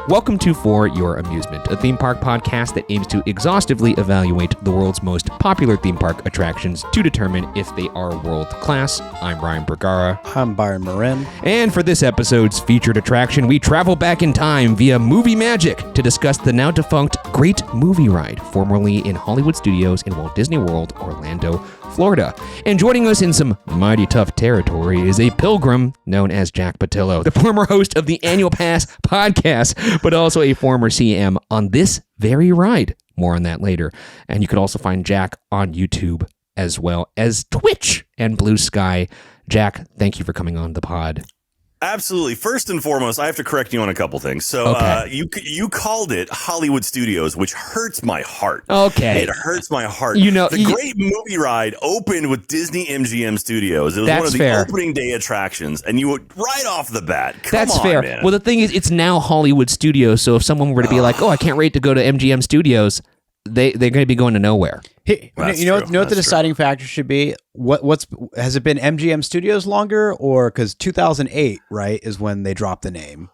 Welcome to For Your Amusement, a theme park podcast that aims to exhaustively evaluate the world's most popular theme park attractions to determine if they are world class. I'm Brian Bergara. I'm Byron Marin. And for this episode's featured attraction, we travel back in time via movie magic to discuss the now defunct Great Movie Ride, formerly in Hollywood Studios in Walt Disney World, Orlando, Florida. And joining us in some mighty tough territory is a pilgrim known as Jack Pattillo, the former host of the Annual Pass podcast, but also a former CM on this very ride. More on that later. And you can also find Jack on YouTube as well as Twitch and Blue Sky. Jack, thank you for coming on the pod. Absolutely. First and foremost, I have to correct you on a couple things. So Okay. You called it Hollywood Studios, which hurts my heart. Okay. It hurts my heart. You know, the Great Movie Ride opened with Disney MGM Studios. It was one of the fair. opening day attractions, and you would right off the bat. That's on, fair. Man. Well, the thing is, it's now Hollywood Studios, so if someone were to be like, oh, I can't wait to go to MGM Studios, they're going to be going to nowhere. Hey, you know what the That's deciding factor should be? What's has it been MGM Studios longer, or because 2008, right, is when they dropped the name?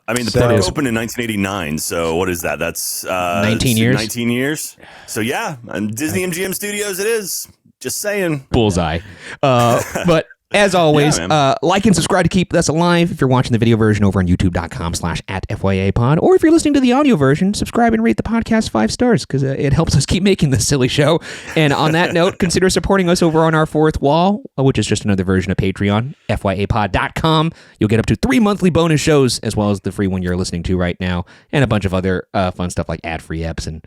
I mean, the So- park opened in 1989. So what is that? That's 19 years. 19 years. So yeah, and Disney MGM Studios it is. Just saying. Bullseye. But as always, Yeah, like and subscribe to keep us alive. If you're watching the video version over on youtube.com/@FYApod, or if you're listening to the audio version, subscribe and rate the podcast 5 stars because it helps us keep making this silly show. And on that note, consider supporting us over on our fourth wall, which is just another version of Patreon, FYApod.com. You'll get up to 3 monthly bonus shows, as well as the free one you're listening to right now, and a bunch of other fun stuff like ad-free eps and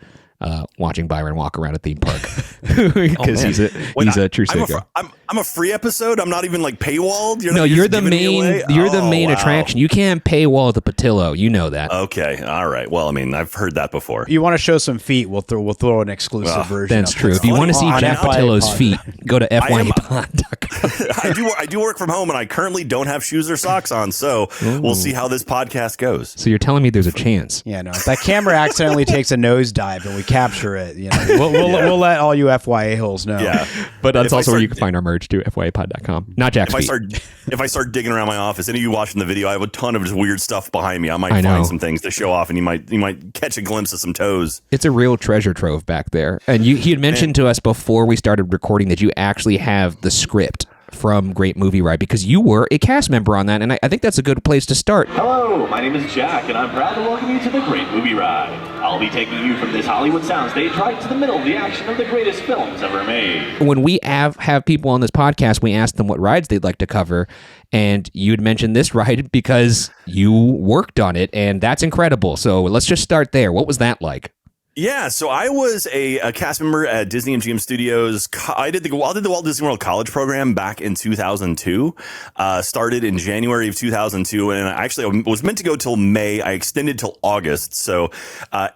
watching Byron walk around a theme park because he's a true sicko. I'm a free episode. I'm not even like paywalled. You're the main. You're the main attraction. You can't paywall the Pattillo. You know that. Okay, all right. Well, I mean, I've heard that before. You want to show some feet? We'll throw an exclusive version. That's up true. there. If you want to see on Jack FYA Pattillo's pod. feet, go to fyapod.com. I do work from home, and I currently don't have shoes or socks on. So we'll see how this podcast goes. So you're telling me there's a chance? Yeah, no. If that camera accidentally takes a nosedive and we capture it, we'll let all you FYA holes know. Yeah, But that's If I also where start- you can find our merch too, fyapod.com. Not Jack's feet. If I start digging around my office, any of you watching the video, I have a ton of just weird stuff behind me. I might I know. find some things to show off, and you might catch a glimpse of some toes. It's a real treasure trove back there. And he had mentioned to us before we started recording that you actually have the script from Great Movie Ride because you were a cast member on that, and I think that's a good place to start. Hello, my name is Jack, and I'm proud to welcome you to the Great Movie Ride. I'll be taking you from this Hollywood soundstage right to the middle of the action of the greatest films ever made. When we have people on this podcast, we ask them what rides they'd like to cover, and you'd mentioned this ride because you worked on it, and that's incredible. So let's just start there. What was that like? Yeah, so I was a cast member at Disney MGM Studios. I did the Walt Disney World College program back in 2002. Started in January of 2002, and I actually was meant to go till May. I extended till August, so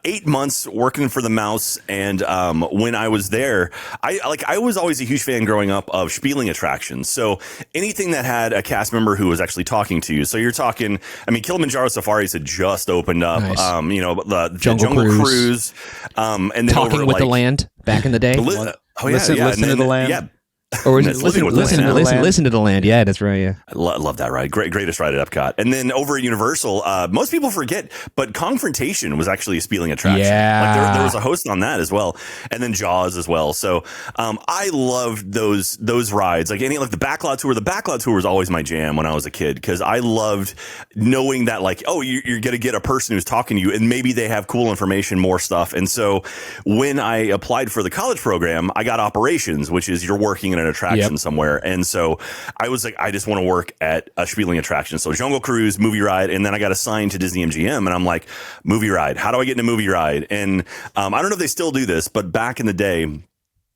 8 months working for the Mouse. And when I was there, I was always a huge fan growing up of spieling attractions. So anything that had a cast member who was actually talking to you. So you're talking, I mean, Kilimanjaro Safaris had just opened up. Nice. The Jungle Cruise. And then Talking over, with the land back in the day? Listen Listen to the land. Yeah. Or is it Listen to the listen land. to the land? Yeah, that's right. Yeah. I love that ride. Greatest ride at Epcot. And then over at Universal, most people forget, but Confrontation was actually a spieling attraction. Yeah. Like there was a host on that as well. And then Jaws as well. So I loved those rides. Like the Backlot Tour. The Backlot Tour was always my jam when I was a kid because I loved knowing that you're going to get a person who's talking to you and maybe they have cool information, more stuff. And so when I applied for the college program, I got operations, which is you're working in an attraction somewhere. And so I was like, I just want to work at a spieling attraction. So Jungle Cruise, Movie Ride. And then I got assigned to Disney MGM and I'm like, Movie Ride. How do I get into Movie Ride? And I don't know if they still do this, but back in the day,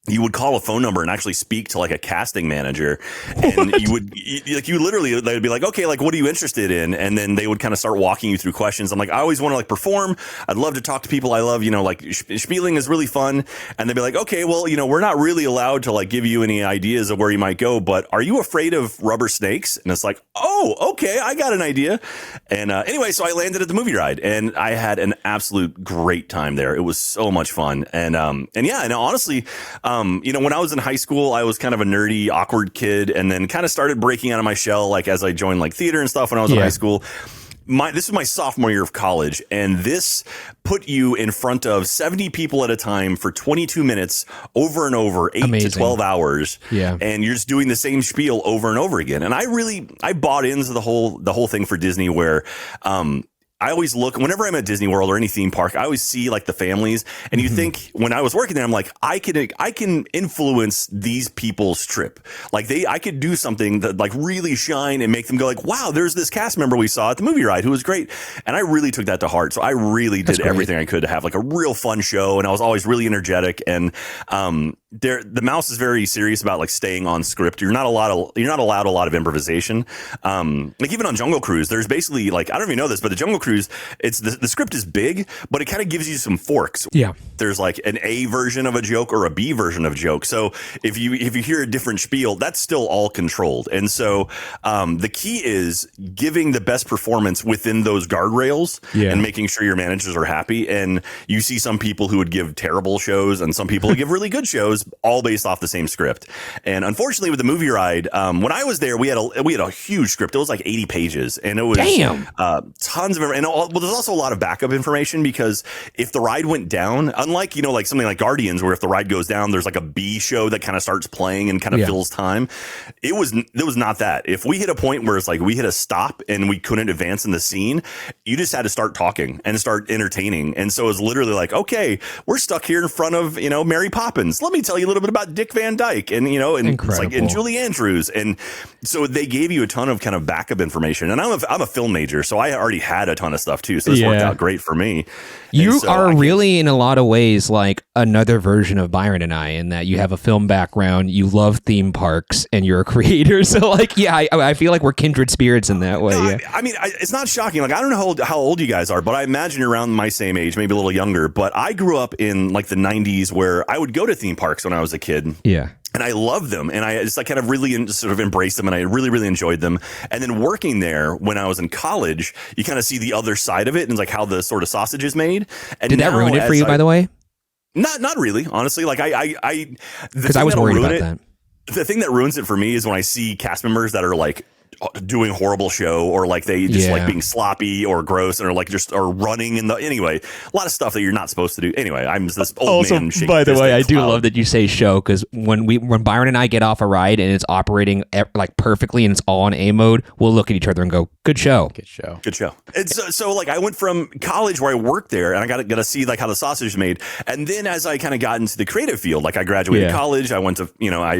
you would call a phone number and actually speak to like a casting manager and you literally, they'd be like, okay, like, what are you interested in? And then they would kind of start walking you through questions. I'm like, I always want to like perform. I'd love to talk to people. I love, like spieling is really fun. And they'd be like, okay, well, we're not really allowed to like give you any ideas of where you might go, but are you afraid of rubber snakes? And it's like, oh, okay, I got an idea. And anyway, so I landed at the Movie Ride and I had an absolute great time there. It was so much fun. And honestly, when I was in high school, I was kind of a nerdy, awkward kid and then kind of started breaking out of my shell, like as I joined like theater and stuff when I was in high school. this is my sophomore year of college, and this put you in front of 70 people at a time for 22 minutes over and over, 8 to 12 hours. Yeah. And you're just doing the same spiel over and over again. And I bought into the whole thing for Disney where, I always look whenever I'm at Disney World or any theme park, I always see like the families, and you think when I was working there, I'm like, I can influence these people's trip. Like I could do something that like really shine and make them go like, wow, there's this cast member we saw at the movie ride who was great. And I really took that to heart. So I really did everything I could to have like a real fun show. And I was always really energetic. And, the mouse is very serious about like staying on script. You're not allowed a lot of improvisation. Like even on Jungle Cruise, there's basically like, I don't even know this, but the Jungle Cruise, it's the script is big, but it kind of gives you some forks. Yeah. There's like an A version of a joke or a B version of a joke. So if you hear a different spiel, that's still all controlled. And so the key is giving the best performance within those guardrails and making sure your managers are happy. And you see some people who would give terrible shows and some people who give really good shows, all based off the same script. And unfortunately with the movie ride, when I was there, we had a huge script. It was like 80 pages, and it was tons of, and there's also a lot of backup information, because if the ride went down, unlike, like something like Guardians, where if the ride goes down, there's like a B show that kind of starts playing and kind of fills time. It was not that. If we hit a point where it's like we hit a stop and we couldn't advance in the scene, you just had to start talking and start entertaining. And so it was literally like, okay, we're stuck here in front of, Mary Poppins. Let me tell you a little bit about Dick Van Dyke and, and it's like, and Julie Andrews. And so they gave you a ton of kind of backup information. And I'm a film major, so I already had a ton of stuff too. So this worked out great for me. You are really in a lot of ways like another version of Byron and I, in that you have a film background, you love theme parks, and you're a creator. So like, I feel like we're kindred spirits in that way. No, I mean, it's not shocking. Like, I don't know how old you guys are, but I imagine you're around my same age, maybe a little younger. But I grew up in like the 90s, where I would go to theme parks when I was a kid. Yeah. And I loved them, and I just kind of really sort of embraced them, and I really, really enjoyed them. And then working there when I was in college, you kind of see the other side of it, and like how the sort of sausage is made. And did that ruin it for you, by the way? Not really, honestly. Like because I was worried about that. The thing that ruins it for me is when I see cast members that are like doing horrible show, or like they just like being sloppy or gross, or like just or running in the anyway, a lot of stuff that you're not supposed to do. Anyway, I'm just this old man. By the way, I do love that you say show, because when Byron and I get off a ride and it's operating like perfectly and it's all on A mode, we'll look at each other and go, "Good show, good show, good show." It's so like I went from college where I worked there, and I got to see like how the sausage is made, and then as I kind of got into the creative field, like I graduated college, I went to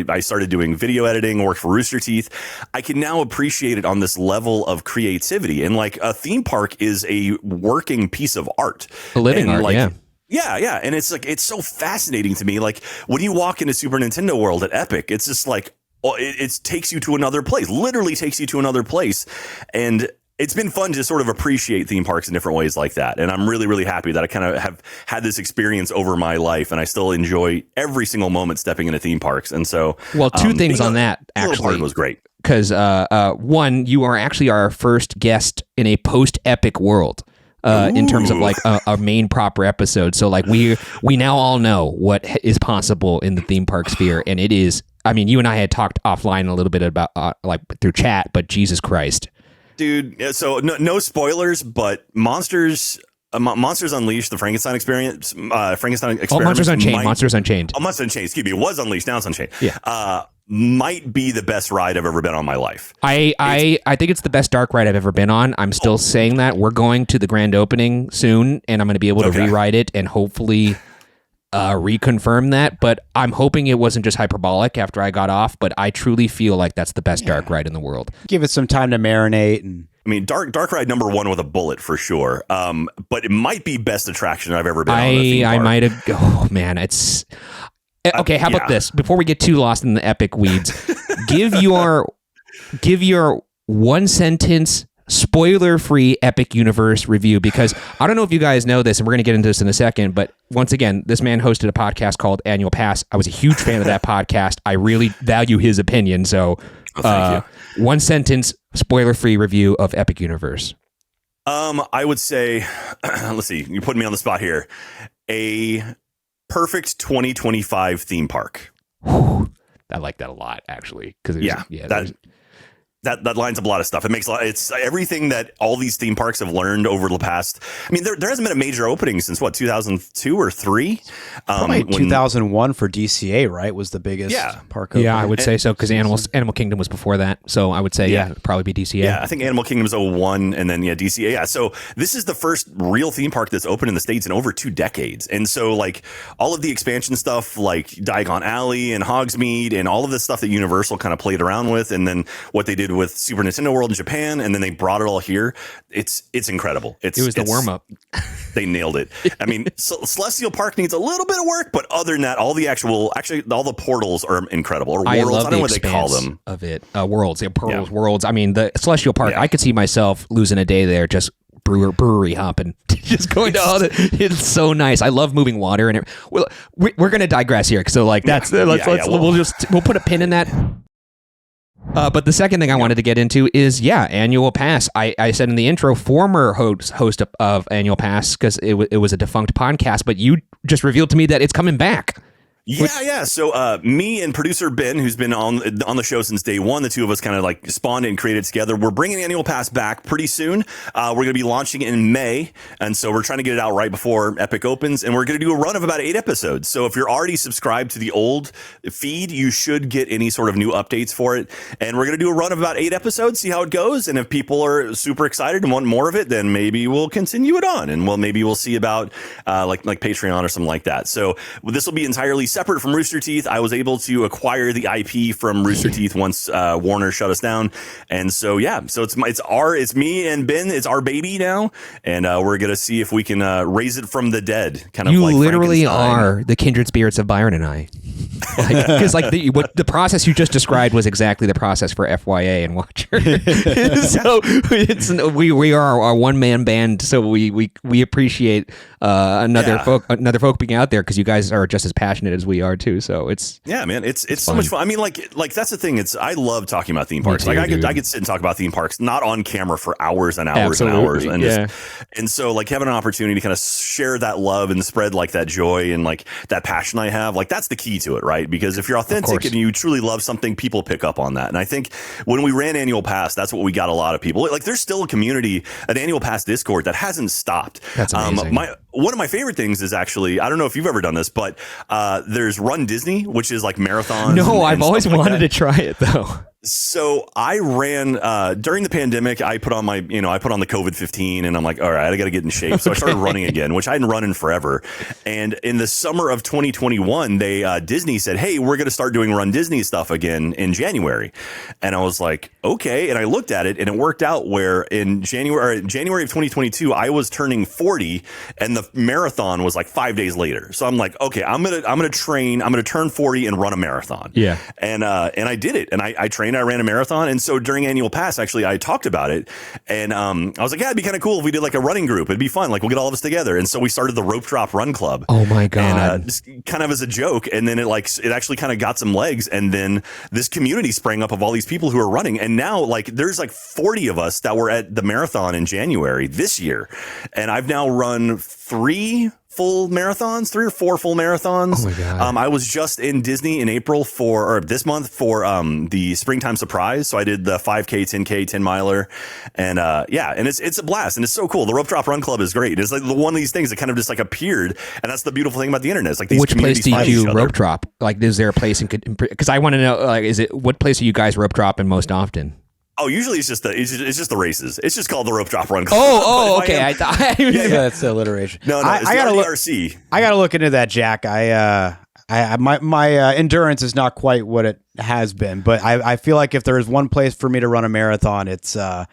I started doing video editing, worked for Rooster Teeth. I can now appreciate it on this level of creativity, and like a theme park is a working piece of art, a living art. Yeah. And it's like, it's so fascinating to me. Like when you walk into Super Nintendo World at Epic, it's just like, it takes you to another place, literally takes you to another place. And it's been fun to sort of appreciate theme parks in different ways like that. And I'm really, really happy that I kind of have had this experience over my life, and I still enjoy every single moment stepping into theme parks. And so, well, two things on that, actually. Was great. Because one, you are actually our first guest in a post-epic world. In terms of like a main proper episode. So like we now all know what is possible in the theme park sphere. And it is, I mean, you and I had talked offline a little bit about like through chat, but Jesus Christ. Dude, so no spoilers, but Monsters Unleashed, the Frankenstein experience, Frankenstein experiment. Oh, Monsters Unchained. Monsters Unchained. Oh, Monsters Unchained. Excuse me. It was Unleashed. Now it's Unchained. Yeah. Might be the best ride I've ever been on in my life. I think it's the best dark ride I've ever been on. I'm still saying that. We're going to the grand opening soon, and I'm going to be able to rewrite it and hopefully reconfirm that. But I'm hoping it wasn't just hyperbolic after I got off, but I truly feel like that's the best dark ride in the world. Give it some time to marinate. And I mean, dark ride number one with a bullet for sure. But it might be best attraction I've ever been on. I might have. Oh man, it's. Okay, how about this? Before we get too lost in the epic weeds, give your one sentence spoiler-free Epic Universe review, because I don't know if you guys know this, and we're going to get into this in a second, but once again, this man hosted a podcast called Annual Pass. I was a huge fan of that podcast. I really value his opinion, so thank you. One sentence spoiler-free review of Epic Universe. I would say, let's see, you put me on the spot here. A perfect 2025 theme park. I like that a lot, actually. That lines up a lot of stuff. It makes it's everything that all these theme parks have learned over the past. I mean, there hasn't been a major opening since what, 2002 or 3? Probably 2001 for DCA, right? Was the biggest park opening. Yeah, I would say so, because Animal Kingdom was before that. So I would say it'd probably be DCA. Yeah, I think Animal Kingdom is 01, and then DCA. Yeah, so this is the first real theme park that's opened in the States in over 2 decades. And so like all of the expansion stuff, like Diagon Alley and Hogsmeade, and all of the stuff that Universal kind of played around with, and then what they did with Super Nintendo World in Japan, and then they brought it all here. It's incredible. It was the warm up. They nailed it. I mean, Celestial Park needs a little bit of work, but other than that, all the portals are incredible. Or worlds, I love I don't know what they call them. Of it, worlds, portals, worlds. I mean, the Celestial Park. I could see myself losing a day there, just brewery hopping, just going to all the. It's so nice. I love moving water, and we're gonna digress here. So like we'll put a pin in that. But the second thing I wanted to get into is, Annual Pass. I said in the intro, former host of Annual Pass, because it was a defunct podcast, but you just revealed to me that it's coming back. Yeah. So me and producer Ben, who's been on the show since day one, the two of us kind of like spawned it and created it together. We're bringing Annual Pass back pretty soon. We're going to be launching in May. And so we're trying to get it out right before Epic opens. And we're going to do a run of about 8 episodes. So if you're already subscribed to the old feed, you should get any sort of new updates for it. And we're going to do a run of about 8 episodes, see how it goes. And if people are super excited and want more of it, then maybe we'll continue it on. And maybe we'll see about like Patreon or something like that. So this will be entirely separate from Rooster Teeth. I was able to acquire the IP from Rooster Teeth once Warner shut us down, and so it's me and Ben. It's our baby now, and we're gonna see if we can raise it from the dead. Kind of. You like literally are the kindred spirits of Byron and I, because the process you just described was exactly the process for FYA and Watcher. So we are our one man band. So we appreciate another folk being out there, because you guys are just as passionate as we are too. So it's man, it's so much fun. I mean, like that's the thing. I love talking about theme parks. I could sit and talk about theme parks, not on camera, for hours and hours and hours. And so like having an opportunity to kind of share that love and spread like that joy and like that passion I have, like that's the key to it, right? Because if you're authentic and you truly love something, people pick up on that. And I think when we ran Annual Pass, that's what we got a lot of people. Like there's still a community, an Annual Pass Discord that hasn't stopped. That's amazing. One of my favorite things is actually, I don't know if you've ever done this, but there's Run Disney, which is like marathons. No, I've always wanted to try it though. So I ran during the pandemic. I put on the COVID-15, and I'm like, all right, I got to get in shape. So I started running again, which I hadn't run in forever. And in the summer of 2021, Disney said, hey, we're going to start doing Run Disney stuff again in January. And I was like, okay. And I looked at it, and it worked out where in January of 2022, I was turning 40, and the marathon was like 5 days later. So I'm like, okay, I'm gonna train. I'm gonna turn 40 and run a marathon. Yeah. And I did it, and I trained. I ran a marathon. And so during Annual Pass, actually, I talked about it. And I was like, yeah, it'd be kind of cool if we did like a running group. It'd be fun. Like we'll get all of us together. And so we started the Rope Drop Run Club. Oh my God. And just kind of as a joke. And then it actually kind of got some legs. And then this community sprang up of all these people who are running. And now like there's like 40 of us that were at the marathon in January this year. And I've now run 3 or 4 full marathons. Oh my God. I was just in Disney in April this month for the Springtime Surprise. So I did the 5K, 10K, 10 miler. And and it's a blast. And it's so cool. The Rope Drop Run Club is great. It's like one of these things that kind of just like appeared. And that's the beautiful thing about the internet. It's like these Which place do you communities do find each rope drop? Like, is there a place because I want to know, like, what place are you guys rope dropping most often? Oh, usually it's just the races. It's just called the Rope Drop Run Club. Oh, okay. I thought that's the alliteration. No, I gotta look. I gotta look into that, Jack. My endurance is not quite what it has been, but I feel like if there is one place for me to run a marathon, it's there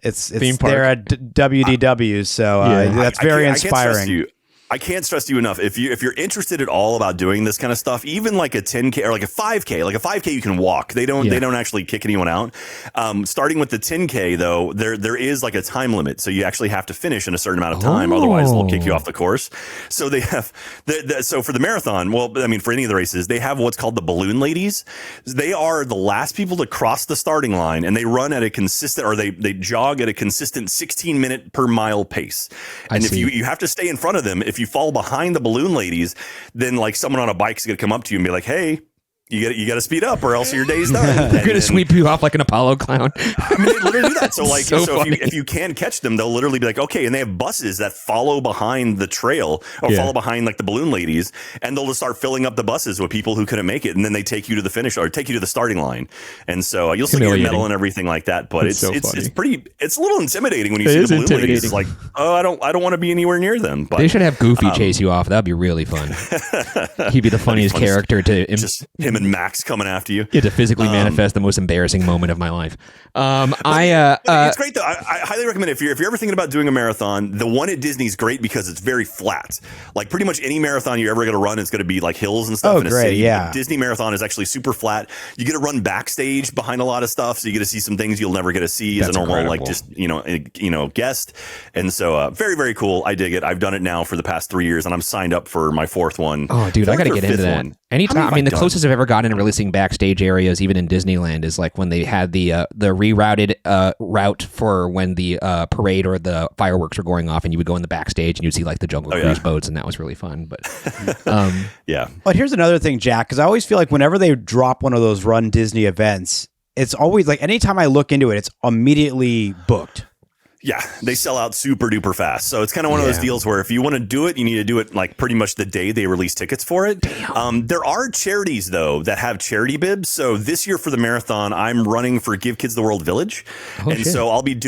at WDW. So that's very inspiring. I can't stress to you enough. If you're interested at all about doing this kind of stuff, even like a 10K or like a 5K, like a 5K you can walk. They don't actually kick anyone out. Starting with the 10K though, there is like a time limit, so you actually have to finish in a certain amount of time. Otherwise, they'll kick you off the course. So they have so for the marathon, for any of the races, they have what's called the balloon ladies. They are the last people to cross the starting line, and they run at a consistent, or they jog at a consistent 16-minute per mile pace. And if you have to stay in front of them. If you fall behind the balloon ladies, then like someone on a bike is going to come up to you and be like, hey, You got to speed up, or else your day's done. They're gonna sweep you off like an Apollo clown. I mean, they literally do that. So like, So if you can catch them, they'll literally be like, okay, and they have buses that follow behind the trail or follow behind like the balloon ladies, and they'll just start filling up the buses with people who couldn't make it, and then they take you to the finish or take you to the starting line, and so you'll still get your medal and everything like that. But it's a little intimidating when you see the balloon ladies. It's like, oh, I don't want to be anywhere near them. But they should have Goofy chase you off. That'd be really fun. He'd be the funniest character to just him and Max coming after you. Yeah, to physically manifest the most embarrassing moment of my life. It's great though. I highly recommend it. If you're ever thinking about doing a marathon, the one at Disney is great because it's very flat. Like pretty much any marathon you're ever going to run is going to be like hills and stuff. Oh, great! Yeah, Disney marathon is actually super flat. You get to run backstage behind a lot of stuff, so you get to see some things you'll never get to see as a normal like just guest. And so very, very cool. I dig it. I've done it now for the past 3 years, and I'm signed up for my 4th one. Oh, dude, I got to get into that. Anytime. I mean, the closest I've ever gotten to really seeing backstage areas, even in Disneyland, is like when they had the rerouted route for when the parade or the fireworks were going off, and you would go in the backstage and you'd see like the Jungle Cruise boats, and that was really fun. But yeah. But here's another thing, Jack, because I always feel like whenever they drop one of those Run Disney events, it's always like anytime I look into it, it's immediately booked. Yeah, they sell out super duper fast. So it's kind of one of those deals where if you want to do it, you need to do it like pretty much the day they release tickets for it. There are charities, though, that have charity bibs. So this year for the marathon, I'm running for Give Kids the World Village. So I'll be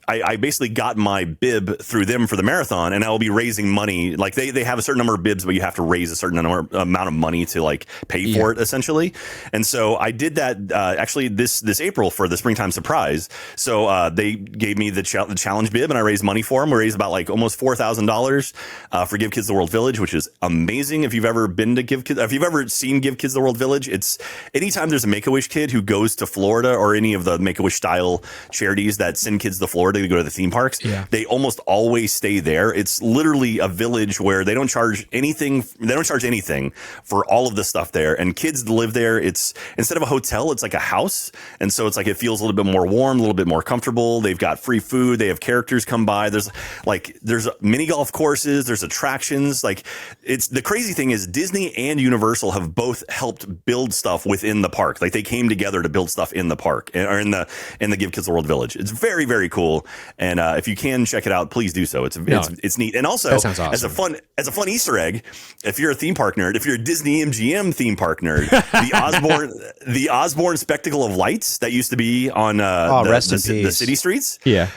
I basically got my bib through them for the marathon, and I'll be raising money. Like they have a certain number of bibs, but you have to raise a certain amount of money to like pay for it, essentially. And so I did that actually this April for the Springtime Surprise. So they gave me the challenge bib, and I raised money for them. We raised about like almost $4,000 for Give Kids the World Village, which is amazing. If you've ever been to if you've ever seen Give Kids the World Village, it's anytime there's a Make-A-Wish kid who goes to Florida or any of the Make-A-Wish style charities that send kids to Florida to go to the theme parks, they almost always stay there. It's literally a village where they don't charge anything. They don't charge anything for all of the stuff there, and kids live there. It's instead of a hotel, it's like a house, and so it's like it feels a little bit more warm, a little bit more comfortable. They've got free food. They have characters come by. There's mini golf courses. There's attractions. Like it's the crazy thing is Disney and Universal have both helped build stuff within the park. Like they came together to build stuff in the park or in the Give Kids the World Village. It's very, very cool. And if you can check it out, please do so. It's neat. And also awesome. as a fun Easter egg, if you're a theme park nerd, if you're a Disney MGM theme park nerd, the Osborne Spectacle of Lights that used to be on the city streets. Yeah.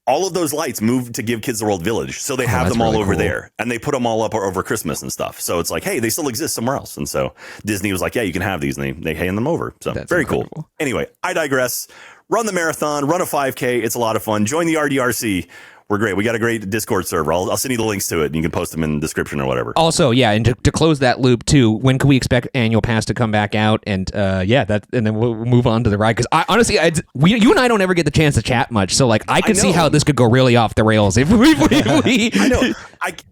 All of those lights moved to Give Kids the World Village. So they have them all over there, and they put them all up over Christmas and stuff. So it's like, hey, they still exist somewhere else. And so Disney was like, yeah, you can have these. And they hand them over. So that's very cool. Anyway, I digress. Run the marathon, run a 5K. It's a lot of fun. Join the RDRC. We're great. We got a great Discord server. I'll send you the links to it, and you can post them in the description or whatever. Also, yeah, and to close that loop too, when can we expect Annual Pass to come back out? And and then we'll move on to the ride, because honestly, you and I don't ever get the chance to chat much, so like I could see how this could go really off the rails if we I know.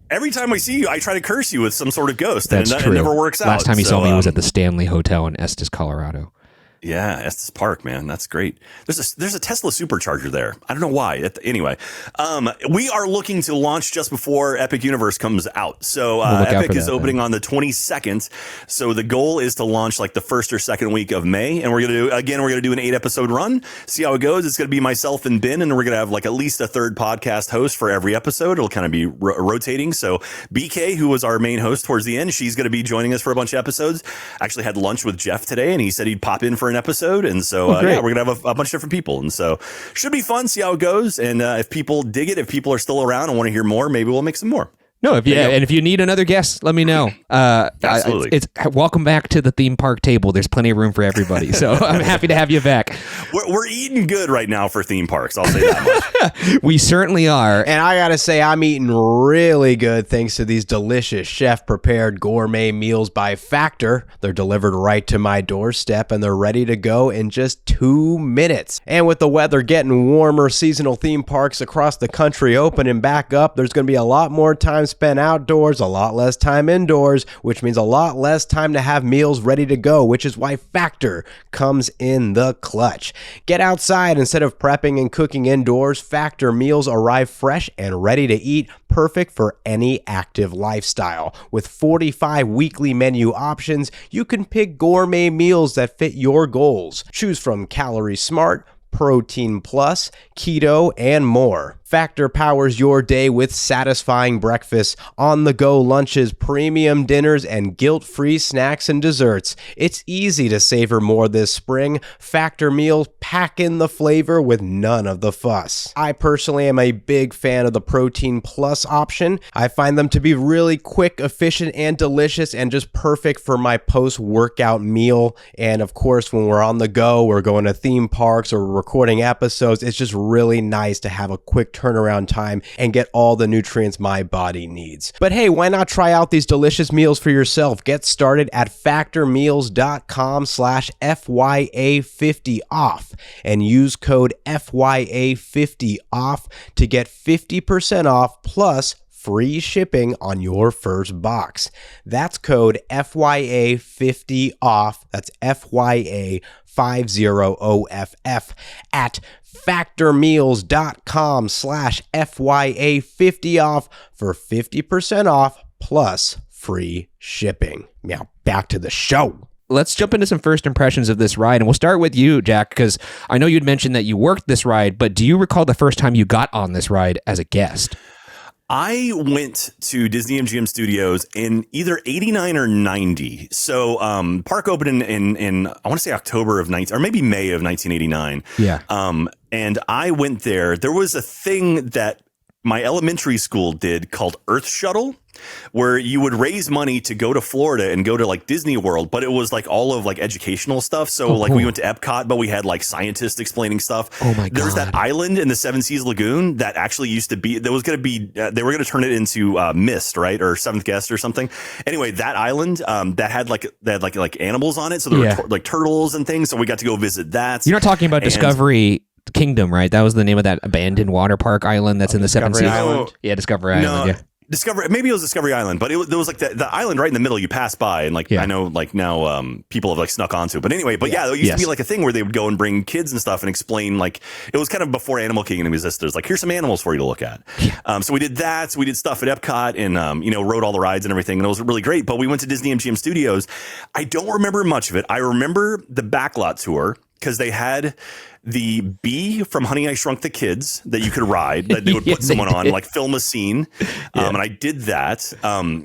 Every time I see you, I try to curse you with some sort of ghost, and it never works out. Last time you saw me was at the Stanley Hotel in Estes, Colorado. Yeah, Estes Park, man, that's great. There's a Tesla supercharger there. I don't know why. Anyway, we are looking to launch just before Epic Universe comes out. So Epic is opening on the 22nd. So the goal is to launch like the first or second week of May, and we're gonna do an 8-episode run. See how it goes. It's gonna be myself and Ben, and we're gonna have like at least a third podcast host for every episode. It'll kind of be rotating. So BK, who was our main host towards the end, she's gonna be joining us for a bunch of episodes. Actually had lunch with Jeff today, and he said he'd pop in for an episode, and so we're gonna have a bunch of different people, and so should be fun. See how it goes, and if people dig it, if people are still around and want to hear more, maybe we'll make some more. No, and if you need another guest, let me know. Absolutely. It's welcome back to the theme park table. There's plenty of room for everybody, so I'm happy to have you back. We're eating good right now for theme parks. I'll say that much. We certainly are. And I gotta say, I'm eating really good thanks to these delicious chef-prepared gourmet meals by Factor. They're delivered right to my doorstep, and they're ready to go in just 2 minutes. And with the weather getting warmer, seasonal theme parks across the country opening back up, there's going to be a lot more times spent outdoors, a lot less time indoors, which means a lot less time to have meals ready to go, which is why Factor comes in the clutch. Get outside instead of prepping and cooking indoors. Factor meals arrive fresh and ready to eat, perfect for any active lifestyle. With 45 weekly menu options, you can pick gourmet meals that fit your goals. Choose from Calorie Smart, Protein Plus, Keto, and more. Factor powers your day with satisfying breakfasts, on-the-go lunches, premium dinners, and guilt-free snacks and desserts. It's easy to savor more this spring. Factor meals pack in the flavor with none of the fuss. I personally am a big fan of the Protein Plus option. I find them to be really quick, efficient, and delicious, and just perfect for my post-workout meal. And of course, when we're on the go, we're going to theme parks or recording episodes, it's just really nice to have a quick turnaround time and get all the nutrients my body needs. But hey, why not try out these delicious meals for yourself? Get started at factormeals.com/FYA50 off and use code FYA50 off to get 50% off plus free shipping on your first box. That's code FYA50 off. That's FYA50OFF at factormeals.com/FYA50 off for 50% off plus free shipping. Now back to the show. Let's jump into some first impressions of this ride, and we'll start with you, Jack, because I know you'd mentioned that you worked this ride, but do you recall the first time you got on this ride as a guest? I went to Disney MGM Studios in either 89 or 90. So park opened in I want to say October of 19 or maybe May of 1989. Yeah. And I went there. There was a thing that my elementary school did called Earth Shuttle, where you would raise money to go to Florida and go to like Disney World, but it was like all of like educational stuff. So like we went to Epcot, but we had like scientists explaining stuff. Oh my God. There's that island in the Seven Seas Lagoon that actually used to be, there was going to be, they were going to turn it into Mist, right? Or Seventh Guest or something. Anyway, that island that had like animals on it. So there were like turtles and things. So we got to go visit that. You're not talking about Discovery Kingdom, right? That was the name of that abandoned water park island that's in the Seven Seas. Yeah, Discovery Island. Yeah. Discovery, maybe it was Discovery Island, but there was like the island right in the middle you pass by, and like I know like now people have like snuck onto it. But anyway, but there used to be like a thing where they would go and bring kids and stuff and explain, like it was kind of before Animal Kingdom existed. It was like, here's some animals for you to look at. So we did that. So we did stuff at Epcot and rode all the rides and everything, and it was really great. But we went to Disney MGM Studios. I don't remember much of it. I remember the backlot tour because they had the bee from Honey, I Shrunk the Kids that you could ride, that they would put someone on, like film a scene. And I did that.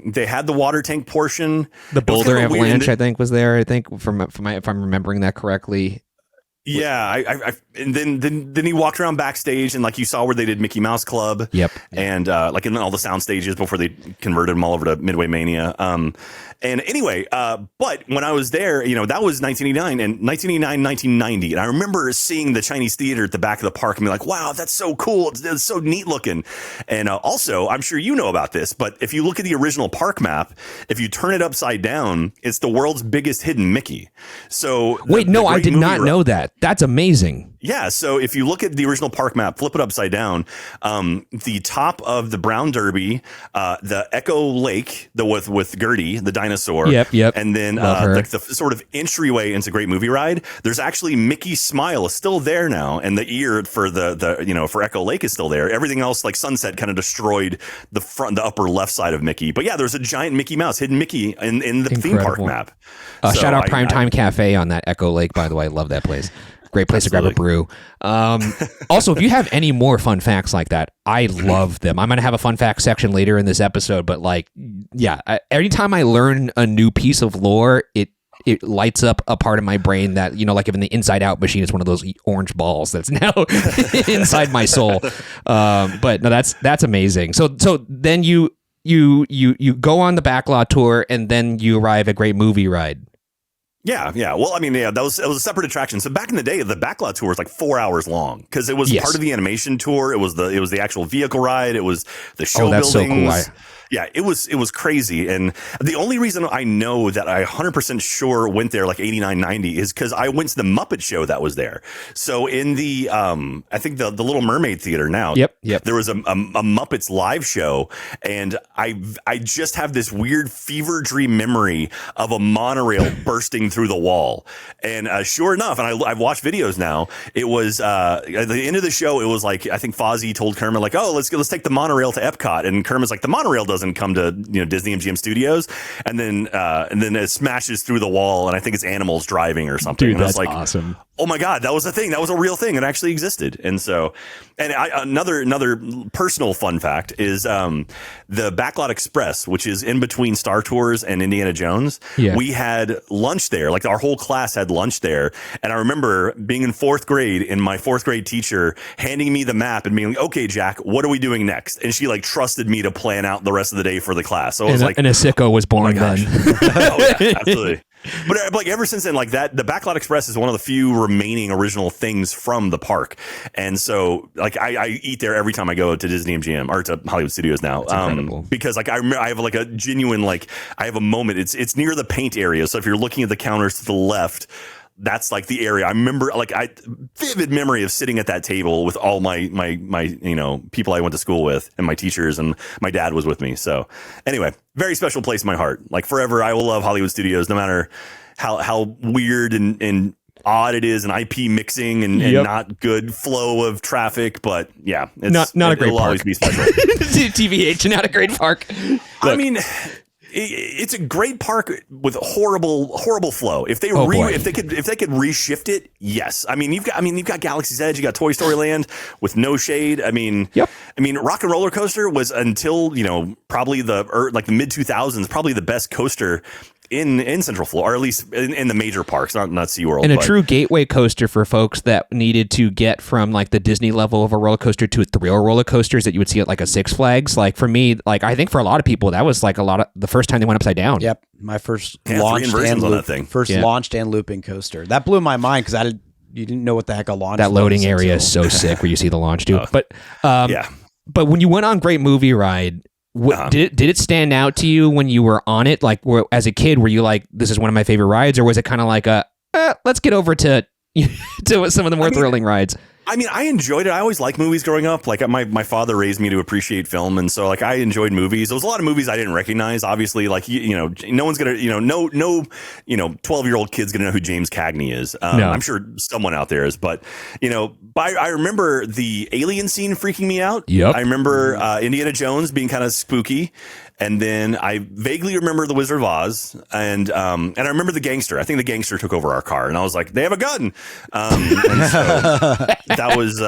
They had the water tank portion. The Boulder Avalanche, I think, was there. I think if I'm remembering that correctly. Yeah, and then he walked around backstage and like you saw where they did Mickey Mouse Club. Yep. And like in all the sound stages before they converted them all over to Midway Mania. And anyway, but when I was there, that was 1989 and 1990. And I remember seeing the Chinese theater at the back of the park and be like, wow, that's so cool. It's so neat looking. And also, I'm sure you know about this, but if you look at the original park map, if you turn it upside down, it's the world's biggest hidden Mickey. So wait, no, I did not know that. That's amazing. Yeah, so if you look at the original park map, flip it upside down, the top of the Brown Derby, the Echo Lake, with Gertie, the dinosaur, yep, and then the sort of entryway into Great Movie Ride, there's actually Mickey's smile is still there now, and the ear for for Echo Lake is still there. Everything else, like Sunset, kind of destroyed the upper left side of Mickey. But yeah, there's a giant Mickey Mouse, hidden Mickey in the theme park map. Shout out Primetime Cafe on that Echo Lake, by the way. I love that place. Great place to grab a brew. Also, if you have any more fun facts like that, I love them. I'm going to have a fun fact section later in this episode, but anytime I learn a new piece of lore, it lights up a part of my brain that, like if in the Inside Out machine, it's one of those orange balls that's now inside my soul. But no, that's amazing. So then you go on the backlot tour and then you arrive at Great Movie Ride. Yeah. Well, I mean, it was a separate attraction. So back in the day, the backlot tour was like 4 hours long because it was part of the animation tour. It was the actual vehicle ride. It was the show buildings. So cool. Yeah, it was crazy. And the only reason I know that I 100% sure went there like 89, 90 is because I went to the Muppet show that was there. So in the, I think the Little Mermaid Theater now, Yep. there was a Muppets live show. And I just have this weird fever dream memory of a monorail bursting through the wall. And sure enough, and I've watched videos now, it was at the end of the show, it was like, I think Fozzie told Kermit like, oh, let's take the monorail to Epcot. And Kermit's like, the monorail doesn't come to Disney MGM Studios, and then it smashes through the wall, and I think it's animals driving or something. Dude, and that's I was like, awesome. Oh my God, that was a thing. That was a real thing. It actually existed. And so, and another personal fun fact is the Backlot Express, which is in between Star Tours and Indiana Jones. Yeah. We had lunch there. Like our whole class had lunch there. And I remember being in 4th grade and my 4th grade teacher handing me the map and being like, okay, Jack, what are we doing next? And she like trusted me to plan out the rest of the day for the class. So I was and a sicko was born then. Oh, yeah, absolutely. But like ever since then, like that, the Backlot Express is one of the few remaining original things from the park, and so like I eat there every time I go to Disney MGM or to Hollywood Studios now, because like I remember I have like a genuine like I have a moment. It's near the paint area, so if you're looking at the counters to the left, that's like the area. I remember like vivid memory of sitting at that table with all my people I went to school with and my teachers, and my dad was with me. So anyway, very special place in my heart. Like forever, I will love Hollywood Studios, no matter how weird and odd it is, and IP mixing and not good flow of traffic. But yeah, it's not a great it'll park. Always be special. TVH, not a great park. I mean, it's a great park with horrible flow. If they if they could reshift it, yes. I mean, you've got Galaxy's Edge, you got Toy Story Land with no shade. I mean, Rock and Roller Coaster was until probably the mid 2000s, probably the best coaster in Central Florida, or at least in the major parks, not SeaWorld. And a true gateway coaster for folks that needed to get from like the Disney level of a roller coaster to thrill roller coasters that you would see at like a Six Flags. Like for me, like I think for a lot of people, that was like the first time they went upside down. Yep. My first launched and looping coaster. That blew my mind because you didn't know what the heck a launch was. That loading area is so sick where you see the launch too. But when you went on Great Movie Ride, did it stand out to you when you were on it? Like, as a kid, were you like, "This is one of my favorite rides," or was it kind of like let's get over to some of the more thrilling rides? I mean, I enjoyed it. I always liked movies growing up. Like my father raised me to appreciate film, and so like I enjoyed movies. There was a lot of movies I didn't recognize. Obviously, like no one's gonna no 12-year-old kid's gonna know who James Cagney is. No. I'm sure someone out there is, but I remember the alien scene freaking me out. Yep. I remember Indiana Jones being kind of spooky. And then I vaguely remember the Wizard of Oz, and I remember the gangster. I think the gangster took over our car, and I was like, "They have a gun!" And so that was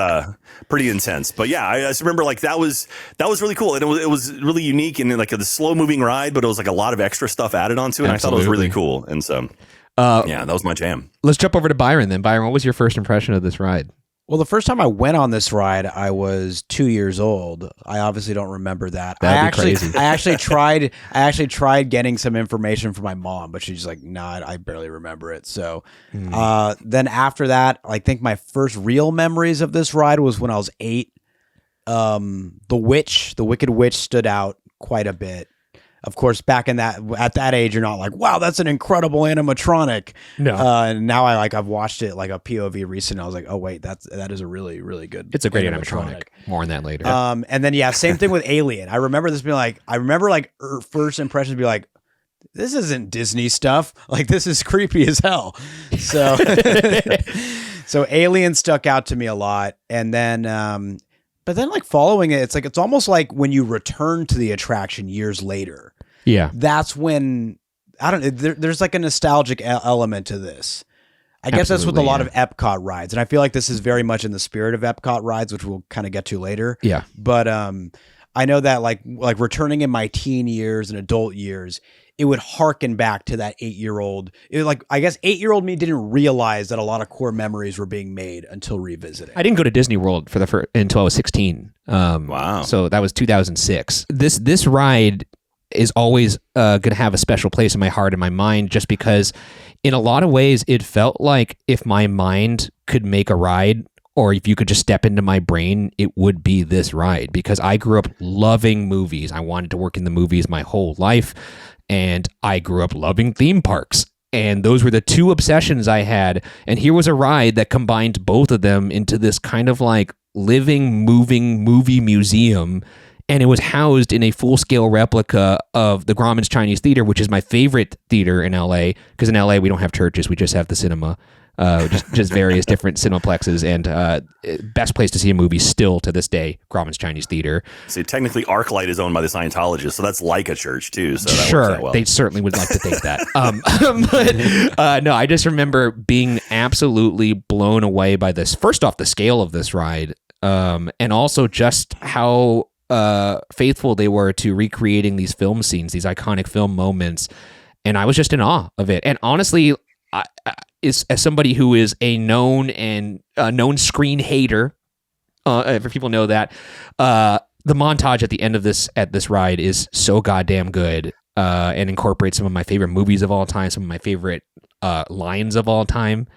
pretty intense. But yeah, I just remember like that was really cool, and it was really unique and like the slow moving ride, but it was like a lot of extra stuff added onto it. And I thought it was really cool, and so that was my jam. Let's jump over to Byron then. Byron, what was your first impression of this ride? Well, the first time I went on this ride, I was 2 years old. I obviously don't remember that. Crazy. I actually tried getting some information from my mom, but she's like, "Nah, I barely remember it." So, then after that, I think my first real memories of this ride was when I was 8. The Wicked Witch, stood out quite a bit. Of course, at that age, you're not like, wow, that's an incredible animatronic. No. And now I've watched it like a POV recently. I was like, oh wait, that is a really, really good. It's a great animatronic. More on that later. And then same thing with Alien. I remember this being like, first impressions be like, this isn't Disney stuff. Like this is creepy as hell. So, so Alien stuck out to me a lot, and then. But then, like following it, it's almost like when you return to the attraction years later. Yeah, that's when there's like a nostalgic element to this. I guess that's with a lot of Epcot rides, and I feel like this is very much in the spirit of Epcot rides, which we'll kind of get to later. Yeah, but I know that like returning in my teen years and adult years, it would harken back to that 8-year-old. I guess 8-year-old me didn't realize that a lot of core memories were being made until revisiting. I didn't go to Disney World until I was 16. Wow. So that was 2006. This ride is always going to have a special place in my heart and my mind, just because in a lot of ways it felt like if my mind could make a ride, or if you could just step into my brain, it would be this ride, because I grew up loving movies. I wanted to work in the movies my whole life, and I grew up loving theme parks. And those were the two obsessions I had. And here was a ride that combined both of them into this kind of like living, moving movie museum. And it was housed in a full-scale replica of the Grauman's Chinese Theater, which is my favorite theater in LA. Because in LA, we don't have churches. We just have the cinema. Just various different cineplexes, and best place to see a movie still to this day, Grauman's Chinese Theater. So technically, ArcLight is owned by the Scientologists, so that's like a church too. So that sure, works out well. They certainly would like to think that. But no, I just remember being absolutely blown away by this. First off, the scale of this ride, and also just how faithful they were to recreating these film scenes, these iconic film moments, and I was just in awe of it. And honestly, as somebody who is a known screen hater, if people know that, the montage at the end of this ride is so goddamn good, and incorporates some of my favorite movies of all time, some of my favorite lines of all time.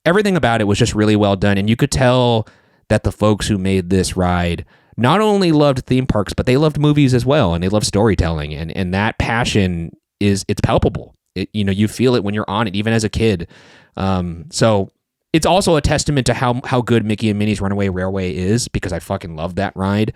Everything about it was just really well done, and you could tell that the folks who made this ride not only loved theme parks, but they loved movies as well, and they loved storytelling, and that passion it's palpable. You feel it when you're on it, even as a kid. So it's also a testament to how good Mickey and Minnie's Runaway Railway is, because I fucking love that ride.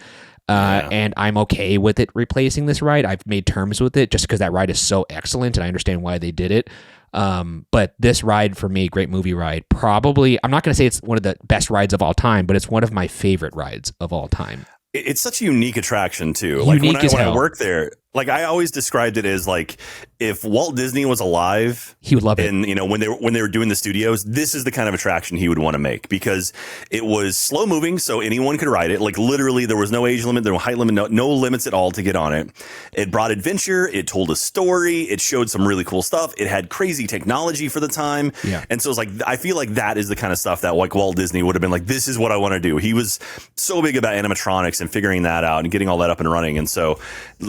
And I'm okay with it replacing this ride. I've made terms with it just because that ride is so excellent, and I understand why they did it. But this ride, for me, great movie ride, probably, I'm not going to say it's one of the best rides of all time, but it's one of my favorite rides of all time. It's such a unique attraction too. Unique Like as when hell. I worked there, like I always described it as like if Walt Disney was alive, he would love it. And when they were doing the studios, this is the kind of attraction he would want to make, because it was slow moving, so anyone could ride it. Like literally, there was no age limit, there was no height limit, no limits at all to get on it. It brought adventure. It told a story. It showed some really cool stuff. It had crazy technology for the time. Yeah. And so it's like I feel like that is the kind of stuff that like Walt Disney would have been like, this is what I want to do. He was so big about animatronics and figuring that out and getting all that up and running. And so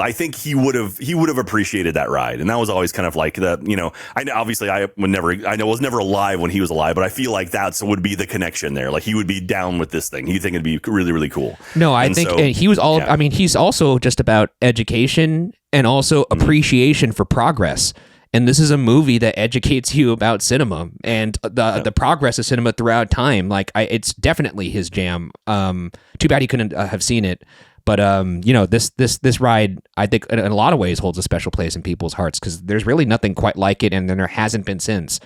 I think he would have appreciated that ride. And that was always kind of like the, I know obviously I was never alive when he was alive, but I feel like that would be the connection there. Like he would be down with this thing. He'd think it'd be really, really cool. No, I think he was all, I mean, he's also just about education and also appreciation for progress. And this is a movie that educates you about cinema and the progress of cinema throughout time. Like it's definitely his jam. Too bad he couldn't have seen it. But this ride, I think, in a lot of ways, holds a special place in people's hearts, because there's really nothing quite like it, and then there hasn't been since.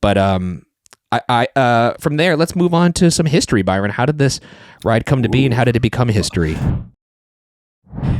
But from there, let's move on to some history, Byron. How did this ride come to be, and how did it become history?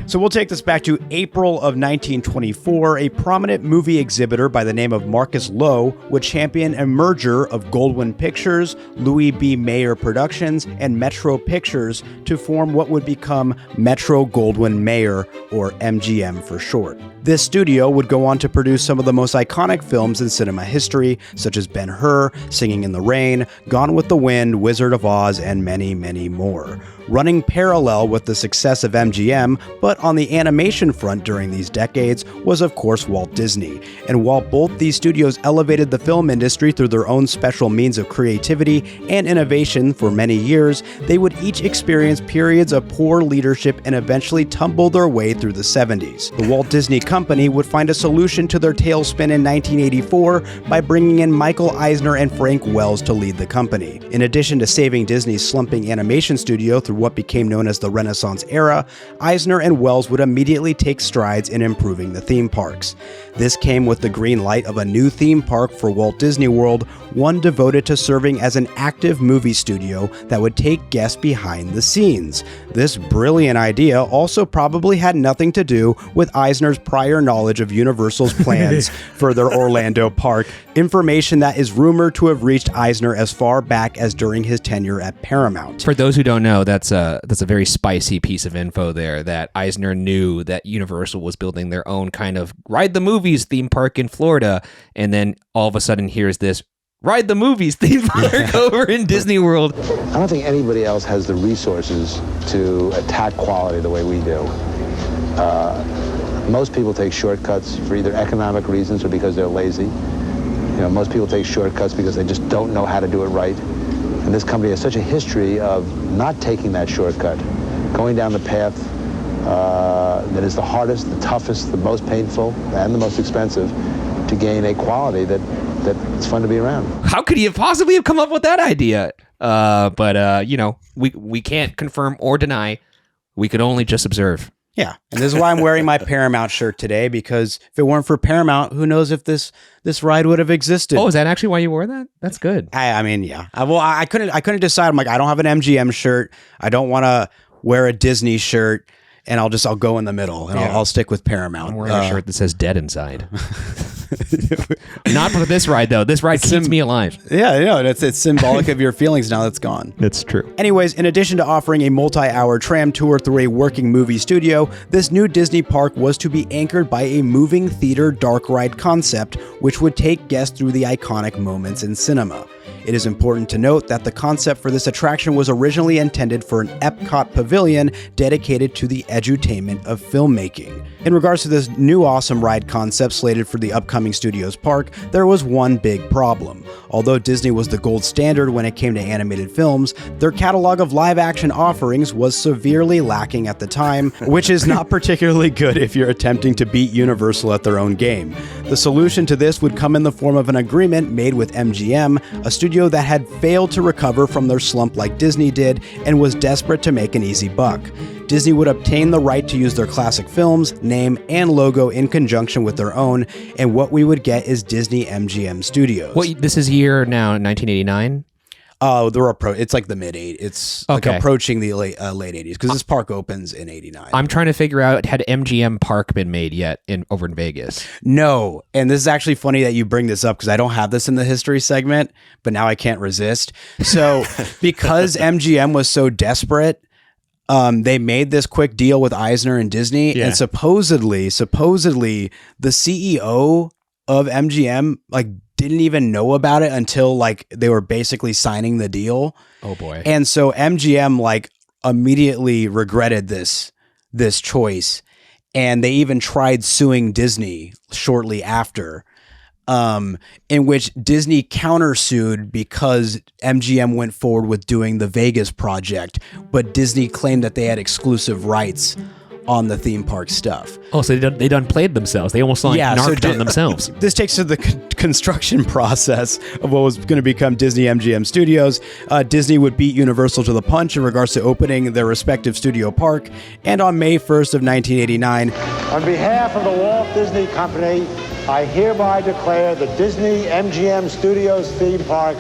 So we'll take this back to April of 1924. A prominent movie exhibitor by the name of Marcus Lowe would champion a merger of Goldwyn Pictures, Louis B. Mayer Productions, and Metro Pictures to form what would become Metro-Goldwyn-Mayer, or MGM for short. This studio would go on to produce some of the most iconic films in cinema history, such as Ben-Hur, Singing in the Rain, Gone with the Wind, Wizard of Oz, and many, many more. Running parallel with the success of MGM, but on the animation front during these decades, was of course Walt Disney. And while both these studios elevated the film industry through their own special means of creativity and innovation for many years, they would each experience periods of poor leadership and eventually tumble their way through the 70s. The Walt Disney Company would find a solution to their tailspin in 1984 by bringing in Michael Eisner and Frank Wells to lead the company. In addition to saving Disney's slumping animation studio through what became known as the Renaissance era, Eisner and Wells would immediately take strides in improving the theme parks. This came with the green light of a new theme park for Walt Disney World, one devoted to serving as an active movie studio that would take guests behind the scenes. This brilliant idea also probably had nothing to do with Eisner's prior knowledge of Universal's plans for their Orlando park, information that is rumored to have reached Eisner as far back as during his tenure at Paramount. For those who don't know, that's a very spicy piece of info there, that Eisner knew that Universal was building their own kind of Ride the Movies theme park in Florida, and then all of a sudden here's this Ride the Movies theme park over in Disney World. I don't think anybody else has the resources to attack quality the way we do. Most people take shortcuts for either economic reasons or because they're lazy. Most people take shortcuts because they just don't know how to do it right. And And this company has such a history of not taking that shortcut, going down the path that is the hardest, the toughest, the most painful, and the most expensive to gain a quality that it's fun to be around. How could he have possibly have come up with that idea? But we can't confirm or deny. We could only just observe. Yeah, and this is why I'm wearing my Paramount shirt today, because if it weren't for Paramount, who knows if this ride would have existed. Oh, is that actually why you wore that? That's good. I mean, yeah. I couldn't decide. I'm like, I don't have an MGM shirt. I don't want to wear a Disney shirt, and I'll go in the middle, and I'll stick with Paramount. I'm wearing a shirt that says "Dead" inside. Not for this ride, though. This ride keeps me alive. Yeah, it's symbolic of your feelings now that's gone. That's true. Anyways, in addition to offering a multi-hour tram tour through a working movie studio, this new Disney park was to be anchored by a moving theater dark ride concept, which would take guests through the iconic moments in cinema. It is important to note that the concept for this attraction was originally intended for an Epcot pavilion dedicated to the edutainment of filmmaking. In regards to this new awesome ride concept slated for the upcoming studio's park, there was one big problem. Although Disney was the gold standard when it came to animated films, their catalog of live-action offerings was severely lacking at the time, which is not particularly good if you're attempting to beat Universal at their own game. The solution to this would come in the form of an agreement made with MGM, a studio that had failed to recover from their slump like Disney did and was desperate to make an easy buck. Disney would obtain the right to use their classic films, name, and logo in conjunction with their own, and what we would get is Disney MGM Studios. Well, this is year now, 1989? It's like the mid-80s. It's like approaching the late 80s, because this park opens in 89. I'm trying to figure out, had MGM Park been made yet over in Vegas? No, and this is actually funny that you bring this up, because I don't have this in the history segment, but now I can't resist. So because MGM was so desperate, they made this quick deal with Eisner and Disney, and supposedly the CEO of MGM didn't even know about it until they were basically signing the deal. Oh boy. And so MGM immediately regretted this choice, and they even tried suing Disney shortly after. In which Disney countersued because MGM went forward with doing the Vegas project, but Disney claimed that they had exclusive rights on the theme park stuff. Oh, so they done played themselves. They almost narked on themselves. This takes to the construction process of what was going to become Disney MGM Studios. Disney would beat Universal to the punch in regards to opening their respective studio park, and on May 1st of 1989, On behalf of the Walt Disney Company, I hereby declare the Disney MGM Studios theme park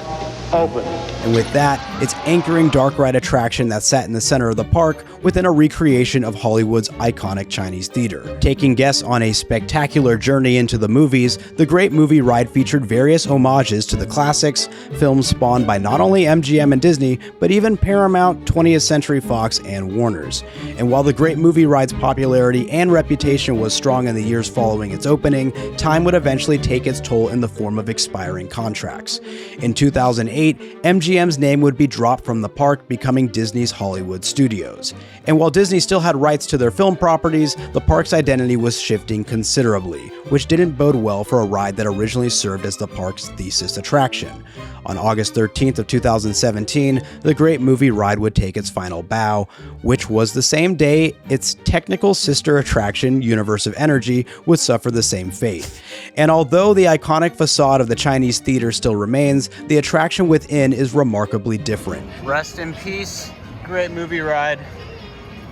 open. And with that, it's anchoring dark ride attraction that sat in the center of the park within a recreation of Hollywood's iconic Chinese theater. Taking guests on a spectacular journey into the movies, the Great Movie Ride featured various homages to the classics, films spawned by not only MGM and Disney, but even Paramount, 20th Century Fox, and Warner's. And while the Great Movie Ride's popularity and reputation was strong in the years following its opening, time would eventually take its toll in the form of expiring contracts. In 2008, MGM's name would be dropped from the park, becoming Disney's Hollywood Studios. And while Disney still had rights to their film properties, the park's identity was shifting considerably, which didn't bode well for a ride that originally served as the park's thesis attraction. On August 13th of 2017, the Great Movie Ride would take its final bow, which was the same day its technical sister attraction, Universe of Energy, would suffer the same fate. And although the iconic facade of the Chinese theater still remains, the attraction within is remarkably different. Rest in peace, Great Movie Ride.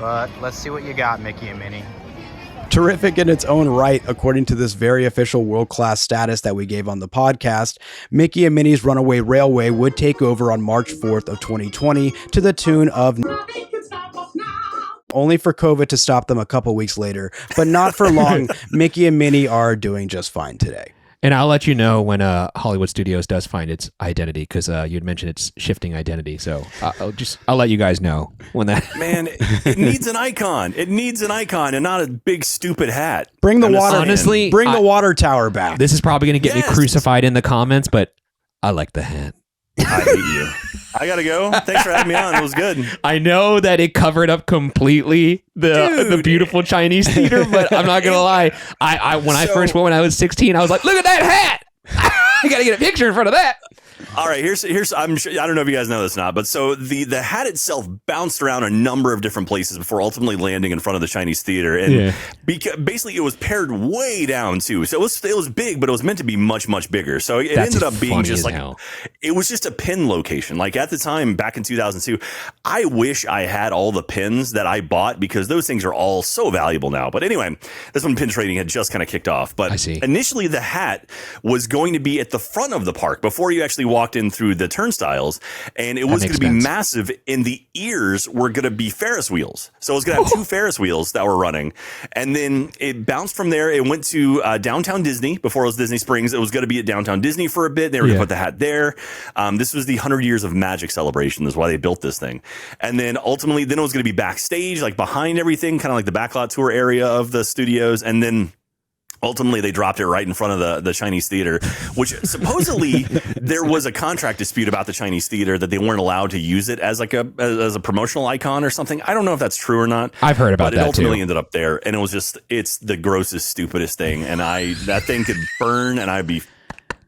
But let's see what you got, Mickey and Minnie. Terrific in its own right, according to this very official world-class status that we gave on the podcast, Mickey and Minnie's Runaway Railway would take over on March 4th of 2020 to the tune of only for COVID to stop them a couple weeks later, but not for long. Mickey and Minnie are doing just fine today. And I'll let you know when Hollywood Studios does find its identity, because you'd mentioned it's shifting identity. So I'll let you guys know when that. Man, it needs an icon. It needs an icon and not a big stupid hat. Bring the water. Honestly, bring the water tower back. This is probably going to get me crucified in the comments, but I like the hat. I hate you. I gotta go. Thanks for having me on. It was good. I know that it covered up completely the beautiful Chinese theater, but I'm not gonna lie. I first went when I was 16, I was like, look at that hat. I gotta get a picture in front of that. All right, here's I'm sure, I don't know if you guys know this or not, but so the hat itself bounced around a number of different places before ultimately landing in front of the Chinese theater, and basically it was pared way down too. So it was big, but it was meant to be much bigger. So it ended up being just like it was just a pin location. Like at the time back in 2002, I wish I had all the pins that I bought because those things are all so valuable now. But anyway, this when pin trading had just kind of kicked off. But initially the hat was going to be at the front of the park before you actually walked in through the turnstiles, and it was going to be massive, and the ears were going to be Ferris wheels. So it was going to have two Ferris wheels that were running, and then it bounced from there. It went to downtown Disney before it was Disney Springs. It was going to be at downtown Disney for a bit. They were going to put the hat there. This was the 100 Years of Magic celebration. That's why they built this thing. And then ultimately, then it was going to be backstage, like behind everything, kind of like the backlot tour area of the studios, and then ultimately, they dropped it right in front of the Chinese theater, which supposedly there was a contract dispute about the Chinese theater that they weren't allowed to use it as like as a promotional icon or something. I don't know if that's true or not. I've heard about that too. But it ultimately ended up there, and it was just it's the grossest, stupidest thing. And that thing could burn, and I'd be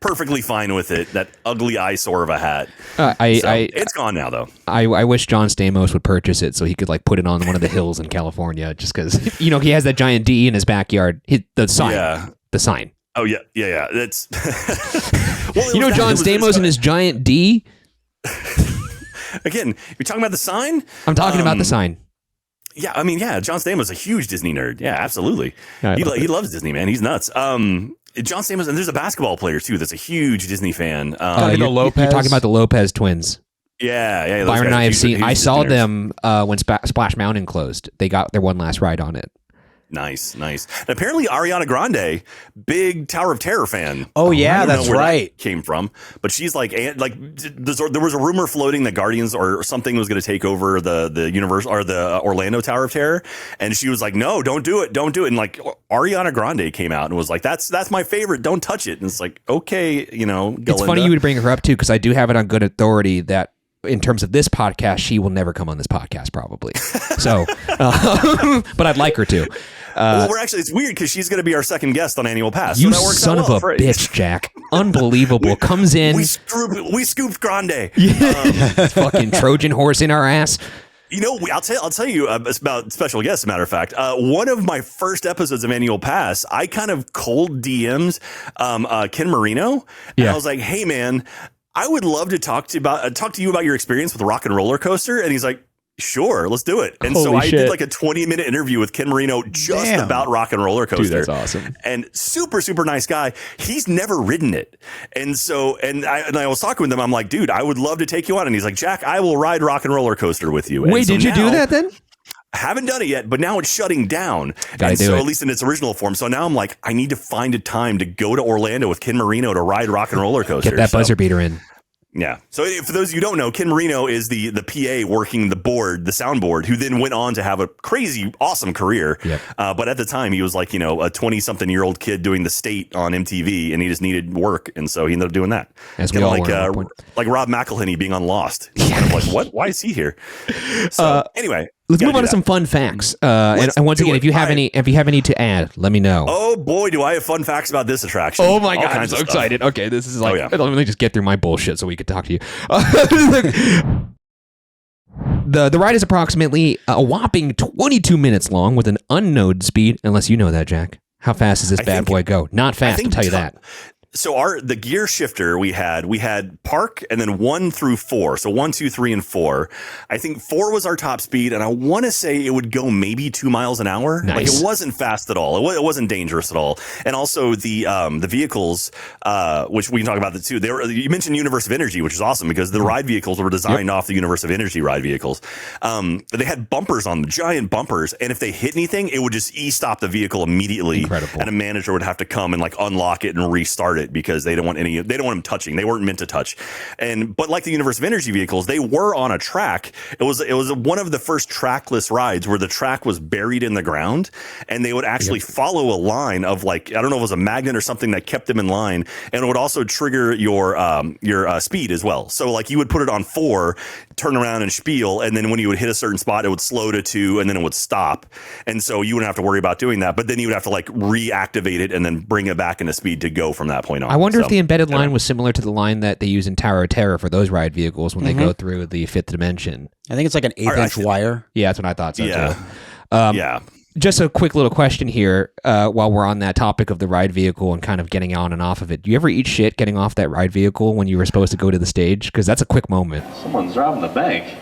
perfectly fine with it. That ugly eyesore of a hat. It's gone now, though. I wish John Stamos would purchase it so he could like put it on one of the hills in California, just because he has that giant D in his backyard. The sign. Oh yeah. That's well, John Stamos and his giant D. Again, you're talking about the sign. I'm talking about the sign. Yeah, I mean, John Stamos is a huge Disney nerd. Yeah, absolutely. He loves Disney, man. He's nuts. John Stamos, and there's a basketball player too that's a huge Disney fan. You're talking about the Lopez twins. Yeah. Byron and I have seen. I saw them when Splash Mountain closed. They got their one last ride on it. Nice. And apparently Ariana Grande, big Tower of Terror fan. Oh yeah, that's right. That came from, but she's like there was a rumor floating that Guardians or something was going to take over the Universal or the Orlando Tower of Terror, and she was like, no, don't do it. And like Ariana Grande came out and was like, that's my favorite. Don't touch it. And it's like, okay, It's funny you would bring her up too, because I do have it on good authority that in terms of this podcast, she will never come on this podcast probably. So, but I'd like her to. Well, it's weird because she's going to be our second guest on Annual Pass. You so that works son of a bitch, Jack. Unbelievable. Comes in. We scooped Grande. Fucking Trojan horse in our ass. I'll tell you about special guests. As a matter of fact, one of my first episodes of Annual Pass, I kind of cold DM'd Ken Marino, and I was like, "Hey, man, I would love to talk to you about your experience with the Rock and Roller Coaster," and he's like, "Sure, let's do it." And so I did like a 20-minute intervie with Ken Marino just about Rock and Roller Coaster. Dude, that's awesome. And super nice guy. He's never ridden it. And so, I was talking with him. I'm like, dude, I would love to take you on. And he's like, Jack, I will ride Rock and Roller Coaster with you. Wait, did you do that then? I haven't done it yet, but now it's shutting down. At least in its original form. So now I'm like, I need to find a time to go to Orlando with Ken Marino to ride Rock and Roller Coaster. Get that buzzer beater in. Yeah. So for those of you who don't know, Ken Marino is the PA working the soundboard, who then went on to have a crazy, awesome career. Yep. But at the time, he was like, a 20-something-year-old kid doing The State on MTV, and he just needed work. And so he ended up doing that. As we all like Rob McElhenney being on Lost. Kind of like, what? Why is he here? So anyway. Let's move on to some fun facts. And once again, if you have any to add, let me know. Oh boy, do I have fun facts about this attraction. Oh my God, I'm so excited. Okay, this is like, let me just get through my bullshit so we could talk to you. The ride is approximately a whopping 22 minutes long with an unknown speed, unless you know that, Jack. How fast does this bad boy go? Not fast, I'll tell you that. So the gear shifter we had park and then 1 through 4. So 1, 2, 3, and 4. I think 4 was our top speed, and I want to say it would go maybe 2 miles an hour. Nice. Like it wasn't fast at all. It wasn't dangerous at all. And also the vehicles, which we can talk about the two. You mentioned Universe of Energy, which is awesome because the ride vehicles were designed off the Universe of Energy ride vehicles. They had bumpers on them, giant bumpers, and if they hit anything, it would just stop the vehicle immediately. Incredible. And a manager would have to come and like unlock it and restart it because they don't want them touching. They weren't meant to touch. But like the Universe of Energy vehicles, they were on a track. It was one of the first trackless rides where the track was buried in the ground, and they would actually follow a line of like, I don't know if it was a magnet or something that kept them in line, and it would also trigger your speed as well. So like you would put it on 4, turn around and spiel, and then when you would hit a certain spot, it would slow to 2, and then it would stop. And so you wouldn't have to worry about doing that, but then you would have to like reactivate it and then bring it back into speed to go from that point. point on. I wonder So, if the embedded line was similar to the line that they use in Tower of Terror for those ride vehicles when they go through the fifth dimension. I think it's like an 1/8-inch wire. Yeah, that's what I thought. So Yeah. too. Yeah. Just a quick little question here while we're on that topic of the ride vehicle and kind of getting on and off of it. Do you ever eat shit getting off that ride vehicle when you were supposed to go to the stage? Because that's a quick moment. Someone's robbing the bank.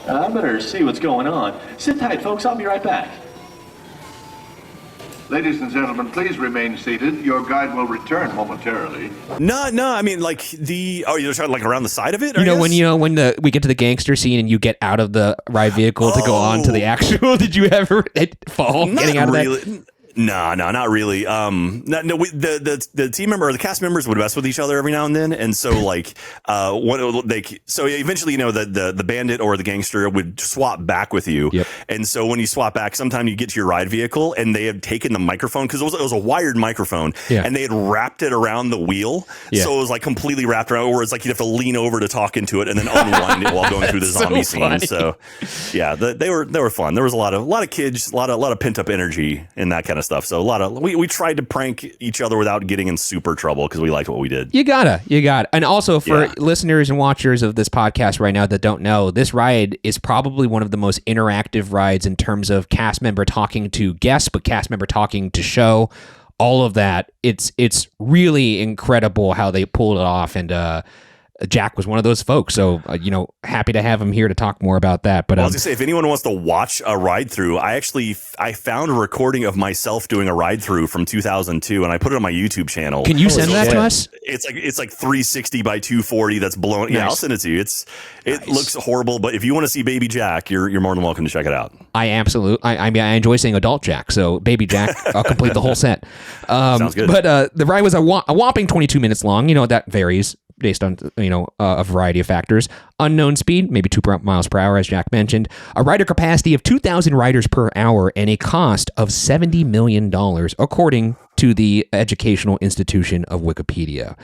I better see what's going on. Sit tight, folks. I'll be right back. Ladies and gentlemen, please remain seated. Your guide will return momentarily. No. I mean, like you're trying like around the side of it. When we get to the gangster scene and you get out of the ride vehicle to go on to the actual. Did you ever fall getting out of that? No, not really. The team member or the cast members would mess with each other every now and then, and so eventually, the bandit or the gangster would swap back with you. Yep. And so when you swap back, sometimes you get to your ride vehicle and they had taken the microphone because it was a wired microphone, and they had wrapped it around the wheel, so it was like completely wrapped around. Or it's like you'd have to lean over to talk into it and then unwind it while going through the zombie scene. So yeah, they were fun. There was a lot of kids, a lot of pent up energy in that kind of stuff. So we tried to prank each other without getting in super trouble because we liked what we did. You gotta. And also for listeners and watchers of this podcast right now that don't know, this ride is probably one of the most interactive rides in terms of cast member talking to guests, but cast member talking to show, all of that. It's really incredible how they pulled it off. And, Jack was one of those folks, so happy to have him here to talk more about that. But I was gonna say, if anyone wants to watch a ride through, I found a recording of myself doing a ride through from 2002, and I put it on my YouTube channel. Can you send that to us? It's like 360 by 240. That's blown. Yeah, I'll send it to you. It looks horrible, but if you want to see Baby Jack, you're more than welcome to check it out. I enjoy saying Adult Jack, so Baby Jack, I'll complete the whole set. Sounds good. But the ride was a whopping 22 minutes long. That varies based on a variety of factors. Unknown speed, maybe 2 miles per hour, as Jack mentioned. A rider capacity of 2,000 riders per hour, and a cost of $70 million, according to the educational institution of Wikipedia.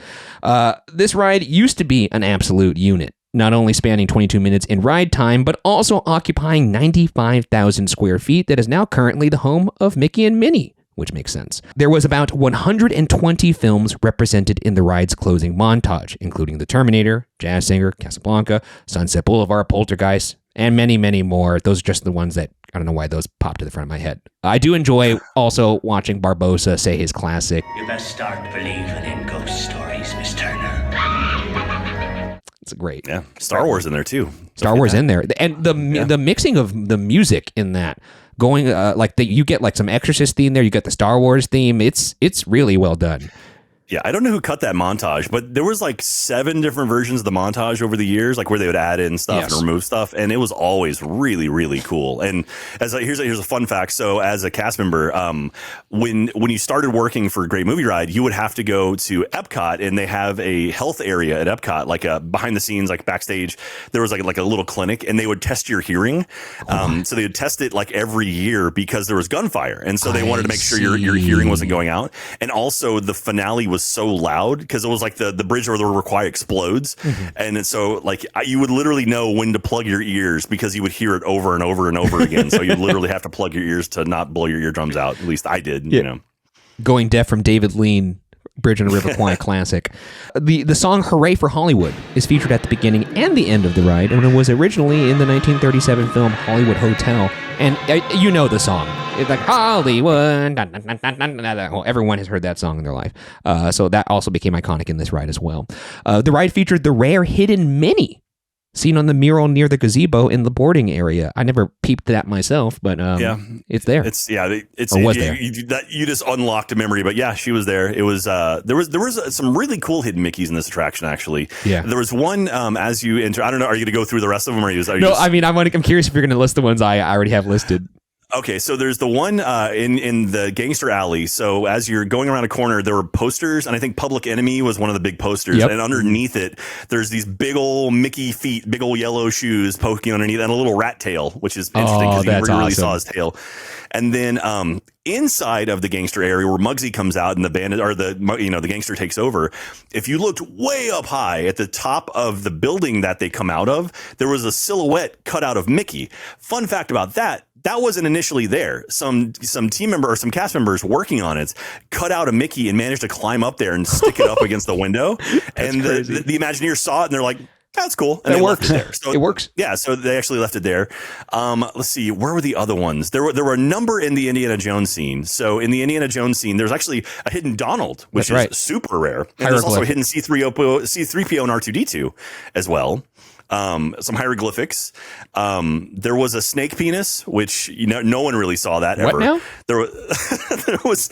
This ride used to be an absolute unit, not only spanning 22 minutes in ride time, but also occupying 95,000 square feet that is now currently the home of Mickey and Minnie, which makes sense. There was about 120 films represented in the ride's closing montage, including The Terminator, Jazz Singer, Casablanca, Sunset Boulevard, Poltergeist, and many, many more. Those are just the ones that, I don't know why those popped to the front of my head. I do enjoy also watching Barbossa say his classic. You best start believing in ghost stories, Miss Turner. It's great. Yeah, Star Wars in there too. Star Wars in there. And the mixing of the music in that, going you get like some Exorcist theme there, you get the Star Wars theme. It's really well done. Yeah, I don't know who cut that montage, but there was like 7 different versions of the montage over the years, like where they would add in stuff and remove stuff, and it was always really, really cool. And here's a fun fact. So as a cast member, when you started working for Great Movie Ride, you would have to go to Epcot, and they have a health area at Epcot, like a behind the scenes, like backstage. There was like a little clinic, and they would test your hearing. So they would test it like every year because there was gunfire, and so they wanted to make sure your hearing wasn't going out. And also the finale was so loud because it was like the bridge over the river Kwai explodes, and so like you would literally know when to plug your ears because you would hear it over and over and over again. So you literally have to plug your ears to not blow your eardrums out. At least I did. Going deaf from David Lean, Bridge on the River Kwai classic. The song "Hooray for Hollywood" is featured at the beginning and the end of the ride, and it was originally in the 1937 film Hollywood Hotel. And you know the song. It's like Hollywood. Dun, dun, dun, dun, dun, dun, dun. Everyone has heard that song in their life. So that also became iconic in this ride as well. The ride featured the rare hidden Minnie, seen on the mural near the gazebo in the boarding area. I never peeped that myself, but it's there. You just unlocked a memory, but yeah, she was there. It was there was some really cool hidden Mickeys in this attraction, actually. Yeah, there was one as you enter. I don't know. Are you going to go through the rest of them? Or I'm curious if you're going to list the ones I already have listed. Okay, so there's the one in the Gangster Alley. So as you're going around a corner, there were posters, and I think Public Enemy was one of the big posters. Yep. And underneath it, there's these big old Mickey feet, big old yellow shoes poking underneath, and a little rat tail, which is interesting because you never really saw his tail. And then inside of the gangster area where Muggsy comes out and the bandit or the gangster takes over, if you looked way up high at the top of the building that they come out of, there was a silhouette cut out of Mickey. Fun fact about that, that wasn't initially there. Some team member or some cast members working on it cut out a Mickey and managed to climb up there and stick it up against the window. And the Imagineers saw it and they're like, that's cool. And it they works. left it there. So it works. Yeah. So they actually left it there. Let's see. Where were the other ones? There were a number in the Indiana Jones scene. So in the Indiana Jones scene, there's actually a hidden Donald, which is super rare. And there's also a hidden C3PO and R2D2 as well. Some hieroglyphics. There was a snake penis, which no one really saw that ever. What now? There was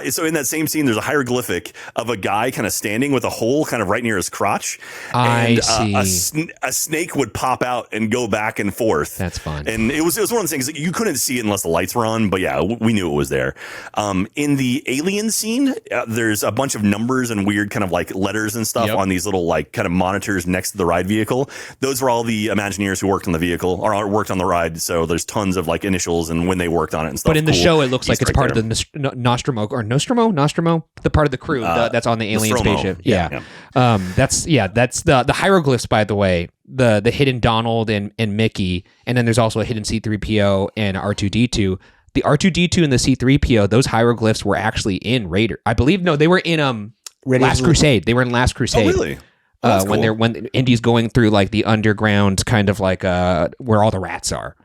so in that same scene, there's a hieroglyphic of a guy kind of standing with a hole kind of right near his crotch. I see. A snake would pop out and go back and forth. That's fun. And it was one of those things that you couldn't see it unless the lights were on. But yeah, we knew it was there. In the alien scene, there's a bunch of numbers and weird kind of like letters and stuff on these little like kind of monitors next to the ride vehicle. Those were all the Imagineers who worked on the vehicle or worked on the ride. So there's tons of like initials and when they worked on it and stuff. But in the show, it looks like it's part of the Nostromo, the part of the crew that's on the alien Nostromo. spaceship. Yeah. That's the hieroglyphs, by the way, the hidden Donald and Mickey. And then there's also a hidden C3PO and R2D2. The R2D2 and the C3PO, those hieroglyphs were actually in Raider. I believe, no, they were in Last Crusade. They were in Last Crusade. Oh, really? Cool. When Indy's going through like the underground kind of like where all the rats are.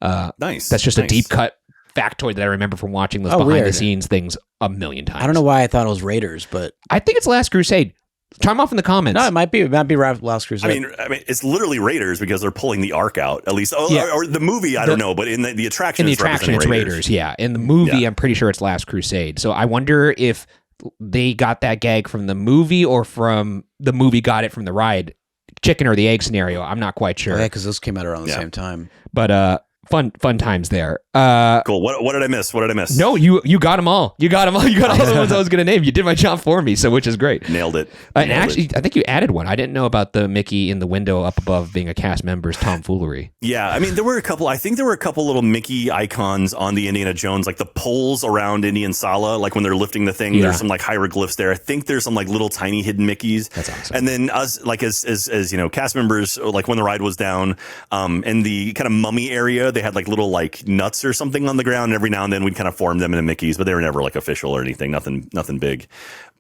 Nice. That's just a deep cut factoid that I remember from watching those behind the scenes things a million times. I don't know why I thought it was Raiders, but I think it's Last Crusade. Chime off in the comments. No, it might be Last Crusade. I mean, it's literally Raiders because they're pulling the Ark out. At least, or the movie, I don't know, but in the attraction, it's Raiders. Yeah, in the movie, I'm pretty sure it's Last Crusade. So I wonder if they got that gag from the movie or from the movie got it from the ride. Chicken or the egg scenario. I'm not quite sure. Oh, yeah, because those came out around the same time. But fun times there. Cool. What did I miss? No, you got them all. You got all the ones I was going to name. You did my job for me, so which is great. Nailed it. And actually, I think you added one. I didn't know about the Mickey in the window up above being a cast member's tomfoolery. Yeah, I mean, there were a couple little Mickey icons on the Indiana Jones, like the poles around Indy and Sala, like when they're lifting the thing. There's some like hieroglyphs there. I think there's some like little tiny hidden Mickeys. That's awesome. And then us, like as cast members, like when the ride was down, in the kind of mummy area, they had like little like nuts or something on the ground. And every now and then we'd kind of form them into Mickeys, but they were never like official or anything. Nothing big.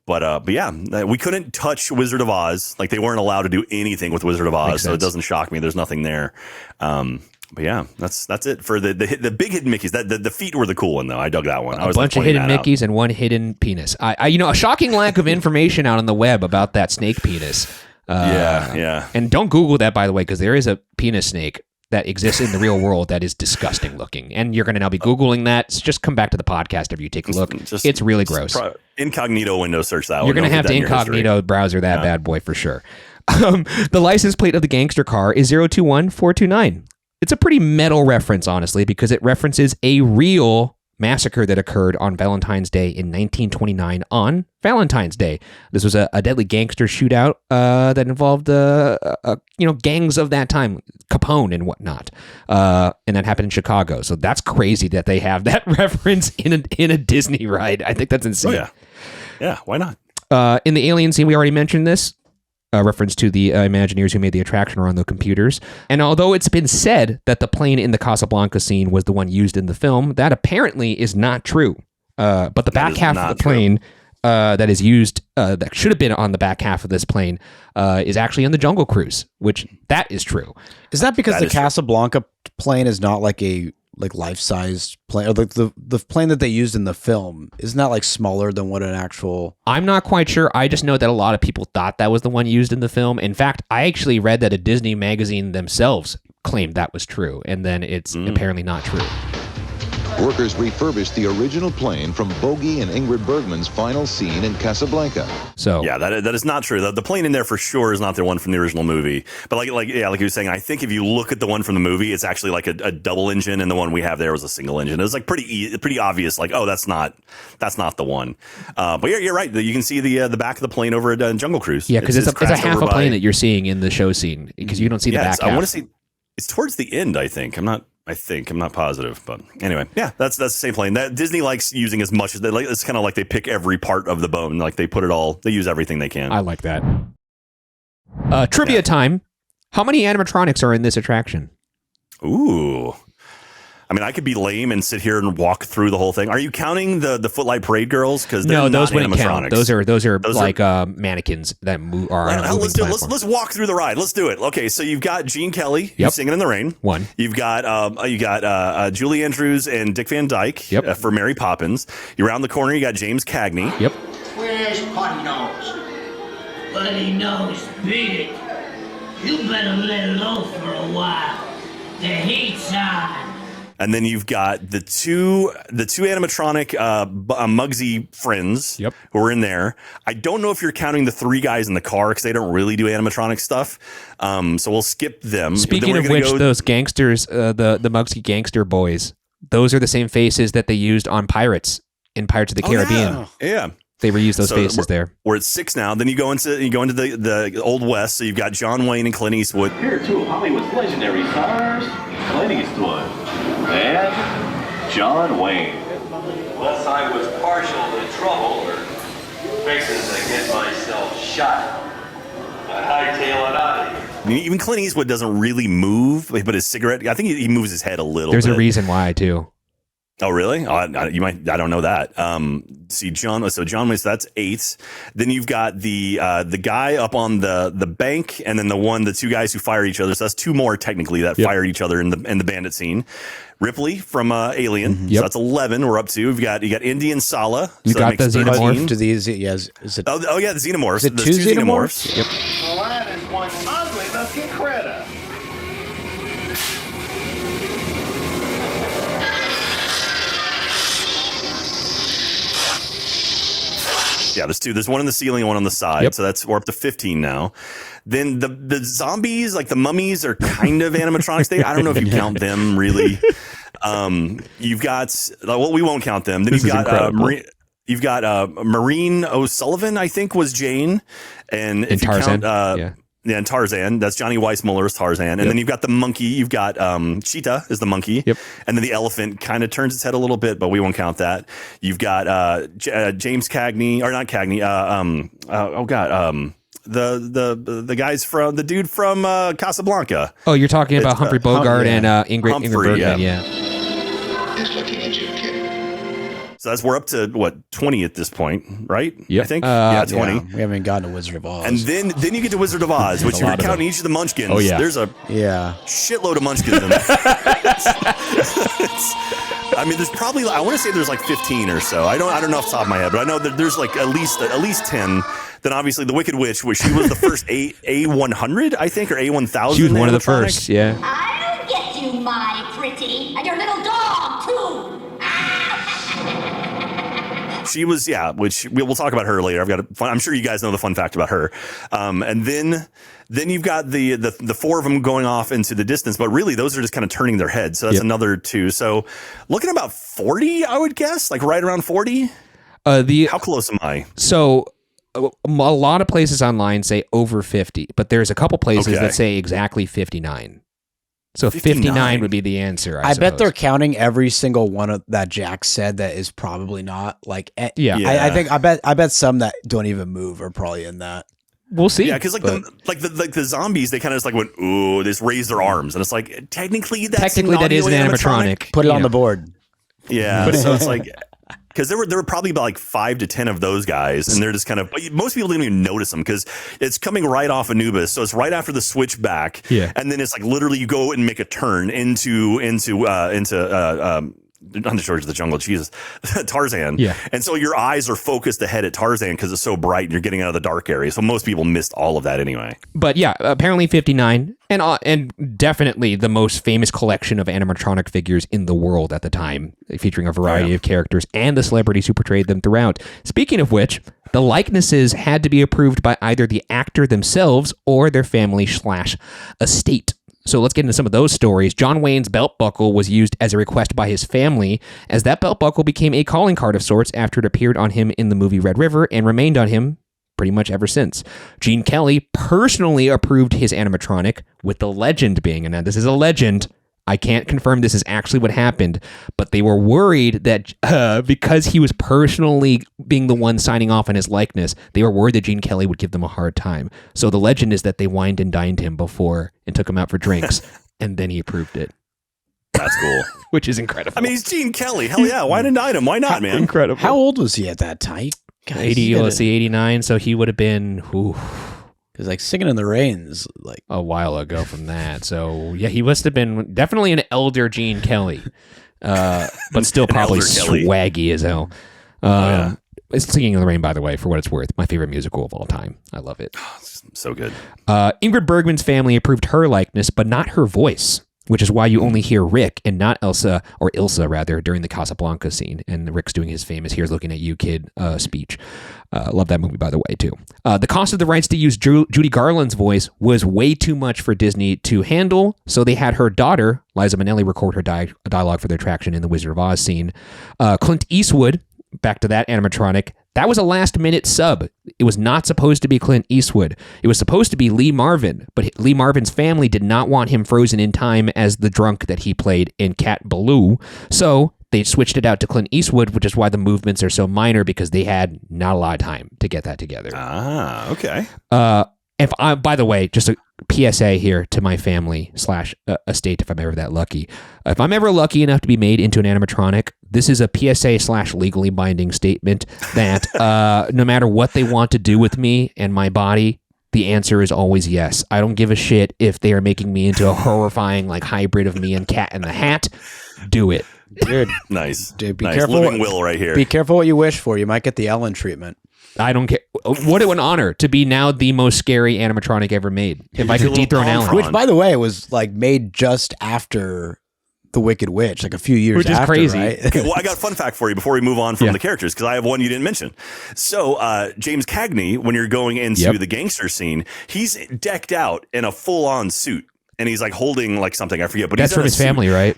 But yeah, we couldn't touch Wizard of Oz. Like they weren't allowed to do anything with Wizard of Oz, so it doesn't shock me. There's nothing there. But yeah, that's it for the big hidden Mickeys. The feet were the cool one though. I dug that one. A bunch of hidden Mickeys and one hidden penis. A shocking lack of information out on the web about that snake penis. Yeah. And don't Google that, by the way, because there is a penis snake that exists in the real world that is disgusting looking. And you're going to now be Googling that. So just come back to the podcast after you take a look. It's really gross. Incognito window search that one. You're going to have to incognito browser that bad boy for sure. The license plate of the gangster car is 021429. It's a pretty metal reference, honestly, because it references a real massacre that occurred on Valentine's Day in 1929 on Valentine's Day. This was a deadly gangster shootout that involved gangs of that time, Capone and whatnot, and that happened in Chicago. So that's crazy that they have that reference in a Disney ride. I think that's insane. Oh, yeah, why not? In the alien scene, we already mentioned this. Reference to the Imagineers who made the attraction are on the computers. And although it's been said that the plane in the Casablanca scene was the one used in the film, that apparently is not true. But the back half of the plane that is used, that should have been on the back half of this plane, is actually on the Jungle Cruise, which that is true. Is that because the Casablanca plane is not like a life-sized plane, or the plane that they used in the film isn't that like smaller than what an actual? I'm not quite sure. I just know that a lot of people thought that was the one used in the film. In fact, I actually read that a Disney magazine themselves claimed that was true, and then it's apparently not true. Workers refurbished the original plane from Bogey and Ingrid Bergman's final scene in Casablanca. So yeah, that is not true. The plane in there for sure is not the one from the original movie. But like you were saying, I think if you look at the one from the movie, it's actually like a double engine, and the one we have there was a single engine. It was like pretty obvious. Like, oh, that's not the one. But you're right. You can see the back of the plane over at Jungle Cruise. Yeah, because it's a half a plane that you're seeing in the show scene, because you don't see the back half. I want to see. It's towards the end, I think. I'm not positive, but anyway, yeah, that's the same plane that Disney likes using as much as they like. It's kind of like they pick every part of the bone, like they put it all. They use everything they can. I like that. Trivia time. How many animatronics are in this attraction? Ooh, I mean, I could be lame and sit here and walk through the whole thing. Are you counting the Footlight Parade girls? Because no, those wouldn't count. Those are like mannequins that move. Let's do it. Let's walk through the ride. Let's do it. Okay, so you've got Gene Kelly who's singing in the rain. One. You've got Julie Andrews and Dick Van Dyke for Mary Poppins. You're around the corner. You got James Cagney. Yep. Where's Putty Nose? Putty Nose, beat it. You better let it low for a while. The heat's on. And then you've got the two animatronic Muggsy friends who are in there. I don't know if you're counting the three guys in the car because they don't really do animatronic stuff. So we'll skip them. Speaking of which, those gangsters, the Muggsy gangster boys, those are the same faces that they used on Pirates in Pirates of the Caribbean. Yeah. They reused those faces there. We're at 6 now. Then you go into the Old West. So you've got John Wayne and Clint Eastwood. Here are two of Hollywood's legendary stars, Clint Eastwood and John Wayne. Unless I was partial to trouble or fixing to get myself shot, I'd hightail it out of here. Even Clint Eastwood doesn't really move, but his cigarette, I think he moves his head a little bit. There's a reason why, too. Oh, really? You might. I don't know that. See, John Wayne, so that's 8. Then you've got the guy up on the bank, and then the two guys who fire each other. So that's 2 more technically that fire each other in the bandit scene. Ripley from Alien. Mm-hmm. So that's 11. We're up to. You got Indian Sala. You so got the xenomorph. To these, yes. Is it? Oh yeah, the xenomorphs. Is it 2 xenomorphs? Yep. Well, that is one ugly looking critter. Yeah, there's 2. There's one in the ceiling and one on the side. So we're up to 15 now. Then the zombies, like the mummies, are kind of animatronics. I don't know if you count them really. You've got we won't count them. Then you've got Maureen O'Sullivan, I think, was Jane, and if you Tarzan. count and Tarzan, that's Johnny Weissmuller's Tarzan. And then you've got the monkey. You've got Cheetah is the monkey. Yep. And then the elephant kind of turns its head a little bit, but we won't count that. You've got James Cagney, or not Cagney. The guys from the dude from Casablanca. Oh, you're talking about Humphrey Bogart and Ingrid Bergman. Yeah. He's looking at you, kid. So we're up to what, 20 at this point, right? Yep. I think 20. Yeah, we haven't gotten to Wizard of Oz. And then you get to Wizard of Oz, which you're counting each of the Munchkins. Oh, yeah. There's a shitload of Munchkins in there. I mean, there's probably, I want to say there's like 15 or so. I don't know off the top of my head, but I know that there's like at least 10. Then obviously the Wicked Witch, which she was the first A100, I think, or A1000. She was one of the first, yeah. I'll get you, my pretty, and your little dog too. She was, which we'll talk about her later. I'm sure you guys know the fun fact about her. And then you've got the 4 of them going off into the distance, but really those are just kind of turning their heads. So that's another 2. So looking at about 40, I would guess, like right around 40. How close am I? So a lot of places online say over 50, but there's a couple places that say exactly 59. So 59 would be the answer. I bet they're counting every single one that Jack said that is probably not like. I bet some that don't even move are probably in that. We'll see. Yeah, because the zombies, they kind of just like went, ooh, they just raised their arms, and it's like technically that is an animatronic. Put it on the board. Yeah, so it's like. Because there were probably about like 5 to 10 of those guys, and they're just kind of, most people didn't even notice them because it's coming right off Anubis, so it's right after the switchback, and then it's like literally you go and make a turn into on the shores of the jungle, Jesus, Tarzan. Yeah. And so your eyes are focused ahead at Tarzan because it's so bright and you're getting out of the dark area. So most people missed all of that anyway. But yeah, apparently 59 and definitely the most famous collection of animatronic figures in the world at the time, featuring a variety of characters and the celebrities who portrayed them throughout. Speaking of which, the likenesses had to be approved by either the actor themselves or their family/estate. So let's get into some of those stories. John Wayne's belt buckle was used as a request by his family, as that belt buckle became a calling card of sorts after it appeared on him in the movie Red River and remained on him pretty much ever since. Gene Kelly personally approved his animatronic, with the legend being, and now this is a legend, I can't confirm this is actually what happened, but they were worried that because he was personally being the one signing off on his likeness, they were worried that Gene Kelly would give them a hard time. So the legend is that they wined and dined him before and took him out for drinks, and then he approved it. That's cool. Which is incredible. I mean, he's Gene Kelly. Hell yeah. Why denied him? Why not, man? Incredible. How old was he at that time? 89, so he would have been because like Singing in the Rain's like a while ago from that. So yeah, he must have been definitely an elder Gene Kelly, but still probably swaggy as hell. It's Singing in the Rain, by the way, for what it's worth, my favorite musical of all time. I love it. Oh, so good. Ingrid Bergman's family approved her likeness, but not her voice, which is why you only hear Rick and not Elsa, or Ilsa rather, during the Casablanca scene. And Rick's doing his famous "Here's looking at you, kid" speech. Love that movie, by the way, too. The cost of the rights to use Judy Garland's voice was way too much for Disney to handle, so they had her daughter, Liza Minnelli, record her dialogue for the attraction in the Wizard of Oz scene. Clint Eastwood, back to that animatronic, that was a last-minute sub. It was not supposed to be Clint Eastwood. It was supposed to be Lee Marvin, but Lee Marvin's family did not want him frozen in time as the drunk that he played in Cat Ballou, so they switched it out to Clint Eastwood, which is why the movements are so minor, because they had not a lot of time to get that together. Ah, okay. By the way, just a PSA here to my family / estate, if I'm ever that lucky. If I'm ever lucky enough to be made into an animatronic, this is a PSA / legally binding statement that no matter what they want to do with me and my body, the answer is always yes. I don't give a shit if they are making me into a horrifying like hybrid of me and Cat in the Hat. Do it. Dude. Nice. Dude, be nice. careful. Living will right here. Be careful what you wish for. You might get the Ellen treatment. I don't care. What an honor to be now the most scary animatronic ever made. If I could dethrone Ellen. Which, by the way, was like made just after The Wicked Witch, like a few years after. Which is crazy. Right? Okay, well, I got a fun fact for you before we move on from the characters, because I have one you didn't mention. So James Cagney, when you're going into the gangster scene, he's decked out in a full-on suit. And he's like holding like something, I forget. But that's he's from his family, right?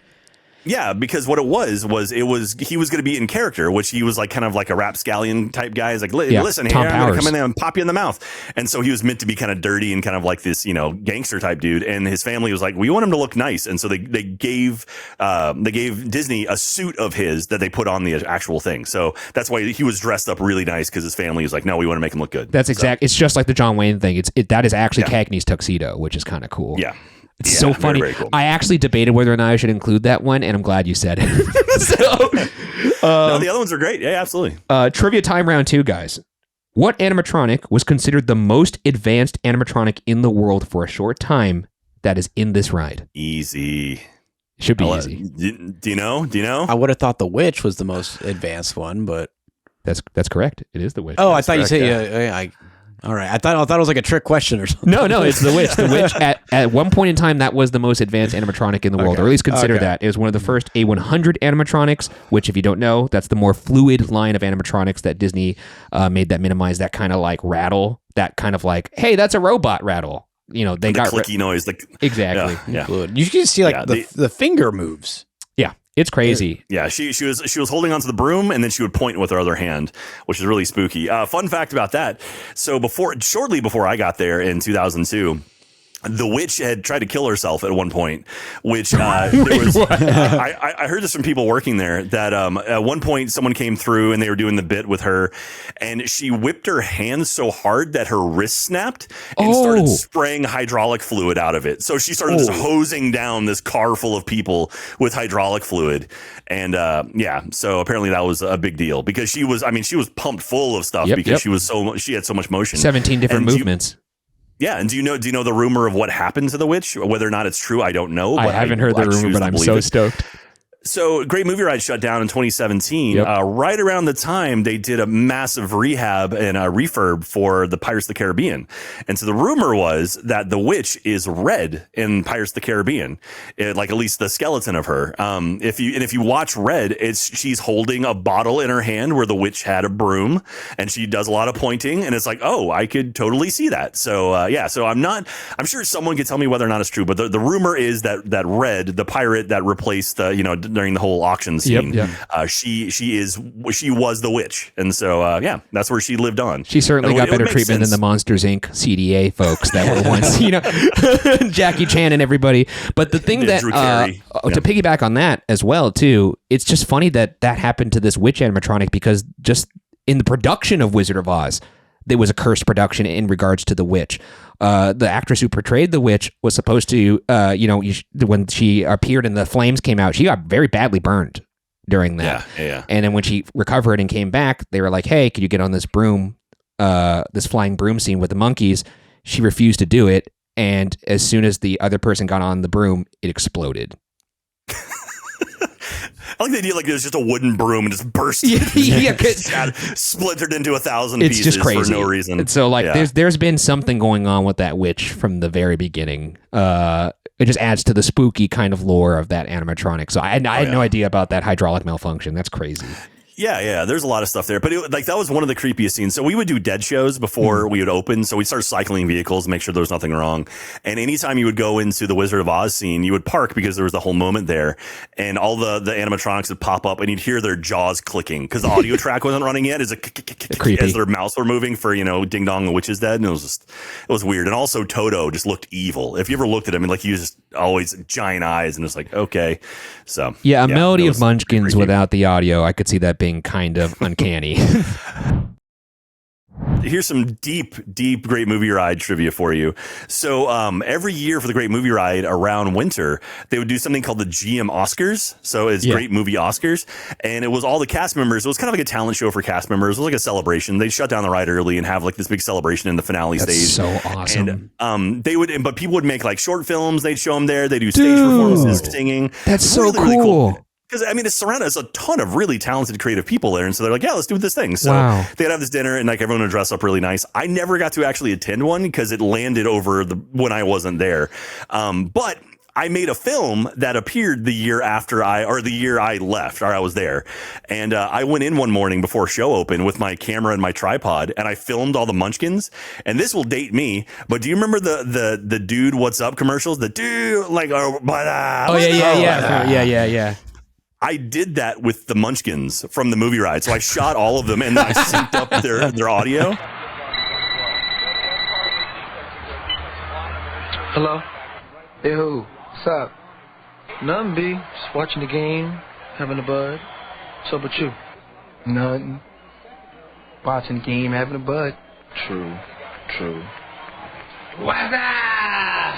Yeah, because what it was he was going to be in character, which he was like kind of like a rapscallion type guy. He's like, listen, here, I'm going to come in there and pop you in the mouth. And so he was meant to be kind of dirty and kind of like this, gangster type dude. And his family was like, we want him to look nice. And so they gave Disney a suit of his that they put on the actual thing. So that's why he was dressed up really nice, because his family was like, no, we want to make him look good. That's exact. It's just like the John Wayne thing. That is actually Cagney's tuxedo, which is kind of cool. Yeah. It's so funny. Very cool. I actually debated whether or not I should include that one, and I'm glad you said it. No, the other ones are great. Yeah, absolutely. Trivia time round 2, guys. What animatronic was considered the most advanced animatronic in the world for a short time that is in this ride? Easy. Should be easy. Do you know? I would have thought the Witch was the most advanced one, but that's correct. It is the Witch. Oh, I thought you said all right. I thought it was like a trick question or something. No, it's the Witch. The Witch at one point in time, that was the most advanced animatronic in the world, or at least consider that. It was one of the first A100 animatronics, which, if you don't know, that's the more fluid line of animatronics that Disney made that minimize that kind of like rattle, that kind of like, hey, that's a robot rattle. They got clicky noise. Exactly. Yeah. Fluid. You can see like the finger moves. Yeah. It's crazy. Yeah, she was holding onto the broom, and then she would point with her other hand, which is really spooky. Fun fact about that. So shortly before I got there in 2002, the witch had tried to kill herself at one point, which I heard this from people working there, that at one point someone came through and they were doing the bit with her, and she whipped her hand so hard that her wrist snapped and started spraying hydraulic fluid out of it. So she started just hosing down this car full of people with hydraulic fluid. And so apparently that was a big deal, because she was pumped full of stuff because she had so much motion. 17 different movements. Yeah, and do you know the rumor of what happened to the witch? Whether or not it's true, I don't know. I haven't heard the rumor, but I'm so stoked. So Great Movie Ride shut down in 2017. Right around the time they did a massive rehab and a refurb for the Pirates of the Caribbean. And so the rumor was that the witch is Red in Pirates of the Caribbean, like at least the skeleton of her. If you watch Red, she's holding a bottle in her hand where the witch had a broom, and she does a lot of pointing, and it's like, oh, I could totally see that. So so I'm sure someone could tell me whether or not it's true, but the rumor is that Red, the pirate that replaced during the whole auction scene, she was the witch, and so that's where she lived on. She certainly got better treatment than the Monsters Inc. CDA folks that were once Jackie Chan and everybody. But the thing that to piggyback on that as well too, it's just funny that happened to this witch animatronic, because just in the production of Wizard of Oz, it was a cursed production in regards to the witch. The actress who portrayed the witch was supposed to, when she appeared and the flames came out, she got very badly burned during that. Yeah. And then when she recovered and came back, they were like, hey, could you get on this broom, this flying broom scene with the monkeys? She refused to do it. And as soon as the other person got on the broom, it exploded. I like the idea like there's just a wooden broom and just burst. Splintered into 1,000 pieces just crazy. For no reason. And so there's been something going on with that witch from the very beginning. It just adds to the spooky kind of lore of that animatronic. So I had no idea about that hydraulic malfunction. That's crazy. Yeah. There's a lot of stuff there, but that was one of the creepiest scenes. So we would do dead shows before we would open. So we'd start cycling vehicles, make sure there was nothing wrong. And anytime you would go into the Wizard of Oz scene, you would park because there was the whole moment there, and all the animatronics would pop up, and you'd hear their jaws clicking because the audio track wasn't running yet. As their mouths were moving for Ding Dong, the Witch is Dead, and it was weird. And also Toto just looked evil. If you ever looked at him, and he was just always giant eyes, and it's like okay, so a melody of Munchkins without the audio, I could see that being kind of uncanny. Here's some deep Great Movie Ride trivia for you. So every year for the Great Movie Ride around winter, they would do something called the GM Oscars. So it's Great Movie Oscars. And it was all the cast members. It was kind of like a talent show for cast members. It was like a celebration. They'd shut down the ride early and have like this big celebration in the finale stage. So awesome. And but people would make like short films. They'd show them there. They do stage performances, singing. That's so really, cool. Really cool. Because, it's surrounded us a ton of really talented, creative people there. And so they're like, yeah, let's do this thing. So they'd have this dinner and like everyone would dress up really nice. I never got to actually attend one because it landed over when I wasn't there. But I made a film that appeared the year I left or I was there. And I went in one morning before show open with my camera and my tripod, and I filmed all the Munchkins. And this will date me, but do you remember the Dude What's Up commercials? The dude yeah. I did that with the Munchkins from the movie ride. So I shot all of them and then I synced up their audio. Hello? Hey, who? What's up? Nothing, B. Just watching the game, having a bud. What's up with you? Nothing. Watching the game, having a bud. True. What's up?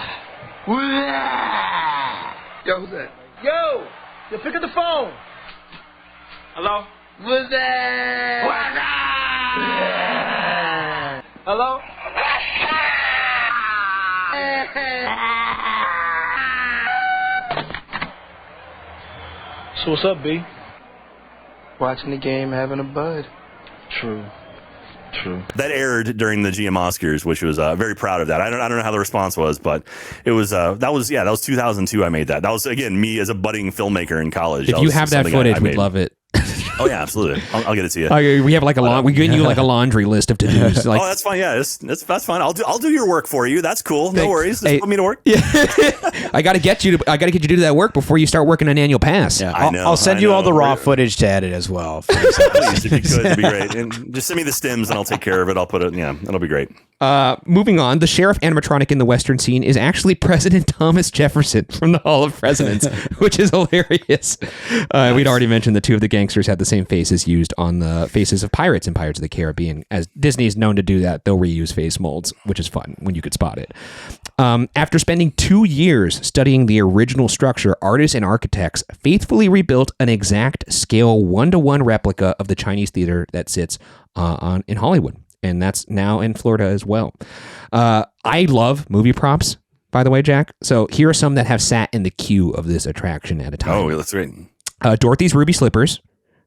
Yo, who's that? Yo, pick up the phone. Hello? What's that? Hello? So what's up, B? Watching the game, having a bud. True. That aired during the GM Oscars, which was very proud of that. I don't know how the response was, but it was that was 2002. I made that. That was again me as a budding filmmaker in college. If you have that footage, we'd love it. Oh yeah, absolutely. I'll get it to you. We have like we give you like a laundry list of to-dos. Like, oh, that's fine. Yeah, that's fine. I'll do your work for you. That's cool. No worries. Just put me to work. Yeah. I got to get you to do that work before you start working an annual pass. Yeah, I'll send you all the raw footage to edit as well. Please, if you could, it'd be great. And just send me the stems, and I'll take care of it. I'll put it. Yeah, it'll be great. Moving on, the sheriff animatronic in the Western scene is actually President Thomas Jefferson from the Hall of Presidents, which is hilarious. We'd already mentioned the two of the gangsters had the same faces used on the faces of pirates in Pirates of the Caribbean. As Disney is known to do that, they'll reuse face molds, which is fun when you could spot it. After spending 2 years studying the original structure, artists and architects faithfully rebuilt an exact scale 1-to-1 replica of the Chinese theater that sits in Hollywood. And that's now in Florida as well. I love movie props, by the way, Jack. So here are some that have sat in the queue of this attraction at a time. Oh, that's great. Dorothy's Ruby Slippers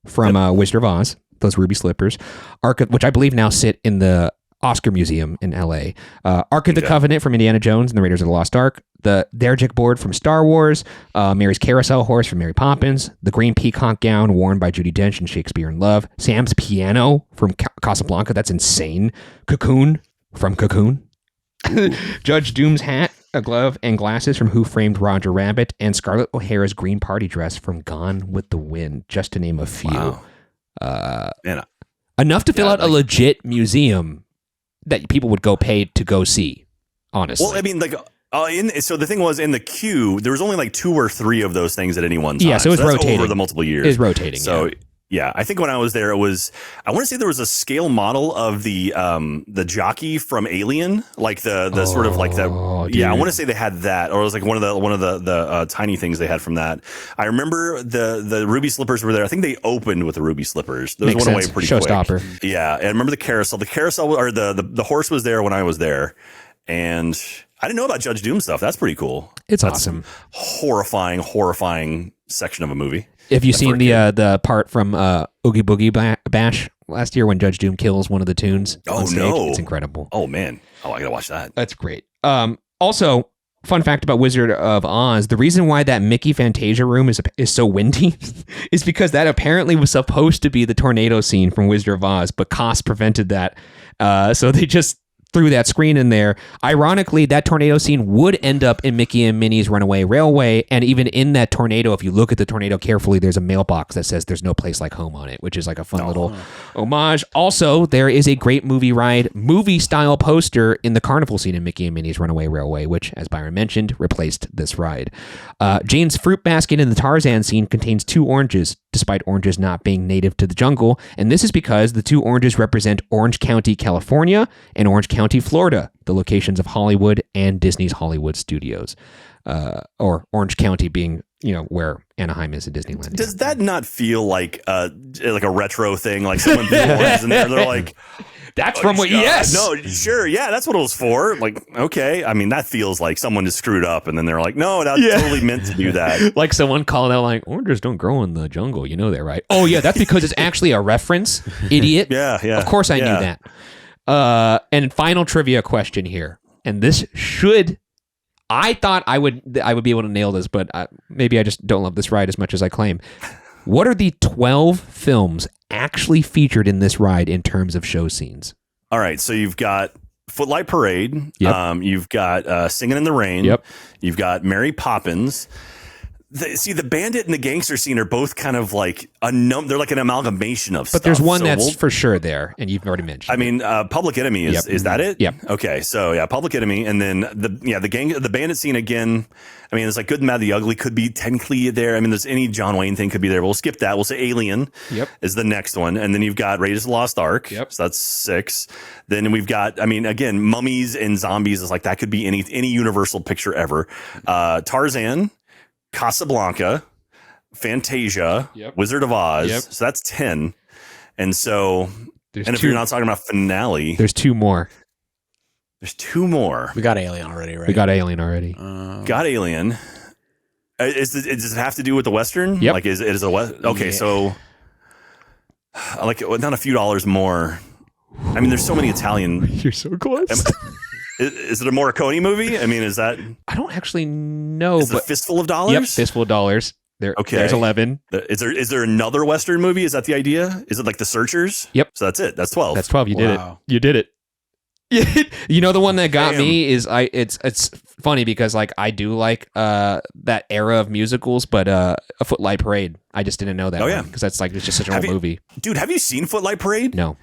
from Wizard of Oz. Those ruby slippers. Which I believe now sit in the Oscar Museum in L.A. Ark of the Covenant from Indiana Jones and the Raiders of the Lost Ark. The Dergic board from Star Wars. Mary's Carousel horse from Mary Poppins. The green peacock gown worn by Judi Dench in Shakespeare in Love. Sam's piano from Casablanca. That's insane. Cocoon from Cocoon. Judge Doom's hat, a glove, and glasses from Who Framed Roger Rabbit. And Scarlett O'Hara's green party dress from Gone with the Wind, just to name a few. Wow. Enough to fill out a legit museum that people would go pay to go see, honestly. Well, I mean, so the thing was, in the queue, there was only like 2 or 3 of those things at any one time. Yeah, so it was rotating. Over the multiple years. It was rotating, So, Yeah, I think when I was there, I want to say there was a scale model of the jockey from Alien, like the sort of like that. Dude. Yeah, I want to say they had that, or it was like one of the tiny things they had from that. I remember the ruby slippers were there. I think they opened with the ruby slippers. Those went away pretty quick. Showstopper. Yeah, and I remember the carousel. The carousel or the horse was there when I was there, and I didn't know about Judge Doom stuff. That's pretty cool. That's awesome. Horrifying section of a movie. Have you seen the part from Oogie Boogie Bash last year when Judge Doom kills one of the tunes? Oh, no. It's incredible. Oh, man. Oh, I got to watch that. That's great. Also, fun fact about Wizard of Oz, the reason why that Mickey Fantasia room is so windy is because that apparently was supposed to be the tornado scene from Wizard of Oz, but costs prevented that. So they just threw that screen in there. Ironically, that tornado scene would end up in Mickey and Minnie's Runaway Railway, and even in that tornado, if you look at the tornado carefully, there's a mailbox that says "There's no place like home" on it, which is like a fun little homage. Also, there is a great movie ride, movie-style poster in the carnival scene in Mickey and Minnie's Runaway Railway, which, as Byron mentioned, replaced this ride. Jane's fruit basket in the Tarzan scene contains 2 oranges, despite oranges not being native to the jungle, and this is because the 2 oranges represent Orange County, California, and Orange County, Florida, the locations of Hollywood and Disney's Hollywood Studios, or Orange County being, where Anaheim is in Disneyland. Does that not feel like a retro thing? Like someone threw oranges in there, they're like, that's from what? Yes. No, sure. Yeah, that's what it was for. Like, okay. I mean, that feels like someone just screwed up, and then they're like, no, that's totally meant to do that. Like someone called out, like, oranges don't grow in the jungle. You know that, right? Oh yeah, that's because it's actually a reference, idiot. Yeah. Of course I knew that. And final trivia question here, and this should. I thought I would be able to nail this, but maybe I just don't love this ride as much as I claim. What are the 12 films actually featured in this ride in terms of show scenes? All right, so you've got Footlight Parade. Yep. You've got Singing in the Rain. Yep. You've got Mary Poppins. The bandit and the gangster scene are both kind of like they're like an amalgamation of stuff. But there's one that's for sure there, and you've already mentioned. I mean, Public Enemy is that it? Yep. Okay, so yeah, Public Enemy, and then the bandit scene again. I mean, it's like Good, the Mad, the Ugly could be technically there. I mean, there's any John Wayne thing could be there. We'll skip that. We'll say Alien. Yep. Is the next one, and then you've got Raiders of the Lost Ark. Yep. So that's 6. Then we've got, I mean, again, mummies and zombies is like that could be any Universal picture ever. Tarzan, Casablanca, Fantasia, Wizard of Oz. Yep. So that's 10. And so, there's if you're not talking about finale, there's 2 more. There's 2 more. We got Alien already, right? We got Alien already. Got Alien. Does it have to do with the Western? Yep. Like, is it a West? Okay, so like not a few dollars more. I mean, there's so many Italian. You're so close. Is it a Morricone movie? I mean, is that? I don't actually know. Is it a Fistful of Dollars? Yep, Fistful of Dollars. There's 11. Is there another Western movie? Is that the idea? Is it like The Searchers? Yep. So that's it. That's 12. That's 12. You did it. You did it. You know, the one that got me is it's funny because like I do like that era of musicals, but A Footlight Parade, I just didn't know that. Oh yeah, because that's like it's just such an old movie. Dude, have you seen Footlight Parade? No.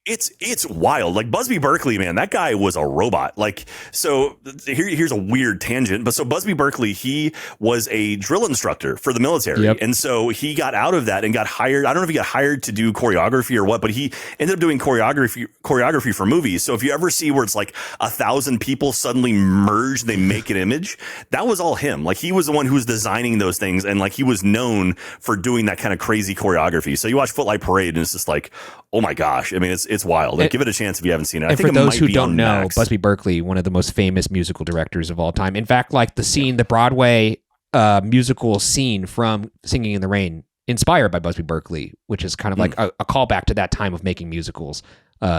It's wild. Like Busby Berkeley, man, that guy was a robot. Like, so here's a weird tangent, but so Busby Berkeley, he was a drill instructor for the military. Yep. And so he got out of that and got hired. I don't know if he got hired to do choreography or what, but he ended up doing choreography for movies. So if you ever see where it's like 1,000 people suddenly merge, they make an image, that was all him. Like he was the one who was designing those things. And like he was known for doing that kind of crazy choreography. So you watch Footlight Parade and it's just like, oh my gosh. I mean, it's wild. Like, give it a chance if you haven't seen it. And for those who don't know, Busby Berkeley, one of the most famous musical directors of all time. In fact, like the Broadway musical scene from Singing in the Rain, inspired by Busby Berkeley, which is kind of like a callback to that time of making musicals.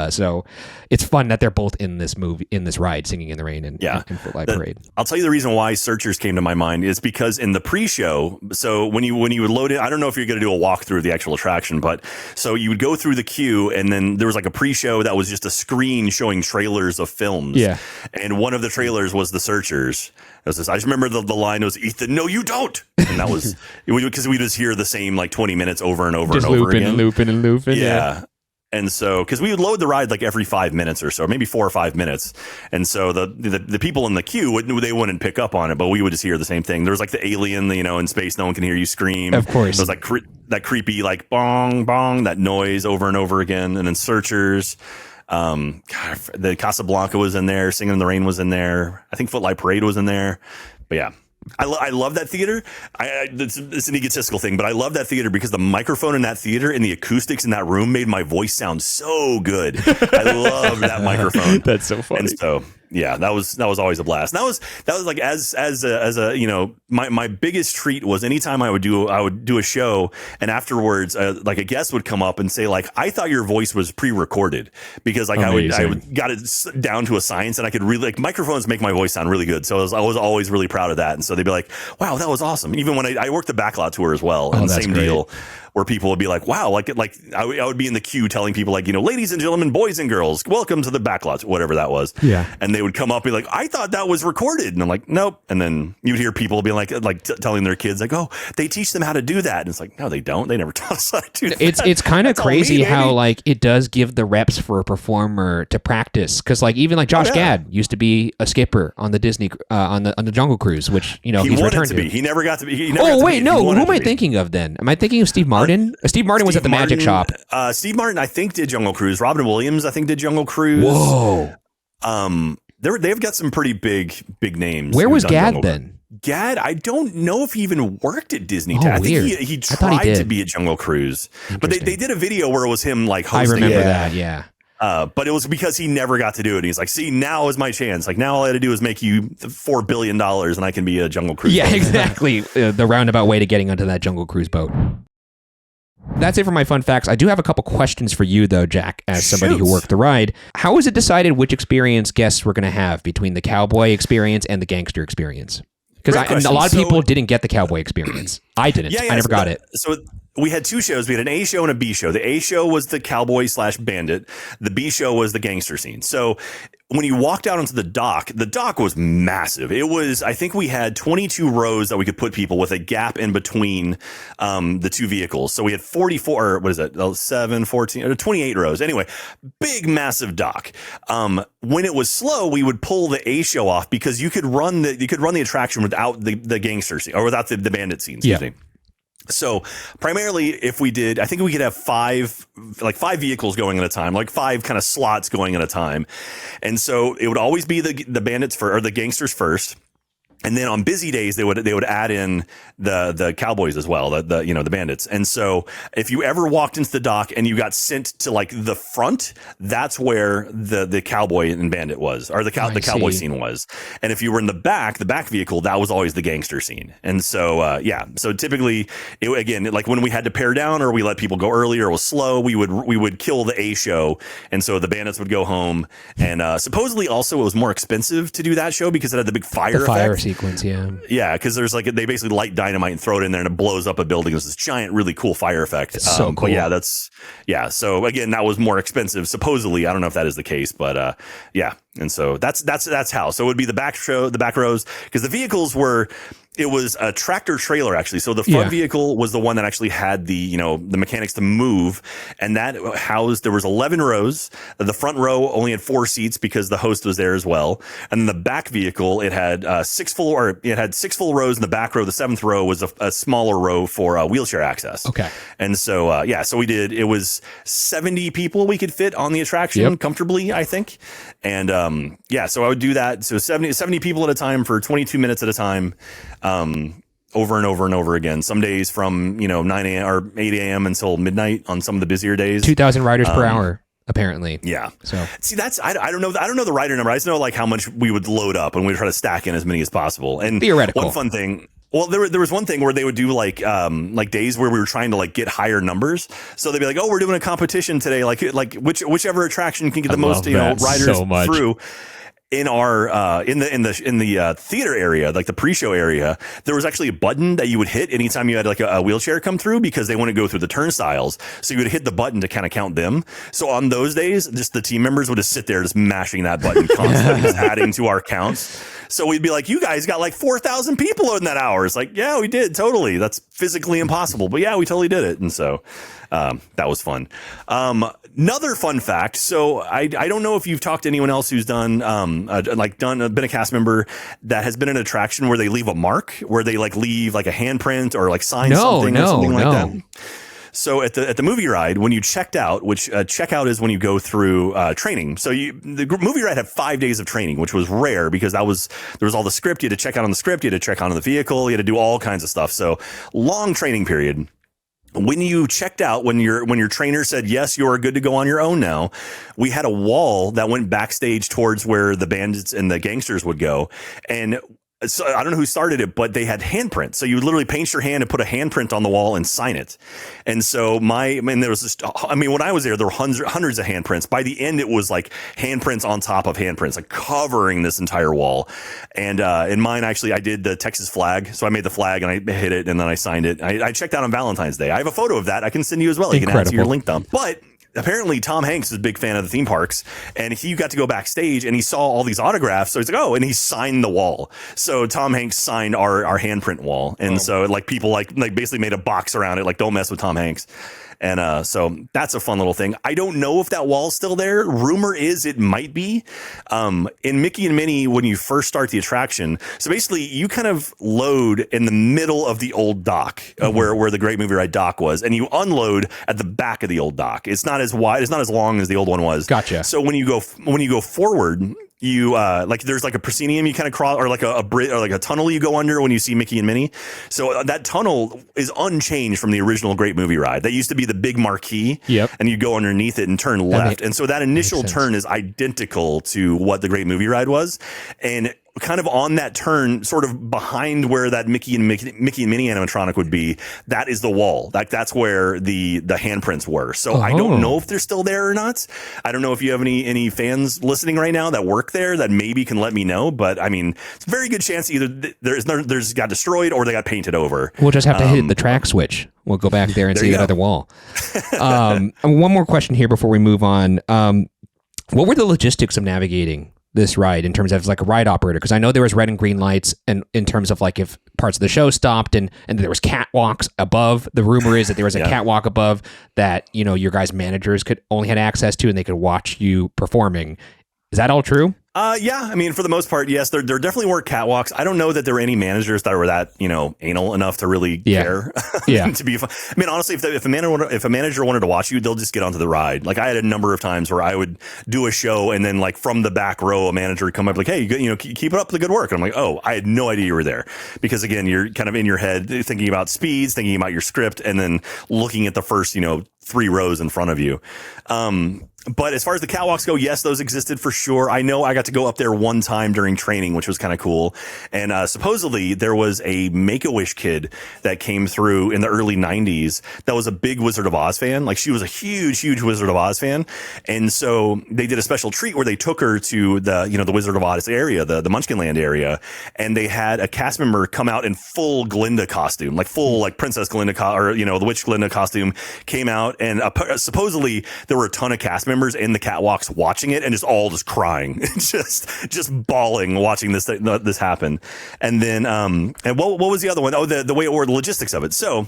So it's fun that they're both in this movie, in this ride, Singing in the Rain and Footlight Parade. I'll tell you the reason why Searchers came to my mind is because in the pre-show, so when you would load it, I don't know if you're going to do a walkthrough of the actual attraction, but so you would go through the queue and then there was like a pre-show that was just a screen showing trailers of films. Yeah. And one of the trailers was The Searchers. I just remember the line was, Ethan, no, you don't. And that was because we just hear the same like 20 minutes over and over just and over looping again. and looping and looping. Yeah. And so, because we would load the ride like every 5 minutes or so, maybe 4 or 5 minutes. And so the people in the queue, they wouldn't pick up on it, but we would just hear the same thing. There was like the alien, in space, no one can hear you scream. Of course. There was like that creepy, like bong, bong, that noise over and over again. And then Searchers. The Casablanca was in there. Singing in the Rain was in there. I think Footlight Parade was in there. But yeah. I love that theater. It's an egotistical thing, but I love that theater because the microphone in that theater and the acoustics in that room made my voice sound so good. I love that microphone. That's so funny. And so, yeah, that was always a blast. And that was like as a my biggest treat was anytime I would do a show and afterwards like a guest would come up and say like, I thought your voice was pre-recorded because like I would got it down to a science and I could really like microphones make my voice sound really good. So I was always really proud of that. And so they'd be like, wow, that was awesome. Even when I worked the backlot tour as well, and same deal. Where people would be like, wow, like I would be in the queue telling people like, ladies and gentlemen, boys and girls, welcome to the backlot, whatever that was. Yeah. And they would come up and be like, I thought that was recorded. And I'm like, nope. And then you'd hear people be like telling their kids like, oh, they teach them how to do that. And it's like, no, they don't. They never taught us how to do that. It's kind of crazy how like it does give the reps for a performer to practice. Cause like even like Josh Gad used to be a skipper on the Disney, on the Jungle Cruise, which, he's returned to. He never got to be. Who am I thinking of then? Am I thinking of Steve Martin? Steve Martin was at the Magic Shop. Steve Martin, I think, did Jungle Cruise. Robin Williams, I think, did Jungle Cruise. Whoa. They've got some pretty big names. Where was Gad then? Gad, I don't know if he even worked at Disney. I weird. think he tried to be at Jungle Cruise, but they did a video where it was him like hosting. I remember that. Yeah. But it was because he never got to do it. And he's like, see, now is my chance. Like now all I had to do is make you $4 billion and I can be a Jungle Cruise. Yeah, exactly. The roundabout way to getting onto that Jungle Cruise boat. That's it for my fun facts. I do have a couple questions for you, though, Jack, as somebody who worked the ride. How was it decided which experience guests were going to have between the cowboy experience and the gangster experience? Because a lot of people didn't get the cowboy experience. I didn't. I never got it. So we had two shows. We had an A show and a B show. The A show was the cowboy / bandit. The B show was the gangster scene. So when you walked out onto the dock was massive. It was, I think we had 22 rows that we could put people with a gap in between the two vehicles. So we had 44, or what is that? 7, 14, or 28 rows. Anyway, big, massive dock. When it was slow, we would pull the A show off because you could run the attraction without the gangster scene or without the bandit scene. Excuse me. So primarily if we did, I think we could have five vehicles going at a time, like 5 kind of slots going at a time. And so it would always be the bandits or the gangsters first. And then on busy days, they would add in the cowboys as well, the bandits. And so if you ever walked into the dock and you got sent to like the front, that's where the cowboy and bandit was, or the cowboy scene was. And if you were in the back vehicle, that was always the gangster scene. And so so typically, like when we had to pare down or we let people go early or it was slow, we would kill the A show, and so the bandits would go home. And supposedly also it was more expensive to do that show because it had the big fire effect. Sequence, yeah, because there's like they basically light dynamite and throw it in there and it blows up a building. It's this giant, really cool fire effect. So cool. But so again, that was more expensive. Supposedly, I don't know if that is the case, but and so that's how. So it would be the back rows because the vehicles were. It was a tractor trailer, actually. So the front vehicle was the one that actually had the mechanics to move. And that there was 11 rows. The front row only had 4 seats because the host was there as well. And then the back vehicle, it had 6 full rows in the back row. The 7th row was a smaller row for wheelchair access. Okay. And so, so it was 70 people we could fit on the attraction comfortably, I think. And so I would do that. So 70 people at a time for 22 minutes at a time. Over and over and over again. Some days from 9 a.m. or 8 a.m. until midnight on some of the busier days. 2,000 riders per hour, apparently. Yeah. So see, I don't know the rider number. I just know like how much we would load up and we'd try to stack in as many as possible. And theoretical. One fun thing. Well, there was one thing where they would do like days where we were trying to like get higher numbers. So they'd be like, oh, we're doing a competition today. Like whichever attraction can get the most riders through. In our in the theater area, like the pre-show area, there was actually a button that you would hit anytime you had like a wheelchair come through because they wouldn't go through the turnstiles. So you would hit the button to kind of count them. So on those days, just the team members would just sit there just mashing that button constantly, just adding to our counts. So we'd be like, you guys got like 4,000 people in that hour. It's like, yeah, we did. Totally. That's physically impossible. But yeah, we totally did it. And so that was fun. Another fun fact. So I don't know if you've talked to anyone else who's been a cast member that has been an attraction where they leave a mark, where they like leave like a handprint or like sign something or something like that. So at the movie ride, when you checked out, which checkout is when you go through training. So the movie ride had 5 days of training, which was rare because there was all the script. You had to check out on the script. You had to check out on the vehicle. You had to do all kinds of stuff. So long training period. When you checked out, when your trainer said, yes, you are good to go on your own now, we had a wall that went backstage towards where the bandits and the gangsters would go. And so I don't know who started it, but they had handprints. So you would literally paint your hand and put a handprint on the wall and sign it. And so there was this, when I was there were hundreds of handprints. By the end, it was like handprints on top of handprints, like covering this entire wall. And in mine, actually, I did the Texas flag. So I made the flag and I hit it and then I signed it. I checked out on Valentine's Day. I have a photo of that. I can send you as well. You can add to your link dump. But apparently Tom Hanks is a big fan of the theme parks, and he got to go backstage and he saw all these autographs. So he's like, oh, and he signed the wall. So Tom Hanks signed our handprint wall. And so like people like basically made a box around it. Like, don't mess with Tom Hanks. And so that's a fun little thing. I don't know if that wall's still there. Rumor is it might be. In Mickey and Minnie, when you first start the attraction, so basically you kind of load in the middle of the old dock, where the Great Movie Ride dock was, and you unload at the back of the old dock. It's not as wide, it's not as long as the old one was. Gotcha. So when you go forward, you there's like a proscenium you kind of cross, or like a bridge, or like a tunnel you go under when you see Mickey and Minnie. So that tunnel is unchanged from the original Great Movie Ride. That used to be the big marquee. Yep. And you go underneath it and turn left. And so that initial turn is identical to what the Great Movie Ride was. And kind of on that turn, sort of behind where that Mickey and Minnie animatronic would be, that is the wall. That's where the handprints were. So I don't know if they're still there or not. I don't know if you have any fans listening right now that work there that maybe can let me know. But I mean, it's a very good chance either there's got destroyed or they got painted over. We'll just have to hit the track switch. We'll go back there and see that other wall. One more question here before we move on. What were the logistics of navigating this ride in terms of like a ride operator? Because I know there was red and green lights, and in terms of like if parts of the show stopped and there was catwalks above. The rumor is that there was a catwalk above that, your guys' managers only had access to, and they could watch you performing. Is that all true? Yeah. I mean, for the most part, yes, there definitely were catwalks. I don't know that there were any managers that were that, anal enough to really care. Yeah. To be fun. I mean, honestly, if a manager wanted to watch you, they'll just get onto the ride. Like I had a number of times where I would do a show and then like from the back row, a manager would come up like, hey, keep up the good work. And I'm like, oh, I had no idea you were there, because again, you're kind of in your head thinking about speeds, thinking about your script, and then looking at the first, 3 rows in front of you. But as far as the catwalks go, yes, those existed for sure. I know I got to go up there one time during training, which was kind of cool. And supposedly there was a Make-A-Wish kid that came through in the early 90s that was a big Wizard of Oz fan. Like she was a huge, huge Wizard of Oz fan. And so they did a special treat where they took her to the Wizard of Oz area, the Munchkinland area. And they had a cast member come out in full Glinda costume, like full like Princess Glinda or the Witch Glinda costume, came out. And supposedly there were a ton of cast members in the catwalks watching it and just crying, just bawling watching this happen. And then and what was the other one? Oh, the way or the logistics of it. So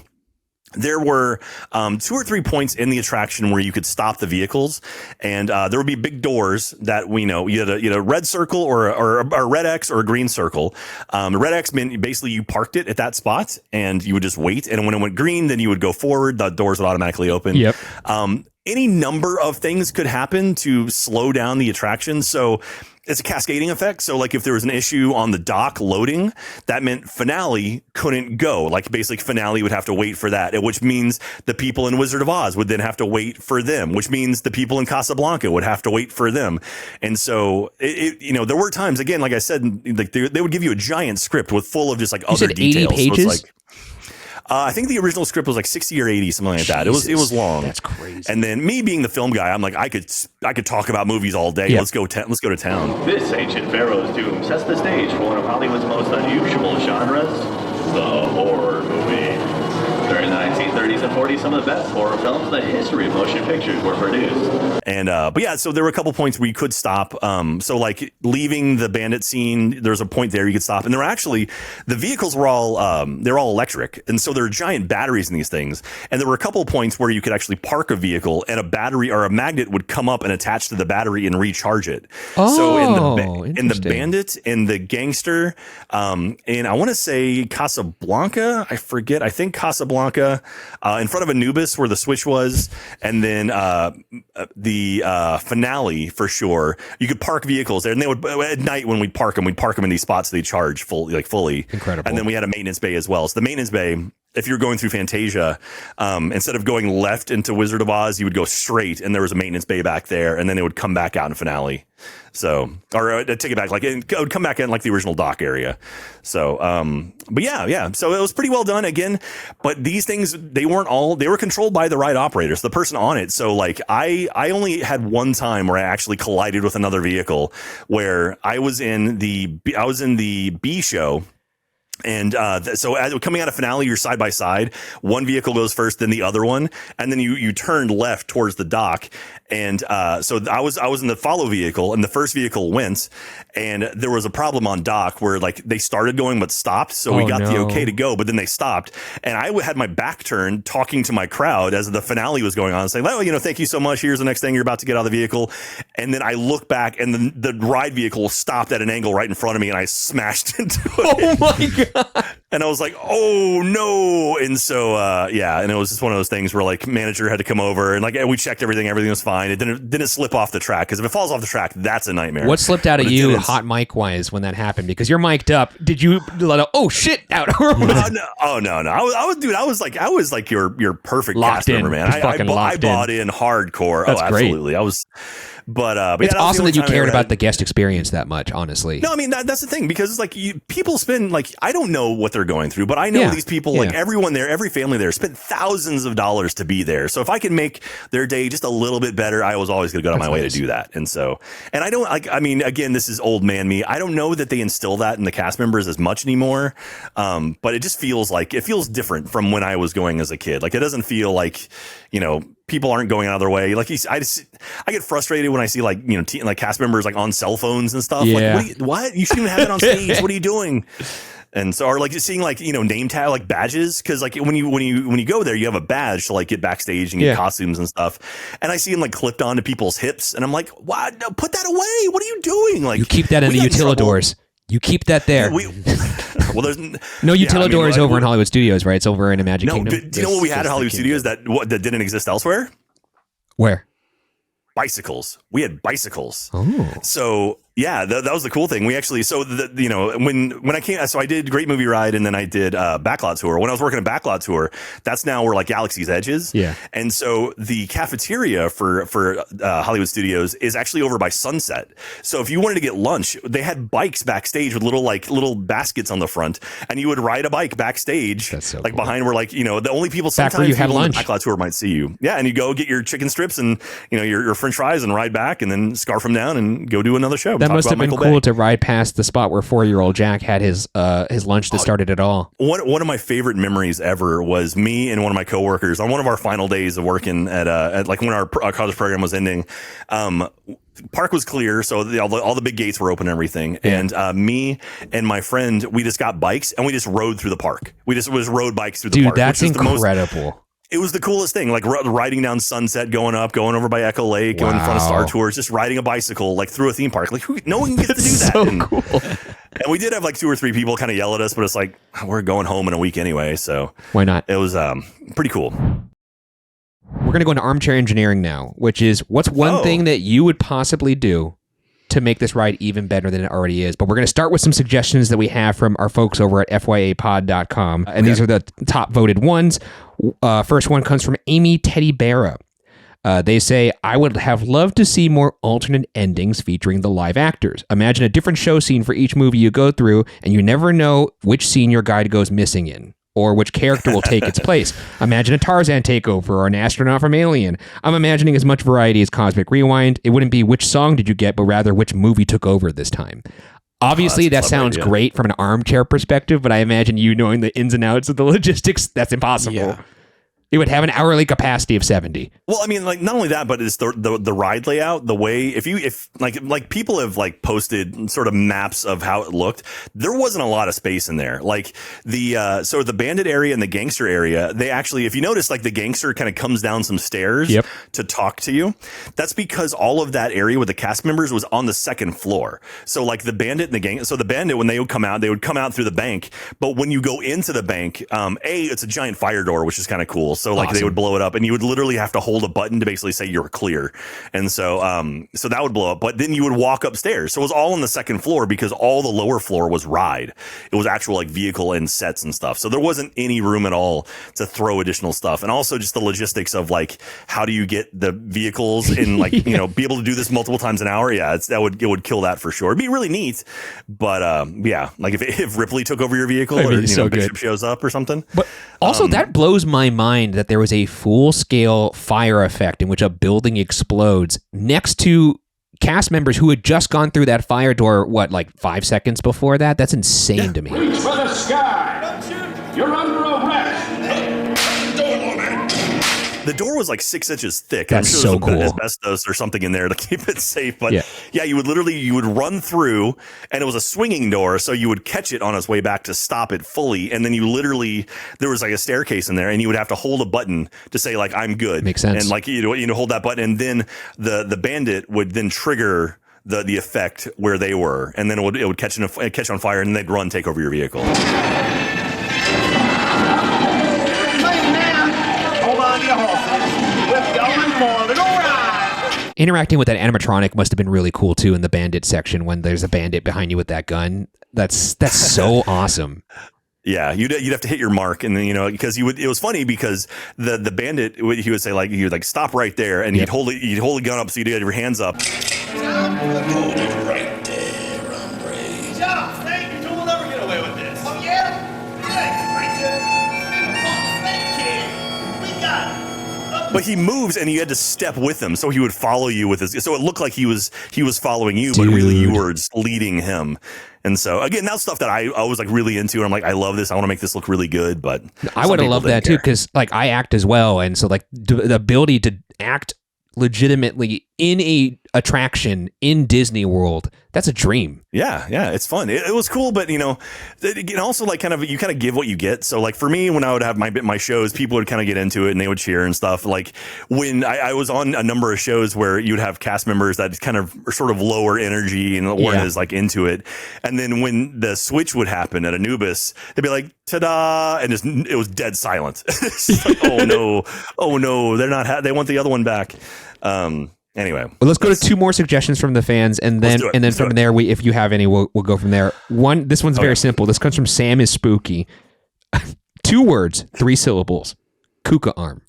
there were 2 or 3 points in the attraction where you could stop the vehicles, and there would be big doors that you had a red circle or a red X or a green circle. The red X meant basically you parked it at that spot and you would just wait, and when it went green, then you would go forward. The doors would automatically open. Yep. Any number of things could happen to slow down the attraction. So it's a cascading effect. So like if there was an issue on the dock loading, that meant Finale couldn't go. Like basically Finale would have to wait for that, which means the people in Wizard of Oz would then have to wait for them, which means the people in Casablanca would have to wait for them. And so there were times, again, like I said, like they would give you a giant script with full of just like other details. 80 pages? So it's like, I think the original script was like 60 or 80, something like that. It was long. That's crazy. And then me being the film guy, I'm like, I could talk about movies all day. Yep. Let's go to town. This ancient pharaoh's tomb sets the stage for one of Hollywood's most unusual genres, the horror movie. During the 19th 1930s and 40s, some of the best horror films in the history of motion pictures were produced. And but yeah, so there were a couple points where you could stop. So like leaving the bandit scene, there's a point there you could stop. And there were actually, the vehicles were all they're all electric, and so there are giant batteries in these things. And there were a couple of points where you could actually park a vehicle, and a battery or a magnet would come up and attach to the battery and recharge it. So in the bandit and the gangster, and I want to say Casablanca, I forget. I think Casablanca, in front of Anubis where the switch was, and then the finale for sure. You could park vehicles there, and they would at night when we'd park them in these spots. They charge fully. Incredible. And then we had a maintenance bay as well. So the maintenance bay, if you're going through Fantasia, instead of going left into Wizard of Oz, you would go straight, and there was a maintenance bay back there, and then it would come back out in finale. So, or take it back, like it would come back in like the original dock area. So, but yeah. So it was pretty well done again. But these things, they were controlled by the ride operators, the person on it. So like I only had one time where I actually collided with another vehicle, where I was in the B show. And so as coming out of finale, you're side by side. One vehicle goes first, then the other one, and then you turned left towards the dock. And so I was in the follow vehicle, and the first vehicle went, and there was a problem on dock where like they started going but stopped. So we got the okay to go, but then they stopped, and I had my back turned, talking to my crowd as the finale was going on, saying, "Oh, thank you so much. Here's the next thing. You're about to get out of the vehicle." And then I look back, and the ride vehicle stopped at an angle right in front of me, and I smashed into it. Oh my god. And I was like, oh no. And so and it was just one of those things where like manager had to come over, and like we checked everything was fine. It didn't slip off the track, because if it falls off the track, that's a nightmare. What slipped out of you hot mic wise when that happened? Because you're mic'd up. Did you let a oh shit out? No. I was like your perfect locked cast member, man. I bought in hardcore. That's absolutely. Great. I was But it's yeah, awesome that you cared about the guest experience that much, honestly. No, I mean, that's the thing, because it's like people spend, like, I don't know what they're going through, but I know these people, like everyone there, every family there spent thousands of dollars to be there. So if I can make their day just a little bit better, I was always going to go out of my way to do that. And so, and I don't like, I mean, again, this is old man me. I don't know that they instill that in the cast members as much anymore. But it just feels like, it feels different from when I was going as a kid. Like, it doesn't feel like, you know, people aren't going out of their way. Like I get frustrated when I see, like, you know, like cast members like on cell phones and stuff. Yeah. Like, what? You shouldn't even have it on stage. What are you doing? And so, or like just seeing, like, you know, name tag, like badges, because like when you go there, you have a badge to like get backstage and get costumes and stuff. And I see them like clipped onto people's hips, and I'm like, what? No, put that away. What are you doing? Like, you keep that in the utilidors. You keep that there. Well, there's no utilidors over in Hollywood Studios, right? It's over in a Magic Kingdom. Do you know what we had at Hollywood Studios that didn't exist elsewhere? Where? Bicycles. We had bicycles. Oh. So yeah, that was the cool thing. We actually, so you know, when I came, so I did Great Movie Ride, and then I did Backlot Tour. When I was working at Backlot Tour, that's now where like Galaxy's Edge is. Yeah. And so the cafeteria for Hollywood Studios is actually over by Sunset. So if you wanted to get lunch, they had bikes backstage with little baskets on the front, and you would ride a bike backstage. That's so like cool. Behind where, like, you know, the only people Back sometimes where you had people on lunch. the Backlot Tour might see you. Yeah, and you go get your chicken strips and, you know, your French fries and ride back, and then scarf them down and go do another show. That must have been cool to ride past the spot where 4-year-old Jack had his lunch that started it all. One of my favorite memories ever was me and one of my coworkers on one of our final days of working at like when our college program was ending. Park was clear, so all the big gates were open and everything. Yeah. And me and my friend, we just got bikes and we just rode through the park. We just rode bikes through the park. Dude, that's incredible. It was the coolest thing, like riding down Sunset, going over by Echo Lake, going in front of Star Tours, just riding a bicycle like through a theme park. Like, no one gets to do that. So cool. And we did have like 2 or 3 people kind of yell at us, but it's like, we're going home in a week anyway, so why not? It was pretty cool. We're going to go into armchair engineering now, which is what's one thing that you would possibly do to make this ride even better than it already is. But we're going to start with some suggestions that we have from our folks over at fyapod.com. And these are the top voted ones. First one comes from Amy Teddy Barra. They say, I would have loved to see more alternate endings featuring the live actors. Imagine a different show scene for each movie you go through, and you never know which scene your guide goes missing in, or which character will take its place. Imagine a Tarzan takeover or an astronaut from Alien. I'm imagining as much variety as Cosmic Rewind. It wouldn't be which song did you get, but rather which movie took over this time. Obviously, that sounds great from an armchair perspective, but I imagine you knowing the ins and outs of the logistics, that's impossible. Yeah. It would have an hourly capacity of 70. Well, I mean, like not only that, but it's the ride layout, the way if like people have like posted sort of maps of how it looked, there wasn't a lot of space in there. Like so the bandit area and the gangster area, they actually, if you notice, like the gangster kind of comes down some stairs to talk to you. That's because all of that area with the cast members was on the second floor. So like the bandit and the gang, so the bandit, when they would come out through the bank. But when you go into the bank, it's a giant fire door, which is kind of cool. So like they would blow it up, and you would literally have to hold a button to basically say you're clear. And so so that would blow up. But then you would walk upstairs. So it was all on the second floor because all the lower floor was ride. It was actual like vehicle and sets and stuff. So there wasn't any room at all to throw additional stuff. And also just the logistics of like, how do you get the vehicles and like, be able to do this multiple times an hour? Yeah, it would kill that for sure. It'd be really neat. But yeah, like if Ripley took over your vehicle or Bishop shows up or something. But also that blows my mind that there was a full-scale fire effect in which a building explodes next to cast members who had just gone through that fire door, like 5 seconds before that? That's insane to me. Reach for the sky! You're under arrest! The door was like 6 inches thick. That's I'm sure so there's cool. asbestos or something in there to keep it safe. But yeah, you would run through, and it was a swinging door, so you would catch it on its way back to stop it fully, and then there was like a staircase in there, and you would have to hold a button to say like I'm good. Makes sense. And like hold that button, and then the bandit would then trigger the effect where they were, and then it would catch on fire, and then they'd run, take over your vehicle. Interacting with that animatronic must have been really cool too in the bandit section when there's a bandit behind you with that gun. That's so awesome. Yeah, you'd have to hit your mark, and then because it was funny because the bandit he would say like stop right there, and he'd hold the gun up so you'd have your hands up. Hold it right there, hombre. Stop! Thank you. We'll never get away with this. Oh yeah? Thanks, Ranger. We got it. But he moves, and you had to step with him, so he would follow you with his. So it looked like he was following you, but really you were just leading him. And so again, that's stuff that I was like really into, and I'm like, I love this. I want to make this look really good. But I would have loved that too, because like I act as well, and so like the ability to act legitimately in a attraction in Disney World, that's a dream. Yeah, it's fun. It was cool, but also like you kind of give what you get. So like for me, when I would have my shows, people would kind of get into it and they would cheer and stuff. Like when I was on a number of shows where you'd have cast members that kind of are sort of lower energy and weren't as like into it, and then when the switch would happen at Anubis, they'd be like ta-da, and it was dead silent. It's like, oh no, they're not. They want the other one back. Anyway, well, let's go to 2 more suggestions from the fans, and then from there, if you have any, we'll go from there. This one's very simple. This comes from Sam is Spooky. 2 words, 3 syllables. Kuka arm.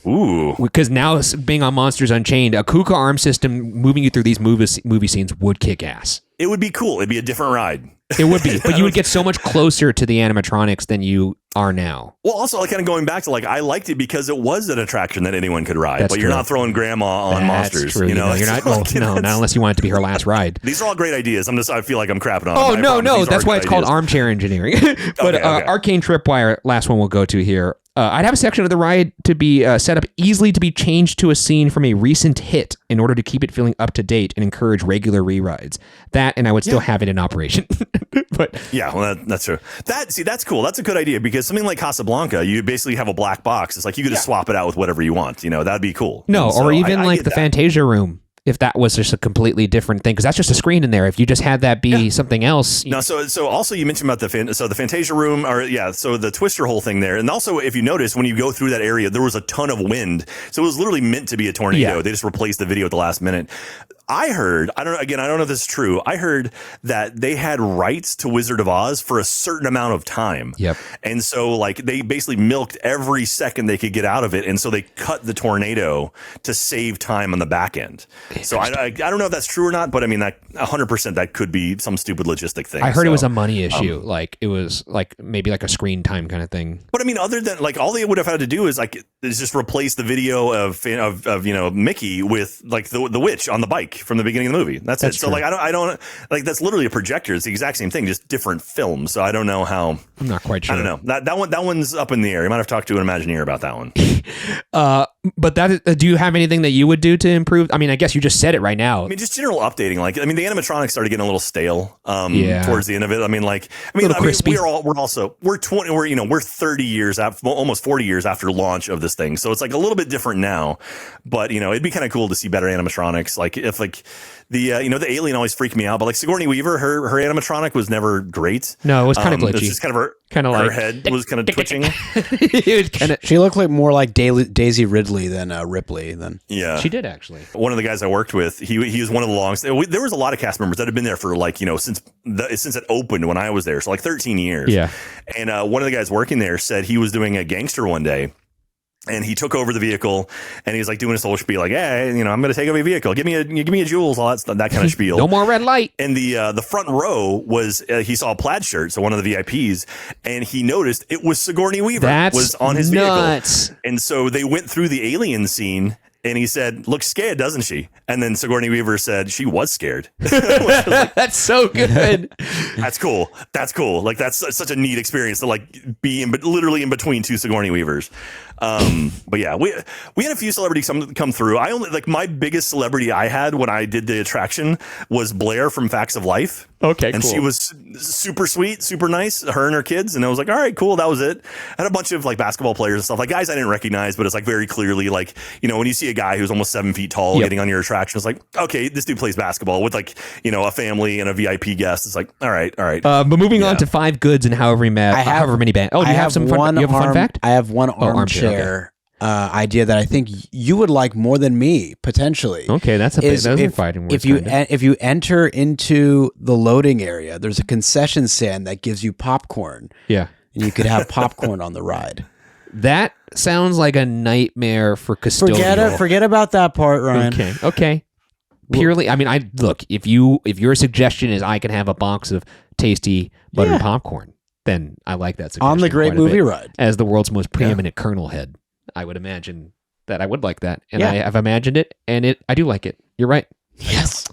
Ooh. Because now being on Monsters Unchained, a Kuka arm system moving you through these movie scenes would kick ass. It would be cool. It'd be a different ride. It would be, but you would get so much closer to the animatronics than you are now. Well, also, like kind of going back to like I liked it because it was an attraction that anyone could ride. But you're not throwing grandma on Monsters. True. You're not. Not unless you want it to be her last ride. These are all great ideas. I feel like I'm crapping on. Oh no, that's why it's called armchair engineering. But okay. Arcane Tripwire, last one we'll go to here. I'd have a section of the ride to be set up easily to be changed to a scene from a recent hit in order to keep it feeling up to date and encourage regular re-rides. That, and I would still have it in operation. But yeah, well, that's true. That's cool. That's a good idea because something like Casablanca, you basically have a black box. It's like you could just swap it out with whatever you want. That'd be cool. No, or even like the Fantasia room. If that was just a completely different thing, because that's just a screen in there. If you just had that be something else. No, so also you mentioned about the Fantasia room, so the Twister hole thing there. And also, if you notice, when you go through that area, there was a ton of wind. So it was literally meant to be a tornado. Yeah. They just replaced the video at the last minute. I heard, I don't know if this is true. I heard that they had rights to Wizard of Oz for a certain amount of time. Yep. And so like they basically milked every second they could get out of it. And so they cut the tornado to save time on the back end. So I don't know if that's true or not, but I mean, that 100% that could be some stupid logistic thing. I heard it was a money issue. Like it was like maybe like a screen time kind of thing. But I mean, other than like all they would have had to do is just replace the video of Mickey with like the witch on the bike. from the beginning of the movie. That's it. So true. like I don't like that's literally a projector. It's the exact same thing, just different films. So I don't know how. I'm not quite sure. I don't know. That one's up in the air. You might have to talk to an Imagineer about that one. But do you have anything that you would do to improve? I mean, I guess you just said it right now. I mean, just general updating. Like, I mean, the animatronics started getting a little stale towards the end of it. I mean, we're 30 years after, almost 40 years after launch of this thing, so it's like a little bit different now. But it'd be kind of cool to see better animatronics. Like if like the the alien always freaked me out, but like Sigourney Weaver, her animatronic was never great. No, it was kind of glitchy. It was just kind of her head was kind of twitching. She looked like more like Daisy Ridley than Ripley. Yeah, she did actually. One of the guys I worked with, he was one of the longest. There was a lot of cast members that had been there for like since it opened when I was there, so like 13 years. Yeah, and one of the guys working there said he was doing a gangster one day. And he took over the vehicle, and he was like doing his whole spiel, like, "Hey, I'm going to take over your vehicle. Give me a Jules, all that kind of spiel." No more red light. And the front row was he saw a plaid shirt, so one of the VIPs, and he noticed it was Sigourney Weaver was on his nuts. vehicle, and so they went through the alien scene. And he said, "Looks scared, doesn't she?" And then Sigourney Weaver said, "She was scared." Like, that's so good. That's cool. That's cool. Like that's such a neat experience to like be literally in between two Sigourney Weavers. But yeah, we had a few celebrities come through. I only like my biggest celebrity I had when I did the attraction was Blair from Facts of Life. Okay, and cool. she was super sweet, super nice. Her and her kids, and I was like, all right, cool. That was it. I had a bunch of like basketball players and stuff, like guys I didn't recognize, but it's like very clearly like when you see a guy who's almost 7 feet tall getting on your attraction, it's like, okay, this dude plays basketball with like a family and a VIP guest. It's like, all right. But moving on to 5 goods and however many bands. Oh, do you have some fun? You have a fun fact? I have one armchair. Idea that I think you would like more than me potentially. Okay, that's fighting words. If you enter into the loading area, there's a concession stand that gives you popcorn. Yeah, and you could have popcorn on the ride. That sounds like a nightmare for custodial. Forget about that part, Ryan. Okay. Purely, I mean, look. If your suggestion is I can have a box of tasty buttered popcorn, then I like that suggestion on the great movie ride as the world's most preeminent Colonel head. I would imagine that I would like that. And I have imagined it, and I do like it. You're right. Yes.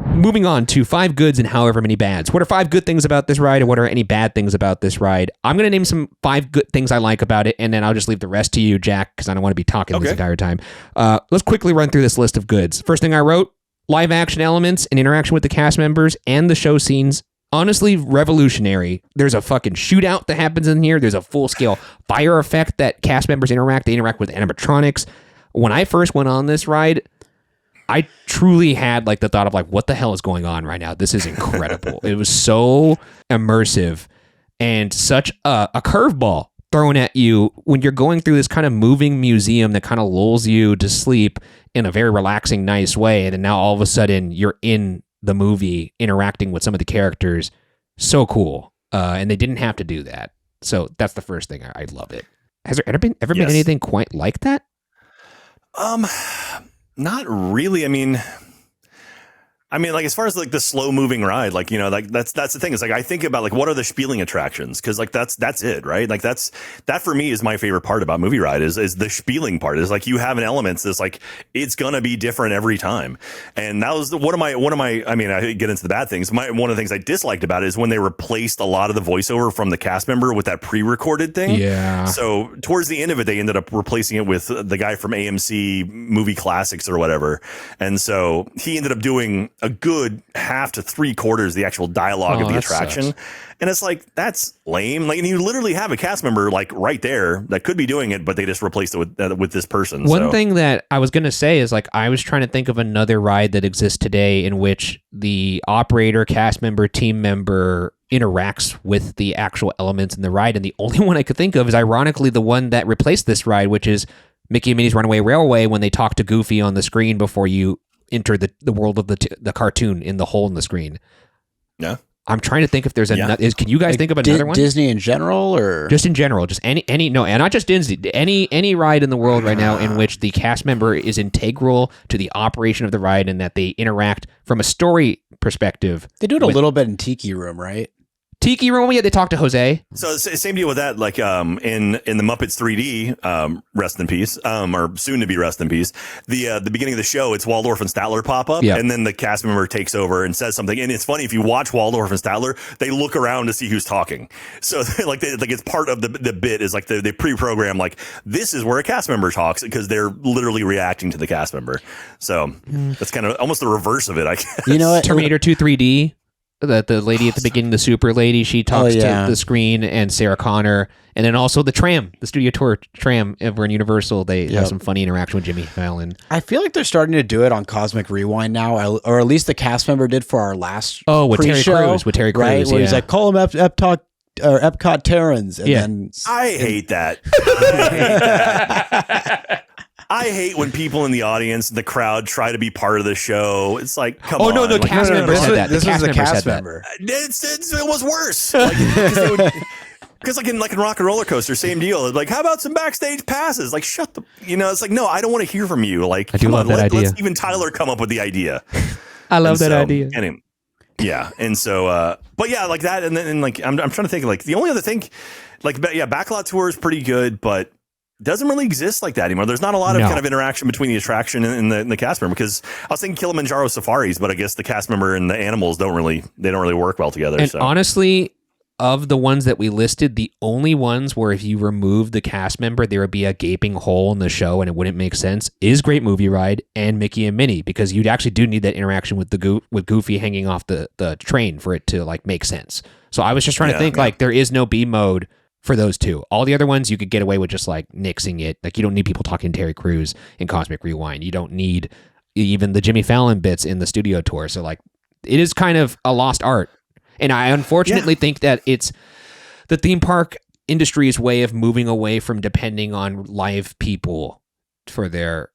Moving on to 5 goods and however many bads. What are 5 good things about this ride, and what are any bad things about this ride? I'm going to name some 5 good things I like about it, and then I'll just leave the rest to you, Jack, because I don't want to be talking this entire time. Let's quickly run through this list of goods. First thing I wrote, live action elements and interaction with the cast members and the show scenes. Honestly, revolutionary. There's a fucking shootout that happens in here. There's a full-scale fire effect that cast members interact. They interact with animatronics. When I first went on this ride, I truly had like the thought of like, what the hell is going on right now? This is incredible. It was so immersive and such a curveball thrown at you when you're going through this kind of moving museum that kind of lulls you to sleep in a very relaxing, nice way. And then now all of a sudden you're in the movie interacting with some of the characters. So cool. And they didn't have to do that. So that's the first thing. I love it. Has there ever been anything quite like that? Not really. I mean, like as far as like the slow moving ride, like, like that's the thing. It's like I think about like what are the spieling attractions? Because like that's it, right? Like that for me is my favorite part about movie ride is the spieling part. Is like you have an element that's like it's gonna be different every time. And that was one of my. I mean, I get into the bad things. One of the things I disliked about it is when they replaced a lot of the voiceover from the cast member with that pre-recorded thing. Yeah. So towards the end of it, they ended up replacing it with the guy from AMC Movie Classics or whatever. And so he ended up doing a good half to 3/4 of the actual dialogue of the attraction. Sucks. And it's like, that's lame. Like, and you literally have a cast member like right there that could be doing it, but they just replaced it with this person. One thing that I was going to say is like, I was trying to think of another ride that exists today in which the operator, cast member, team member interacts with the actual elements in the ride. And the only one I could think of is ironically the one that replaced this ride, which is Mickey and Minnie's Runaway Railway, when they talk to Goofy on the screen before you enter the world of the cartoon in the hole in the screen. Yeah. I'm trying to think if there's another. Can you guys think of another one? Disney in general, or just in general, just any no, and not just Disney. Any ride in the world right now in which the cast member is integral to the operation of the ride and that they interact from a story perspective. They do it a little bit in Tiki Room, right? Tiki Room, yeah, they talked to Jose. So same deal with that. Like in the Muppets 3D, rest in peace, or soon to be rest in peace. The beginning of the show, it's Waldorf and Statler pop up, and then the cast member takes over and says something. And it's funny, if you watch Waldorf and Statler, they look around to see who's talking. So like it's part of the bit is like they pre-program like this is where a cast member talks because they're literally reacting to the cast member. So that's kind of almost the reverse of it, I guess. You know what? Terminator 2 3D. The lady at the beginning, the super lady, she talks to the screen, and Sarah Connor, and then also the tram, the studio tour tram over in Universal. They have some funny interaction with Jimmy Fallon. I feel like they're starting to do it on Cosmic Rewind now, or at least the cast member did for our last with Terry pre-show, Crews, right? Where he's like, call him Epcot Terrans, and then I hate that. I hate when people in the audience, the crowd, try to be part of the show. It's like, come on. No, the cast member said that. This was the cast member. It was worse. Because like in Rock and Roller Coaster, same deal. It's like, how about some backstage passes? Like, shut the, it's like, no, I don't want to hear from you. Like, I do love that idea. Let's even Tyler come up with the idea. I love that idea. Anyway, yeah, and so, but yeah, like that, and then like I'm trying to think like the only other thing, like Backlot Tour is pretty good, but doesn't really exist like that anymore. There's not a lot of kind of interaction between the attraction and the cast member, because I was thinking Kilimanjaro safaris, but I guess the cast member and the animals don't really work well together. And so honestly, of the ones that we listed, the only ones where if you remove the cast member, there would be a gaping hole in the show and it wouldn't make sense is Great Movie Ride and Mickey and Minnie, because you'd actually do need that interaction with with Goofy hanging off the train for it to like make sense. So I was just trying to think like there is no B mode for those two. All the other ones you could get away with just like nixing it. Like you don't need people talking to Terry Crews in Cosmic Rewind. You don't need even the Jimmy Fallon bits in the studio tour. So like it is kind of a lost art. And I unfortunately think that it's the theme park industry's way of moving away from depending on live people for their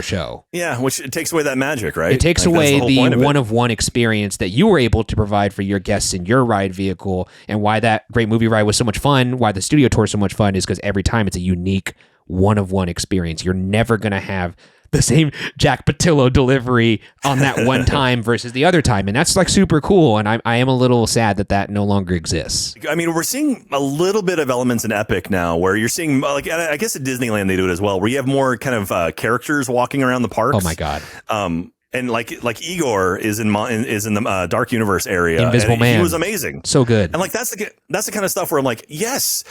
show. Yeah, which it takes away that magic, right? It takes away the one-of-one experience that you were able to provide for your guests in your ride vehicle. And why that Great Movie Ride was so much fun, why the studio tour is so much fun, is because every time it's a unique one-of-one experience. You're never going to have the same Jack Pattillo delivery on that one time versus the other time. And that's like super cool. And I am a little sad that no longer exists. I mean, we're seeing a little bit of elements in Epic now where you're seeing, like, I guess at Disneyland they do it as well, where you have more kind of characters walking around the parks. Oh my God. And like Igor is in the Dark Universe area. Invisible Man. He was amazing. So good. And like that's the kind of stuff where I'm like, yes,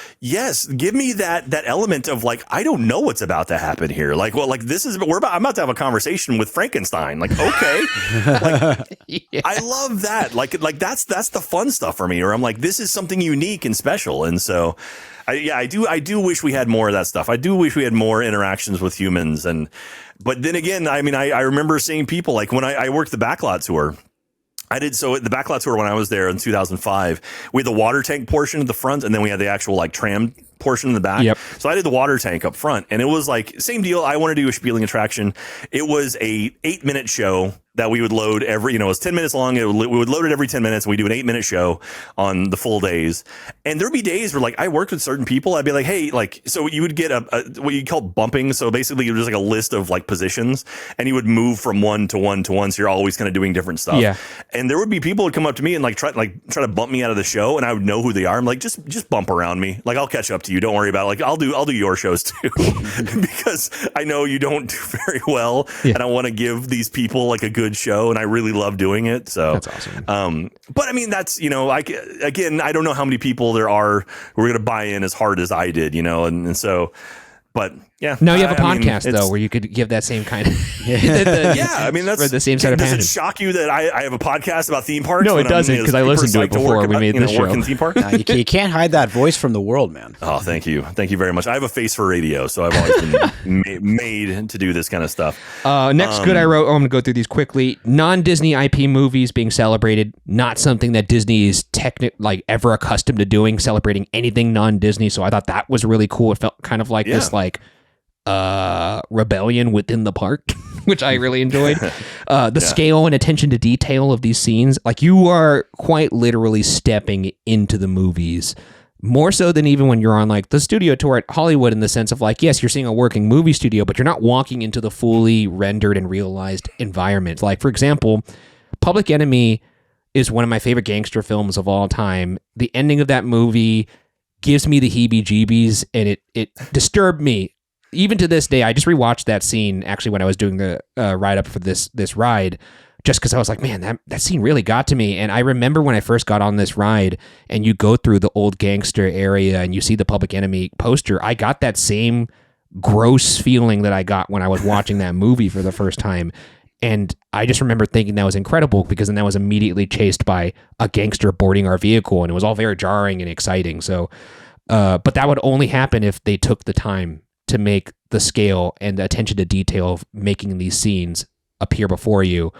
give me that element of like, I don't know what's about to happen here. Like, well, like I'm about to have a conversation with Frankenstein. Like, okay. I love that. Like that's the fun stuff for me, where I'm like, this is something unique and special. And so I do wish we had more of that stuff. I do wish we had more interactions with humans. But then again, I mean, I remember seeing people like when I worked the Backlot Tour. I did so at the Backlot Tour when I was there in 2005. We had the water tank portion at the front, and then we had the actual like tram portion in the back. Yep. So I did the water tank up front, and it was like same deal. I wanted to do a spieling attraction. It was a 8-minute show that we would load every, it was 10 minutes long. We would load it every 10 minutes. And we do an 8-minute show on the full days. And there'd be days where like I worked with certain people. I'd be like, hey, like, so you would get a what you call bumping. So basically it was like a list of like positions, and you would move from one to one to one. So you're always kind of doing different stuff. Yeah. And there would be people who would come up to me and like try to bump me out of the show, and I would know who they are. I'm like, just bump around me. Like I'll catch up to you. Don't worry about it. Like I'll do your shows too, because I know you don't do very well, and I want to give these people like a good show, and I really love doing it. So that's awesome. But I mean, that's, I don't know how many people there are who are going to buy in as hard as I did, and so, but yeah. No, you have a podcast though, where you could give that same kind of I mean, that's the same sort of passion. Does it shock you that I have a podcast about theme parks? No, it doesn't, because I listened to it before we made this show. Work in theme park? No, you can't hide that voice from the world, man. Oh, thank you very much. I have a face for radio, so I've always been made to do this kind of stuff. Next good I wrote, I'm going to go through these quickly. Non-Disney IP movies being celebrated, not something that Disney is ever accustomed to doing, celebrating anything non-Disney. So I thought that was really cool. It felt kind of like this rebellion within the park, which I really enjoyed. The scale and attention to detail of these scenes, like you are quite literally stepping into the movies, more so than even when you're on like the studio tour at Hollywood, in the sense of like, yes, you're seeing a working movie studio, but you're not walking into the fully rendered and realized environment. Like, for example, Public Enemy is one of my favorite gangster films of all time. The ending of that movie gives me the heebie-jeebies, and it disturbed me. Even to this day, I just rewatched that scene actually when I was doing the write-up for this ride, just because I was like, man, that scene really got to me. And I remember when I first got on this ride and you go through the old gangster area and you see the Public Enemy poster, I got that same gross feeling that I got when I was watching that movie for the first time. And I just remember thinking that was incredible, because then that was immediately chased by a gangster boarding our vehicle, and it was all very jarring and exciting. So, but that would only happen if they took the time to make the scale and the attention to detail of making these scenes appear before you.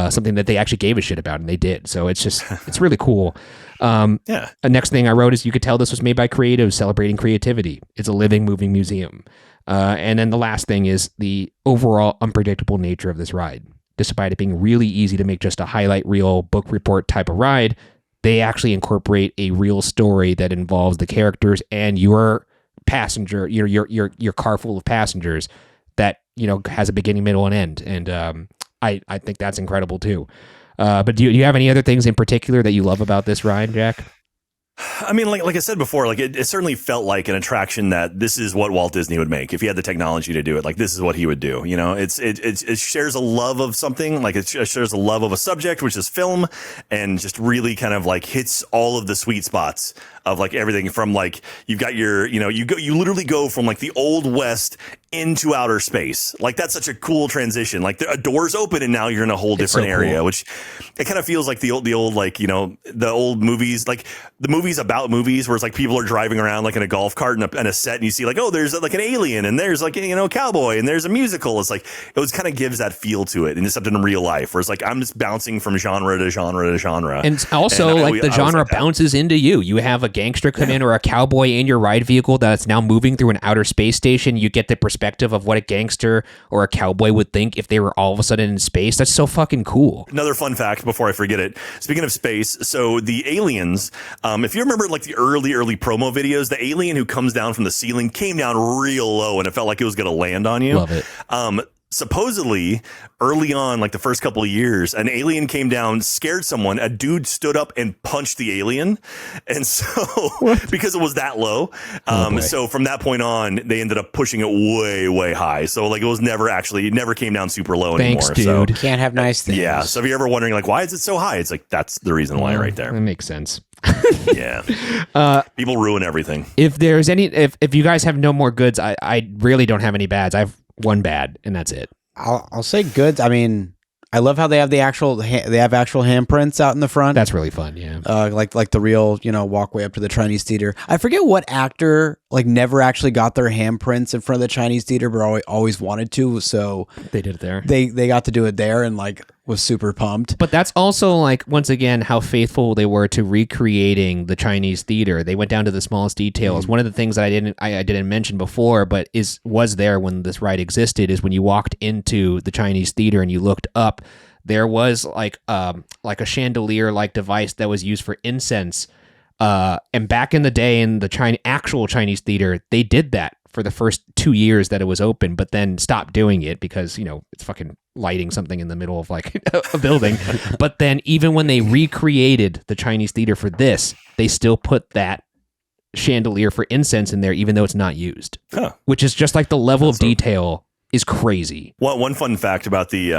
Something that they actually gave a shit about, and they did. So it's really cool. The next thing I wrote is, you could tell this was made by creatives celebrating creativity. It's a living, moving museum. And then the last thing is the overall unpredictable nature of this ride. Despite it being really easy to make just a highlight reel, book report type of ride, they actually incorporate a real story that involves the characters and your passenger, your car full of passengers that, has a beginning, middle, and end. And I think that's incredible too. But do you have any other things in particular that you love about this ride, Jack? I mean, like I said before, like it certainly felt like an attraction that this is what Walt Disney would make if he had the technology to do it. Like, this is what he would do. It shares a love of something, like it shares a love of a subject, which is film, and just really kind of like hits all of the sweet spots of like everything from like, you've got your, you literally go from like the old West into outer space. Like, that's such a cool transition. Like, a door's open and now you're in a whole different area, which it kind of feels like the old, like, the old movies, like the movies about movies where it's like people are driving around like in a golf cart and a set, and you see like, oh, there's like an alien, and there's like, a cowboy, and there's a musical. It's like, it was kind of gives that feel to it, and it's something in real life where it's like, I'm just bouncing from genre to genre to genre. And also, like, the genre bounces into you. You have a gangster come in, or a cowboy in your ride vehicle that's now moving through an outer space station. You get the perspective of what a gangster or a cowboy would think if they were all of a sudden in space. That's so fucking cool. Another fun fact before I forget it. Speaking of space, so the aliens, if you remember like the early promo videos, the alien who comes down from the ceiling came down real low and it felt like it was going to land on you. Love it. Supposedly, early on, like the first couple of years, an alien came down, scared someone. A dude stood up and punched the alien. And so, because it was that low. So from that point on, they ended up pushing it way, way high. So like, it never came down super low anymore. Thanks, dude. So, can't have nice things. Yeah. So if you're ever wondering, like, why is it so high? It's like, that's the reason why right there. That makes sense. Yeah. People ruin everything. If there's if you guys have no more goods, I really don't have any bads. I have one bad, and that's it. I'll say goods. I mean, I love how they have actual handprints out in the front. That's really fun. Yeah. Like the real, walkway up to the Chinese theater. I forget what actor like never actually got their handprints in front of the Chinese theater, but always wanted to. So they did it there. They got to do it there, and like was super pumped. But that's also like, once again, how faithful they were to recreating the Chinese theater. They went down to the smallest details. One of the things that I didn't mention before, but was there when this ride existed, is when you walked into the Chinese theater and you looked up, there was like a chandelier like device that was used for incense. And back in the day in the actual Chinese theater, they did that for the first 2 years that it was open, but then stopped doing it because, it's fucking lighting something in the middle of like a building. But then even when they recreated the Chinese theater for this, they still put that chandelier for incense in there, even though it's not used, which is just like the level of detail is crazy. One fun fact about the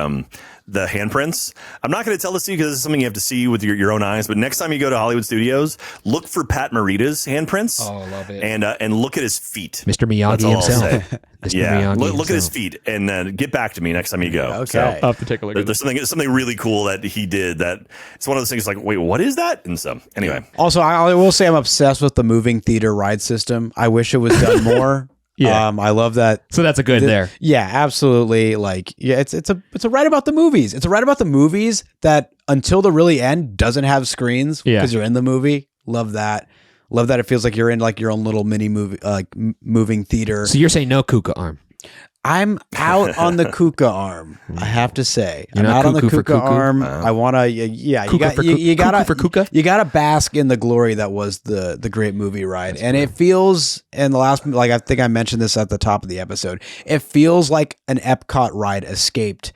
handprints. I'm not going to tell this to you because it's something you have to see with your own eyes. But next time you go to Hollywood Studios, look for Pat Morita's handprints. Oh, I love it. And look at his feet. Mr. Miyagi himself. Yeah, look at his feet and get back to me next time you go. Okay, so, I'll have to take a look. There's something really cool that he did. That it's one of those things like, wait, what is that? And so anyway. Also, I will say I'm obsessed with the moving theater ride system. I wish it was done more. Yeah. I love that. So that's a good there. Yeah, absolutely. Like, yeah, it's a ride about the movies. It's a ride about the movies that until the really end doesn't have screens because you're in the movie. Love that. Love that it feels like you're in like your own little mini movie, moving theater. So you're saying no Kuka arm? I'm out on the Kuka arm. I have to say, You're I'm not out on the cuckoo for Kuka cuckoo? arm. Wow. I want to. Yeah, Kuka you for Kuka? You gotta bask in the glory that was the great movie ride, and it feels. And the last, like I think I mentioned this at the top of the episode, it feels like an Epcot ride escaped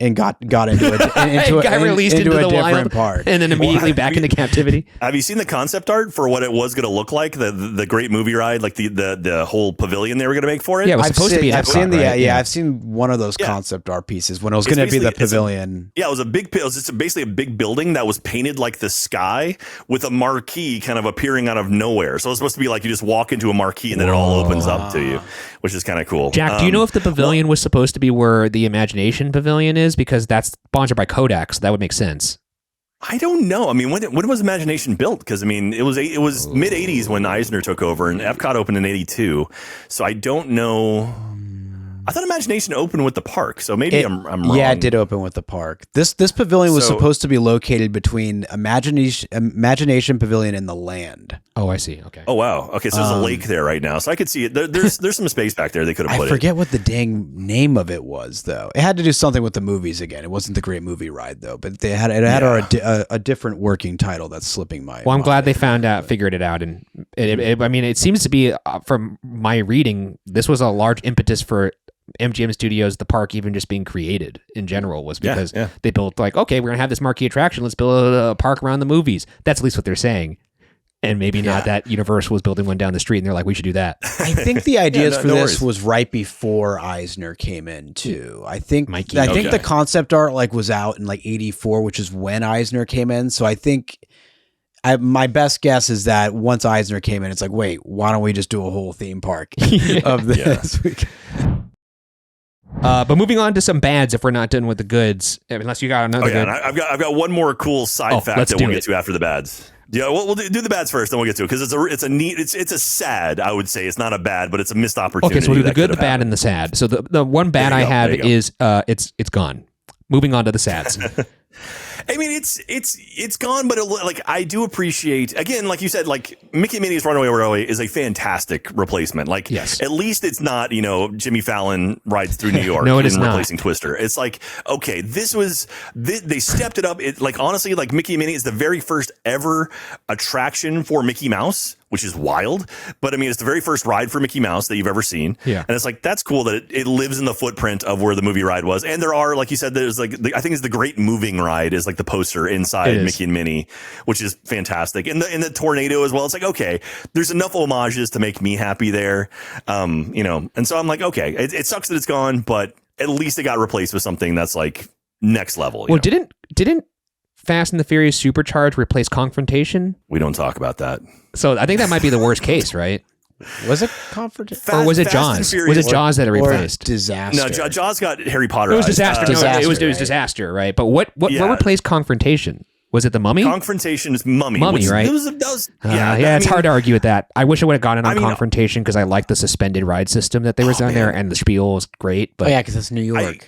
and got into it got released into a the different wild part, and then immediately back into captivity. Have you seen the concept art for what it was going to look like? The great movie ride, like the whole pavilion they were going to make for it. Yeah, it was supposed to be. I've seen right? I've seen one of those concept art pieces when it was going to be the pavilion. It was just basically a big building that was painted like the sky with a marquee kind of appearing out of nowhere. So it's supposed to be like you just walk into a marquee and then it all opens up to you, which is kind of cool. Jack, do you know if the pavilion was supposed to be where the Imagination Pavilion is? Because that's sponsored by Kodak, so that would make sense. I don't know. I mean, when was Imagination built? Because I mean, it was mid '80s when Eisner took over, and Epcot opened in '82. So I don't know. I thought Imagination opened with the park, so maybe I'm wrong. Yeah, it did open with the park. This pavilion was supposed to be located between Imagination Pavilion and the Land. Oh, I see. Okay. Oh, wow. Okay, so there's a lake there right now, so I could see it. There's some space back there they could have put it. I forget what the dang name of it was, though. It had to do something with the movies again. It wasn't the Great Movie Ride, though, but it had a different working title that's slipping my. Well, I'm glad they figured it out, and I mean, it seems to be from my reading, this was a large impetus for MGM Studios, the park even just being created in general was because they built like, okay, we're going to have this marquee attraction. Let's build a park around the movies. That's at least what they're saying. And maybe not that Universal was building one down the street and they're like, we should do that. I think the ideas for this was right before Eisner came in too. I think the concept art like was out in like 84, which is when Eisner came in. So I think my best guess is that once Eisner came in, it's like, wait, why don't we just do a whole theme park of this? But moving on to some bads, if we're not done with the goods, unless you got another. Good. I've got one more cool side fact that we'll get to after the bads. Yeah, we'll do the bads first, then we'll get to it because it's a sad. I would say it's not a bad, but it's a missed opportunity. Okay, so we'll do the good, the bad, and the sad. So the one bad I have is it's gone. Moving on to the sads. I mean, it's gone, but like I do appreciate, again, like you said, like Mickey and Minnie's Runaway Railway is a fantastic replacement. Like, at least it's not, Jimmy Fallon rides through New York. No, it is not replacing Twister. It's like, okay, they stepped it up. It like honestly, like Mickey and Minnie is the very first ever attraction for Mickey Mouse, which is wild. But I mean, it's the very first ride for Mickey Mouse that you've ever seen. Yeah. And it's like, that's cool that it lives in the footprint of where the movie ride was. And there are, like you said, there's like, I think it's the Great Moving Ride is like the poster inside Mickey and Minnie, which is fantastic. And the tornado as well. It's like, okay, there's enough homages to make me happy there. And so I'm like, okay, it sucks that it's gone, but at least it got replaced with something that's like next level. Well, didn't Fast and the Furious Supercharged replace Confrontation? We don't talk about that. So I think that might be the worst case, right? Was it Confrontation? Or was it Jaws? Was it Jaws that it replaced? Disaster. No, Jaws got Harry Potter. It was Disaster. It was Disaster, right? But what replaced Confrontation? Was it the Mummy? Confrontation is Mummy. Mummy, right? It's hard to argue with that. I wish I would have gotten on Confrontation because I liked the suspended ride system that they was on there, and the spiel was great. But because it's New York.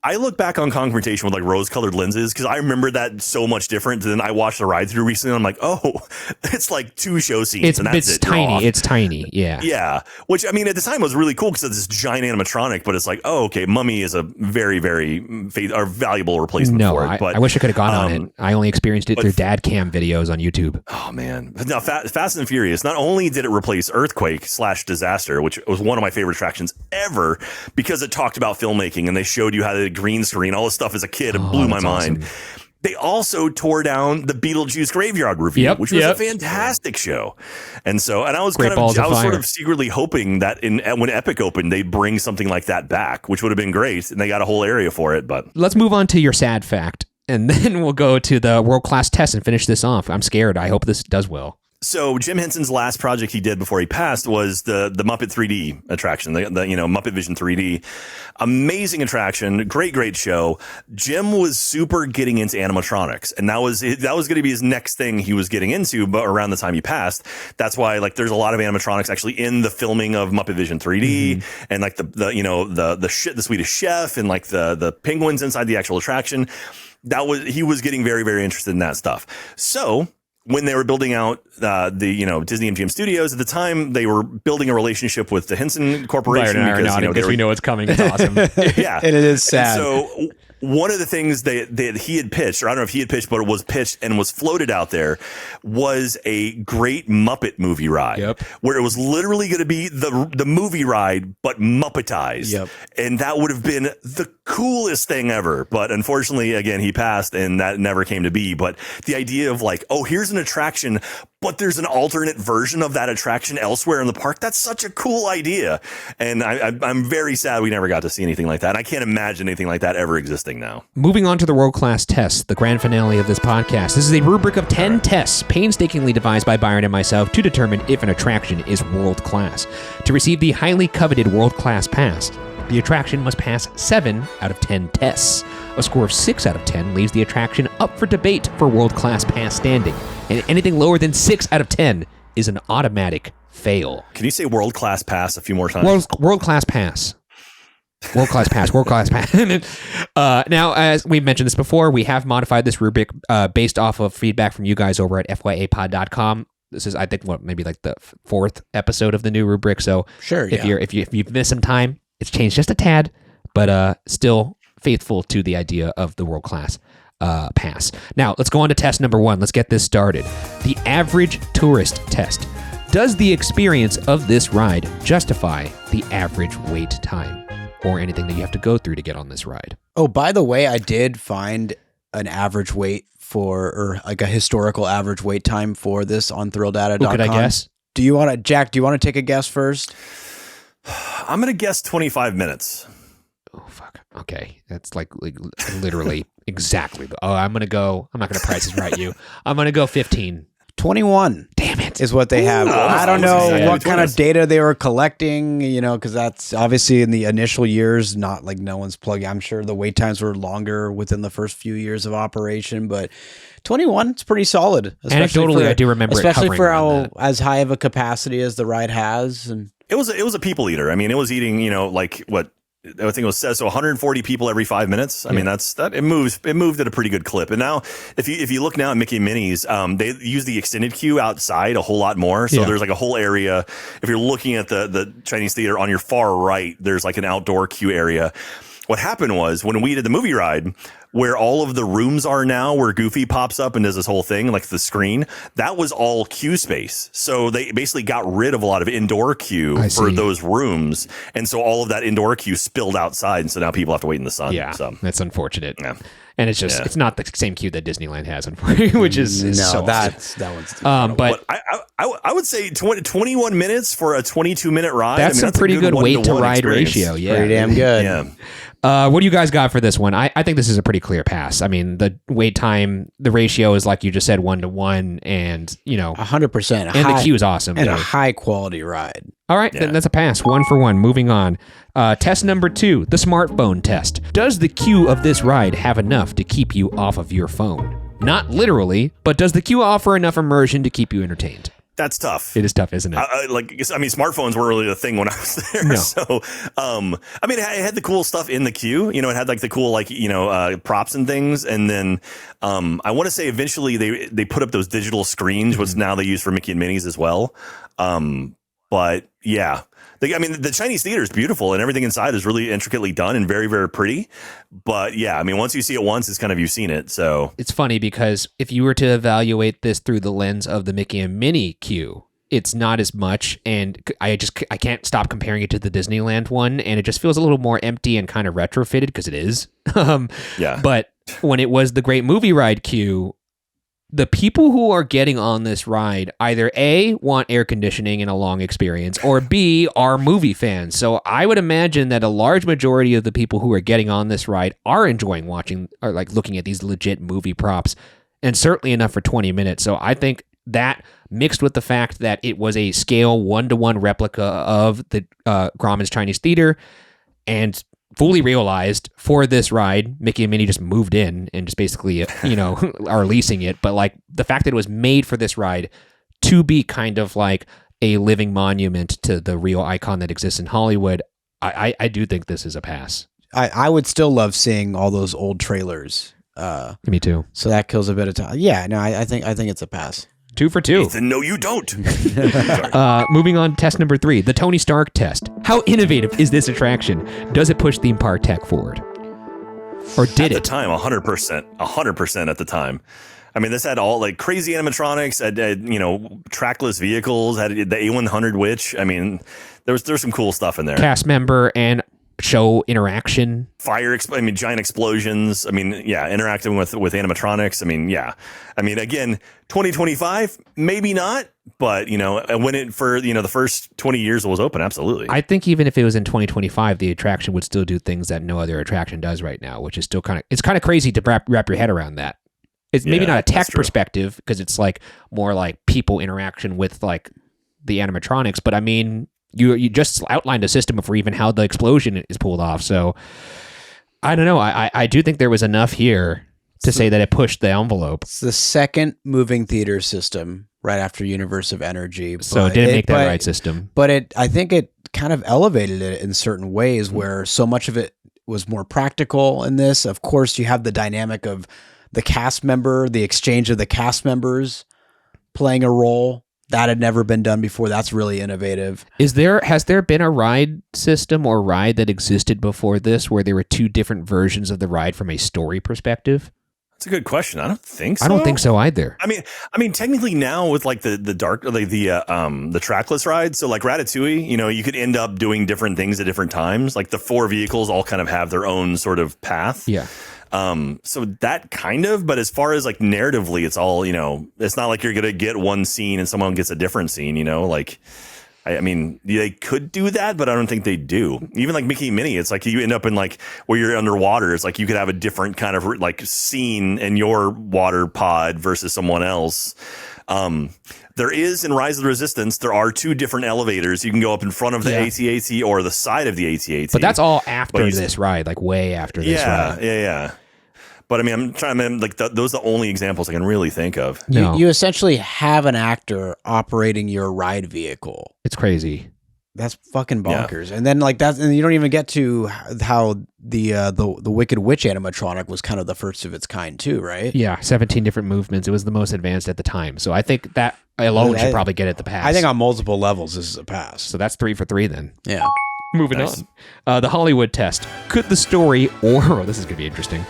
I look back on Confrontation with like rose-colored lenses because I remember that so much different than I watched the ride through recently. I'm like, oh, it's like 2 show scenes. It's tiny. It's tiny. Yeah. Yeah. Which I mean, at the time was really cool because it's this giant animatronic. But it's like, oh, okay, Mummy is a very, very valuable replacement for it. But I wish I could have gone on it. I only experienced it through dad cam videos on YouTube. Oh man! Now, Fast and Furious. Not only did it replace Earthquake/Disaster, which was one of my favorite attractions ever, because it talked about filmmaking and they showed you how to green screen all this stuff as a kid. It blew my mind. Awesome. They also tore down the Beetlejuice Graveyard Review, which was a fantastic show. And I was sort of secretly hoping that when Epic opened, they'd bring something like that back, which would have been great. And they got a whole area for it. But let's move on to your sad fact, and then we'll go to the world-class test and finish this off. I'm scared. I hope this does well. So Jim Henson's last project he did before he passed was the Muppet 3D attraction, the Muppet Vision 3D. Amazing attraction, great show. Jim was super getting into animatronics, and that was going to be his next thing he was getting into. But around the time he passed, that's why like there's a lot of animatronics actually in the filming of Muppet Vision 3D, and like the Swedish Chef and like the penguins inside the actual attraction. He was getting very, very interested in that stuff. So when they were building out Disney MGM Studios at the time, they were building a relationship with the Henson Corporation because we know it's coming. It's awesome. Yeah, and it is sad. And so one of the things that he had pitched, or I don't know if he had pitched, but it was pitched and was floated out there, was a great Muppet movie ride, where it was literally going to be the movie ride, but Muppetized. And that would have been the coolest thing ever. But unfortunately, again, he passed and that never came to be. But the idea of like, oh, here's an attraction, but there's an alternate version of that attraction elsewhere in the park. That's such a cool idea. And I'm very sad we never got to see anything like that. And I can't imagine anything like that ever existing now. Moving on to the world-class tests, the grand finale of this podcast. This is a rubric of 10 tests painstakingly devised by Byron and myself to determine if an attraction is world-class. To receive the highly coveted world-class pass, the attraction must pass 7 out of 10 tests. A score of 6 out of 10 leaves the attraction up for debate for world-class pass standing, and anything lower than 6 out of 10 is an automatic fail. Can you say world-class pass a few more times? World-class pass. World-class pass, world-class pass. Now, as we've mentioned this before, we have modified this rubric based off of feedback from you guys over at fyapod.com. This is, I think, maybe like the 4th episode of the new rubric. So sure, if you've missed some time, it's changed just a tad, but still faithful to the idea of the world-class pass. Now, let's go on to test number 1. Let's get this started. The average tourist test. Does the experience of this ride justify the average wait time or anything that you have to go through to get on this ride? Oh, by the way, I did find an average wait or like a historical average wait time for this on ThrillData.com. Could I guess? Do you want to, Jack, do you want to take a guess first? I'm going to guess 25 minutes. Oh, fuck. Okay. That's like literally exactly. I'm not going to price is right you. I'm going to go 15. 21. Damn it. Is what they have. I don't know what kind of data they were collecting, because that's obviously in the initial years, not like no one's plugging. I'm sure the wait times were longer within the first few years of operation, but 21, it's pretty solid. Anecdotally, I do remember especially for how as high of a capacity as the ride has. And it was a people eater. I mean, it was eating, like what I think it was so 140 people every 5 minutes. I mean, it moved at a pretty good clip. And now if you look now at Mickey and Minnie's, they use the extended queue outside a whole lot more. So there's like a whole area. If you're looking at the Chinese theater on your far right, there's like an outdoor queue area. What happened was when we did the movie ride, where all of the rooms are now, where Goofy pops up and does this whole thing, like the screen, that was all queue space. So they basically got rid of a lot of indoor queue for those rooms. And so all of that indoor queue spilled outside. And so now people have to wait in the sun. Yeah, so that's unfortunate. Yeah. And it's just, it's not the same queue that Disneyland has, unfortunately, which is so that one's but I would say 21 minutes for a 22-minute ride. That's a pretty good wait to ride ratio. Yeah. Pretty damn good. Yeah. What do you guys got for this one? I think this is a pretty clear pass. I mean, the wait time, the ratio is like you just said, 1-to-1, and 100%. And the queue is awesome. And a high quality ride. All right, then that's a pass. 1 for 1. Moving on. Test number 2, the smartphone test. Does the queue of this ride have enough to keep you off of your phone? Not literally, but does the queue offer enough immersion to keep you entertained? That's tough. It is tough, isn't it? Smartphones weren't really a thing when I was there. No. So, it had the cool stuff in the queue. It had like the cool, props and things. And then I want to say eventually they put up those digital screens, which now they use for Mickey and Minnie's as well. But yeah, the Chinese theater is beautiful and everything inside is really intricately done and very, very pretty. But yeah, once you see it once, it's kind of, you've seen it. So it's funny because if you were to evaluate this through the lens of the Mickey and Minnie queue, it's not as much. And I can't stop comparing it to the Disneyland one. And it just feels a little more empty and kind of retrofitted because it is. Yeah. But when it was the Great Movie Ride queue, the people who are getting on this ride either A, want air conditioning and a long experience, or B, are movie fans. So I would imagine that a large majority of the people who are getting on this ride are enjoying watching or looking at these legit movie props, and certainly enough for 20 minutes. So I think that mixed with the fact that it was a scale 1-to-1 replica of the Grauman's Chinese Theater and fully realized for this ride, Mickey and Minnie just moved in and just basically, are leasing it. But the fact that it was made for this ride to be kind of like a living monument to the real icon that exists in Hollywood, I do think this is a pass. I would still love seeing all those old trailers. Me too. So that kills a bit of time. Yeah, no, I think it's a pass. 2 for 2. Ethan, no, you don't. Moving on, test number 3, the Tony Stark test. How innovative is this attraction? Does it push theme park tech forward? Or did it? At the time, 100% at the time. This had all crazy animatronics, had trackless vehicles, had the A100 witch. There's some cool stuff in there. Cast member and show interaction. Giant explosions. Interacting with animatronics. Again, 2025, maybe not, but when it for the first 20 years it was open, absolutely. I think even if it was in 2025, the attraction would still do things that no other attraction does right now, which is still kind of crazy to wrap your head around that. It's maybe not a tech perspective because it's like more like people interaction with like the animatronics, but you just outlined a system for even how the explosion is pulled off. So I don't know. I do think there was enough here to say that it pushed the envelope. It's the second moving theater system right after Universe of Energy. So it didn't make that right system. But I think it kind of elevated it in certain ways where so much of it was more practical in this. Of course, you have the dynamic of the cast member, the exchange of the cast members playing a role. That had never been done before. That's really innovative. Has there been a ride system or ride that existed before this where there were two different versions of the ride from a story perspective? That's a good question. I don't think so. I don't think so either. Technically now with like the trackless ride, so like Ratatouille, you could end up doing different things at different times. Like the 4 vehicles all kind of have their own sort of path. Yeah. So that kind of, but as far as like narratively, it's all, it's not like you're going to get one scene and someone gets a different scene, they could do that, but I don't think they do. Even like Mickey and Minnie, it's like you end up in like where you're underwater. It's like you could have a different kind of like scene in your water pod versus someone else. There is in Rise of the Resistance, there are 2 different elevators. You can go up in front of the AT-AT or the side of the AT-AT. But that's all after this ride, like way after this ride. Yeah. But I'm trying to those are the only examples I can really think of. No. You essentially have an actor operating your ride vehicle. It's crazy. That's fucking bonkers. Yeah. And then and you don't even get to how the Wicked Witch animatronic was kind of the first of its kind too, right? Yeah, 17 different movements. It was the most advanced at the time. So I think that alone should probably get it the pass. I think on multiple levels this is a pass. So that's 3 for 3 then. Yeah. Moving on. The Hollywood test. Could the story this is going to be interesting.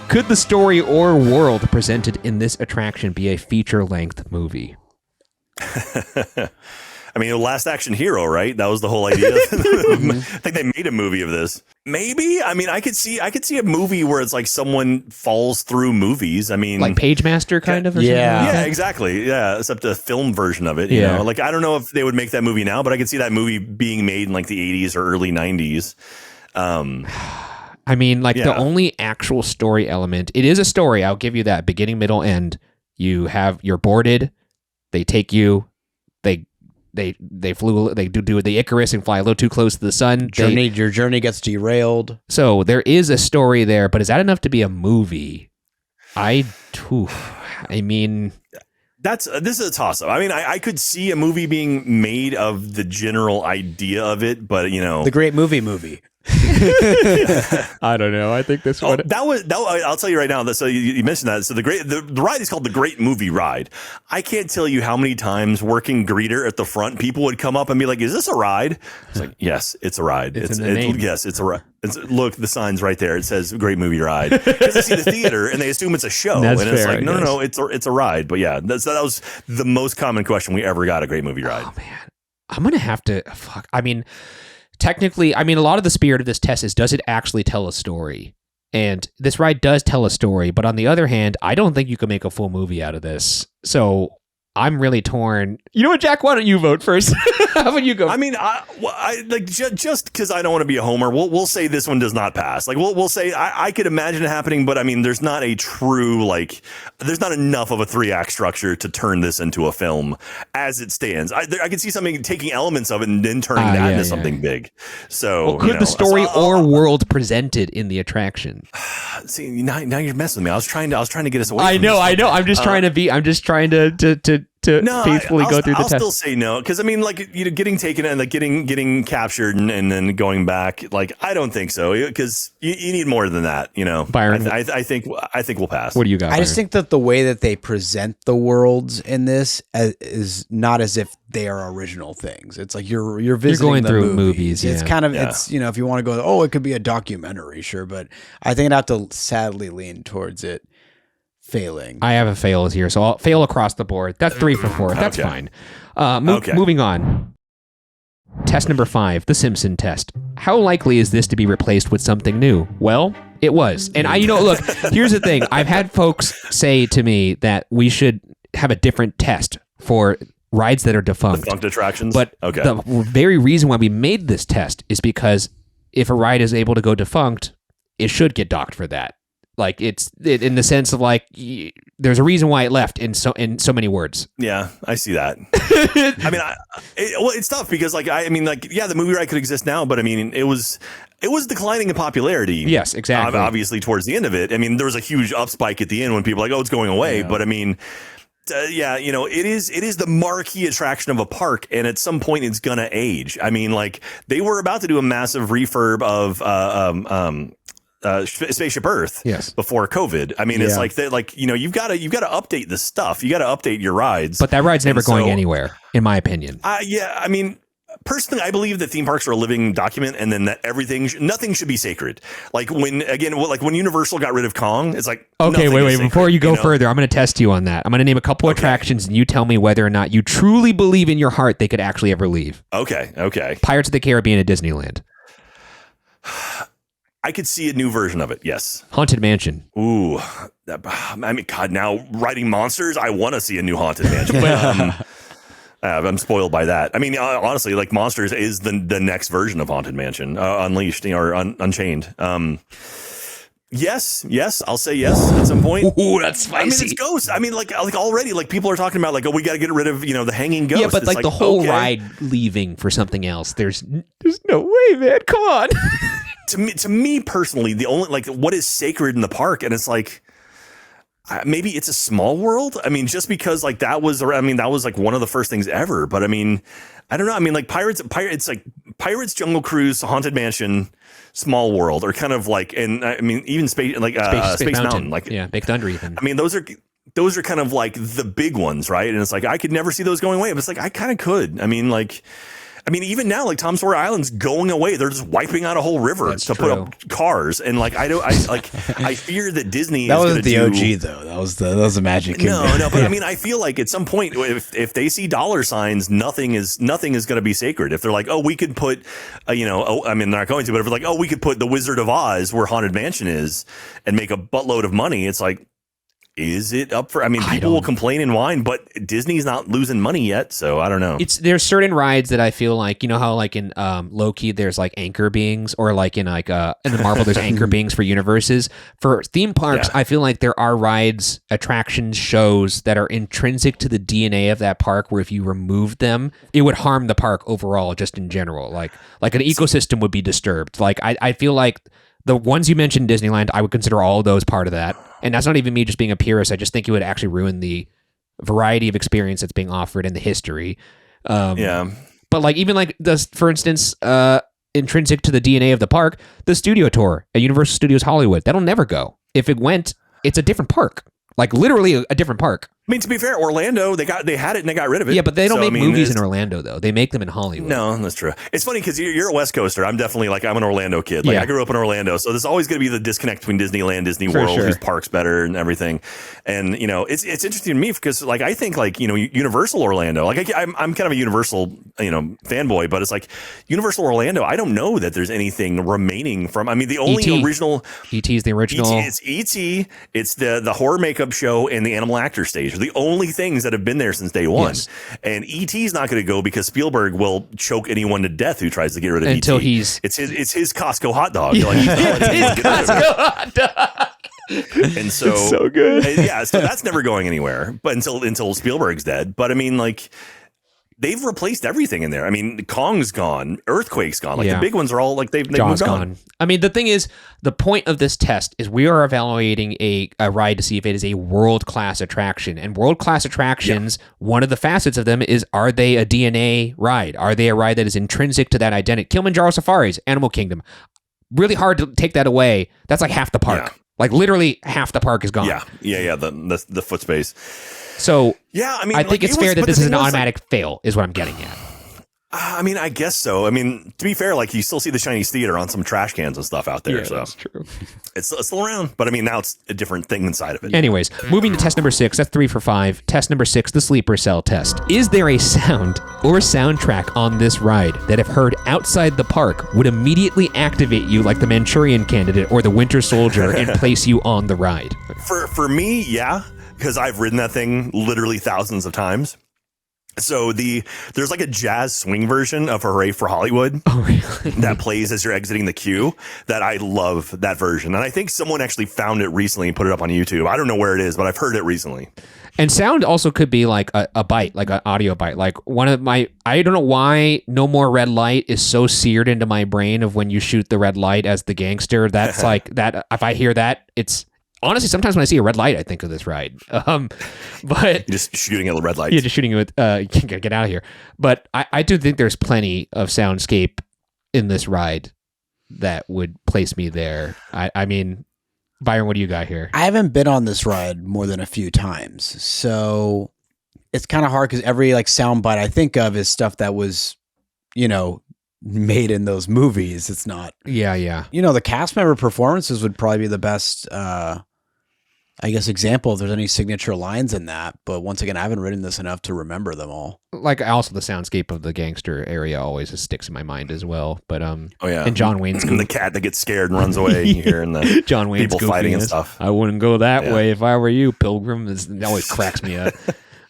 Could the story or world presented in this attraction be a feature-length movie? Last Action Hero, right? That was the whole idea. I think they made a movie of this. Maybe. I could see a movie where it's like someone falls through movies. Like Page Master kind of? Or yeah, exactly. Yeah, except a film version of it. You know? Like, I don't know if they would make that movie now, but I could see that movie being made in like the 80s or early 90s. The only actual story element, it is a story. I'll give you that. Beginning, middle, end. You're boarded. They take you. They do the Icarus and fly a little too close to the sun. Your journey gets derailed. So there is a story there, but is that enough to be a movie? This is a toss-up. I could see a movie being made of the general idea of it, but the Great Movie. I don't know. I think this one. I'll tell you right now. So you mentioned that. So the ride is called the Great Movie Ride. I can't tell you how many times working greeter at the front, people would come up and be like, "Is this a ride?" It's like, yes, it's a ride. Yes, it's a ride. Look, the sign's right there. It says Great Movie Ride. Because they see the theater and they assume it's a show. That's and it's fair, like, no, it's a ride. But yeah, that was the most common question we ever got, a Great Movie Ride. Oh man, I'm gonna have to. Technically, a lot of the spirit of this test is, does it actually tell a story? And this ride does tell a story, but on the other hand, I don't think you can make a full movie out of this. So I'm really torn. You know what, Jack? Why don't you vote first? How about you go? Just because I don't want to be a homer, we'll say this one does not pass. Like we'll say I could imagine it happening, but there's not a true there's not enough of a 3-act structure to turn this into a film as it stands. I could see something taking elements of it and then turning that into something big. So could the story or world presented in the attraction? See, now you're messing with me. I was trying to get us away. I know. I'm just trying to faithfully go through the test. I'll still say no, because getting taken and getting captured and then going back, I don't think so, because you need more than that, Byron, I think we'll pass. What do you got? I just think that the way that they present the worlds in this is not as if they are original things. It's like you're visiting going through movies. It's kind of it's if you want to go, it could be a documentary, sure, but I think I'd have to sadly lean towards it failing. I have a fails here, so I'll fail across the board. That's 3 for 4. That's fine. Moving on. Test number 5, the Simpson test. How likely is this to be replaced with something new? Well, it was. And look, here's the thing. I've had folks say to me that we should have a different test for rides that are defunct. Defunct attractions? But the very reason why we made this test is because if a ride is able to go defunct, it should get docked for that. Like it's in the sense of like there's a reason why it left in so many words. Yeah, I see that. I mean, it's tough because the movie ride could exist now, but I mean, it was declining in popularity. Yes, exactly. Obviously, towards the end of it, I mean, there was a huge up spike at the end when people were like, oh, it's going away. Yeah. But I mean, it is the marquee attraction of a park, and at some point, it's gonna age. I mean, like they were about to do a massive refurb of Spaceship Earth before COVID. I mean, it's like you've got to update this stuff. You got to update your rides. But that ride's never going anywhere, in my opinion. I mean, personally, I believe that theme parks are a living document, and then that nothing should be sacred. Like when Universal got rid of Kong, it's like okay, wait, before you go further, I'm going to test you on that. I'm going to name a couple attractions, and you tell me whether or not you truly believe in your heart they could actually ever leave. Okay. Pirates of the Caribbean at Disneyland. I could see a new version of it. Yes. Haunted Mansion. Ooh, I mean, God, now writing monsters, I want to see a new Haunted Mansion. But, I'm spoiled by that. I mean, honestly, like Monsters is the next version of Haunted Mansion, Unleashed or Unchained. Yes, I'll say yes at some point. Ooh, that's spicy. I mean, it's ghosts. I mean, like already, like people are talking about, like, oh, we got to get rid of, the hanging ghost. Yeah, but it's like the whole ride leaving for something else. There's no way, man. Come on. To me personally, the only what is sacred in the park, and it's like maybe it's a Small World. I mean, just because that was like one of the first things ever. But I mean, I don't know. I mean, like Pirates, like Pirates, Jungle Cruise, Haunted Mansion, Small World, or kind of like, and I mean, even Space Mountain, like Big Thunder, even. I mean, those are kind of like the big ones, right? And it's like I could never see those going away, but it's like I kind of could. I mean, even now, like Tom Sawyer Island's going away. They're just wiping out a whole river put up cars, and I fear that Disney. That wasn't the OG though. That was the Magic Kingdom. No, but I mean, I feel like at some point, if they see dollar signs, nothing is going to be sacred. If they're like, oh, we could put, I mean, they're not going to, but if they're like, oh, we could put the Wizard of Oz where Haunted Mansion is, and make a buttload of money, it's like. Is it up for? I mean, people will complain and whine, but Disney's not losing money yet, so I don't know. There's certain rides that I feel like, how like in Loki there's like anchor beings, or like in the Marvel there's anchor beings for universes. For theme parks, I feel like there are rides, attractions, shows that are intrinsic to the DNA of that park, where if you remove them, it would harm the park overall, just in general. Like an ecosystem would be disturbed. Like I feel like the ones you mentioned, Disneyland, I would consider all of those part of that. And that's not even me just being a purist. I just think it would actually ruin the variety of experience that's being offered in the history. But like even like for instance, intrinsic to the DNA of the park, the studio tour at Universal Studios Hollywood, that'll never go. If it went, it's a different park. Like literally a different park. I mean, to be fair, Orlando, they had it and they got rid of it. Yeah, but they don't make movies in Orlando, though. They make them in Hollywood. No, that's true. It's funny because you're a West Coaster. I'm definitely I'm an Orlando kid. I grew up in Orlando, so there's always going to be the disconnect between Disneyland, Disney World, whose park's better and everything. And it's interesting to me because I think Universal Orlando. I'm kind of a Universal fanboy, but it's like Universal Orlando. I don't know that there's anything remaining from. I mean, the only original E.T. is the original. It's E.T. It's the horror makeup show and the animal actor stage. The only things that have been there since day one. Yes. And E.T.'s not going to go because Spielberg will choke anyone to death who tries to get rid of until E.T. It's his Costco hot dog. It's his Costco hot dog. And so it's so good. So that's never going anywhere. But until Spielberg's dead. But I mean, they've replaced everything in there. I mean, Kong's gone, Earthquake's gone. The big ones are all they've moved on. I mean, the thing is, the point of this test is we are evaluating a ride to see if it is a world-class attraction. And world-class attractions, one of the facets of them is, are they a DNA ride? Are they a ride that is intrinsic to that identity? Kilimanjaro Safaris, Animal Kingdom. Really hard to take that away. That's like half the park. Yeah. Like literally half the park is gone. Yeah. The foot space. So I mean, I think it's fair that this is an automatic fail, is what I'm getting at. I mean, I guess so. I mean, to be fair, like you still see the Chinese theater on some trash cans and stuff out there. Yeah, so that's true. It's still around, but I mean, now it's a different thing inside of it. Anyways, moving to test number 6. That's 3 for 5. Test number 6, the sleeper cell test. Is there a sound or soundtrack on this ride that, if heard outside the park, would immediately activate you like the Manchurian Candidate or the Winter Soldier and place you on the ride? For me, yeah, because I've ridden that thing literally thousands of times. So there's like a jazz swing version of Hooray for Hollywood that plays as you're exiting the queue. That I love that version, and I think someone actually found it recently and put it up on YouTube. I don't know where it is, but I've heard it recently. And sound also could be like a bite, like an audio bite. Like I don't know why No More Red Light is so seared into my brain of when you shoot the red light as the gangster. That's like that. If I hear that, it's honestly, sometimes when I see a red light, I think of this ride. But you're just shooting at the red light. Yeah, just shooting it with, you can't get out of here. But I do think there's plenty of soundscape in this ride that would place me there. I mean, Byron, what do you got here? I haven't been on this ride more than a few times, so it's kind of hard because every like sound bite I think of is stuff that was, made in those movies. It's not. Yeah. The cast member performances would probably be the best, I guess, example if there's any signature lines in that. But once again, I haven't ridden this enough to remember them all. Like also the soundscape of the gangster area always sticks in my mind as well. But oh yeah, and John Wayne's the cat that gets scared and runs away. You hear and the John Wayne's people fighting and stuff. I wouldn't go that way if I were you, Pilgrim. It always cracks me up.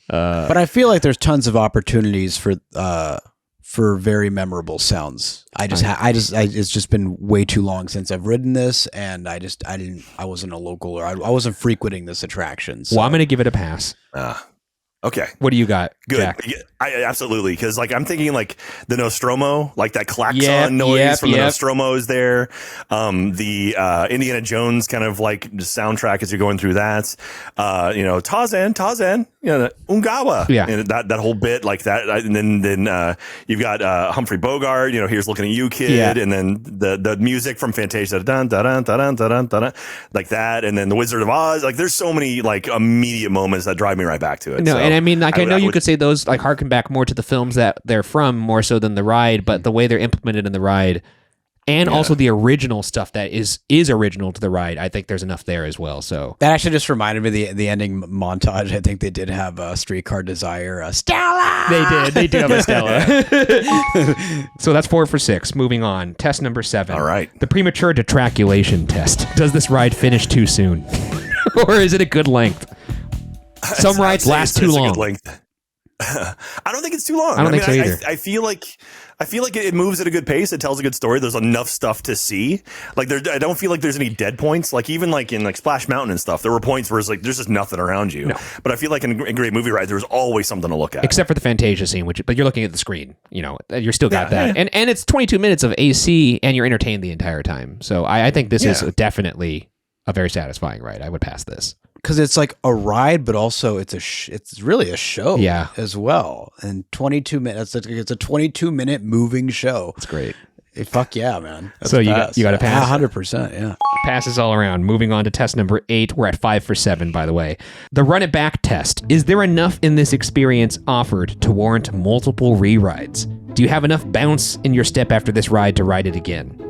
But I feel like there's tons of opportunities for very memorable sounds. It's just been way too long since I've ridden this, and I wasn't a local, or I wasn't frequenting this attraction. So. Well, I'm going to give it a pass. Okay. What do you got, Good. Jack? I absolutely, because like I'm thinking like the Nostromo, like that klaxon noise from the Nostromo is there. The Indiana Jones kind of like soundtrack as you're going through that. Tarzan, the Ungawa, and that whole bit like that. And then you've got Humphrey Bogart. Here's looking at you, kid, and then the music from Fantasia, dun dun dun dun dun dun, like that, and then the Wizard of Oz. Like there's so many like immediate moments that drive me right back to it. No, and I mean, like I know you could say those like harken back more to the films that they're from more so than the ride, but the way they're implemented in the ride, and also the original stuff that is original to the ride, I think there's enough there as well. So that actually just reminded me of the ending montage. I think they did have a Streetcar Desire, Stella. They did have a Stella. So that's 4 for 6. Moving on, test number 7. All right, the premature detraculation test. Does this ride finish too soon, or is it a good length? Some rides last too long. I don't think it's too long. I don't think so either. I feel like it moves at a good pace. It tells a good story. There's enough stuff to see. Like I don't feel like there's any dead points. Like even like in like Splash Mountain and stuff, there were points where it's like there's just nothing around you. No. But I feel like in Great Movie Ride, there's always something to look at. Except for the Fantasia scene, but you're looking at the screen. You're still got that. And it's 22 minutes of AC, and you're entertained the entire time. So I think this is definitely a very satisfying ride. I would pass this. Because it's like a ride, but also it's really a show as well. And 22 minutes, it's a 22-minute moving show. It's great. Fuck yeah, man. That's so you got to pass? 100%, yeah. Passes all around. Moving on to test number 8. We're at 5 for 7, by the way. The Run It Back test. Is there enough in this experience offered to warrant multiple re-rides? Do you have enough bounce in your step after this ride to ride it again?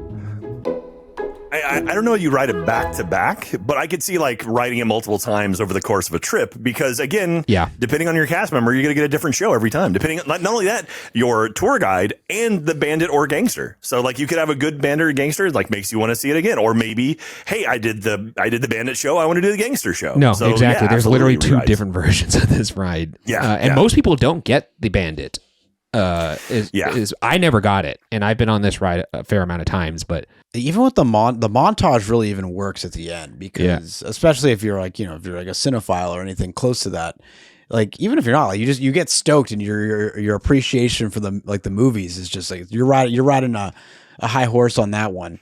I don't know if you ride it back to back, but I could see like riding it multiple times over the course of a trip because again, depending on your cast member, you're going to get a different show every time. Depending on, not only that, your tour guide and the bandit or gangster. So like you could have a good bandit or gangster like makes you want to see it again, or maybe, hey, I did the bandit show, I want to do the gangster show. No, so, exactly. There's literally 2 rides. different versions of this ride. And most people don't get the bandit. I never got it, and I've been on this ride a fair amount of times, but even with the montage really even works at the end because especially if you're like if you're like a cinephile or anything close to that, like even if you're not, like you get stoked and your appreciation for the movies is just like you're riding a high horse on that one.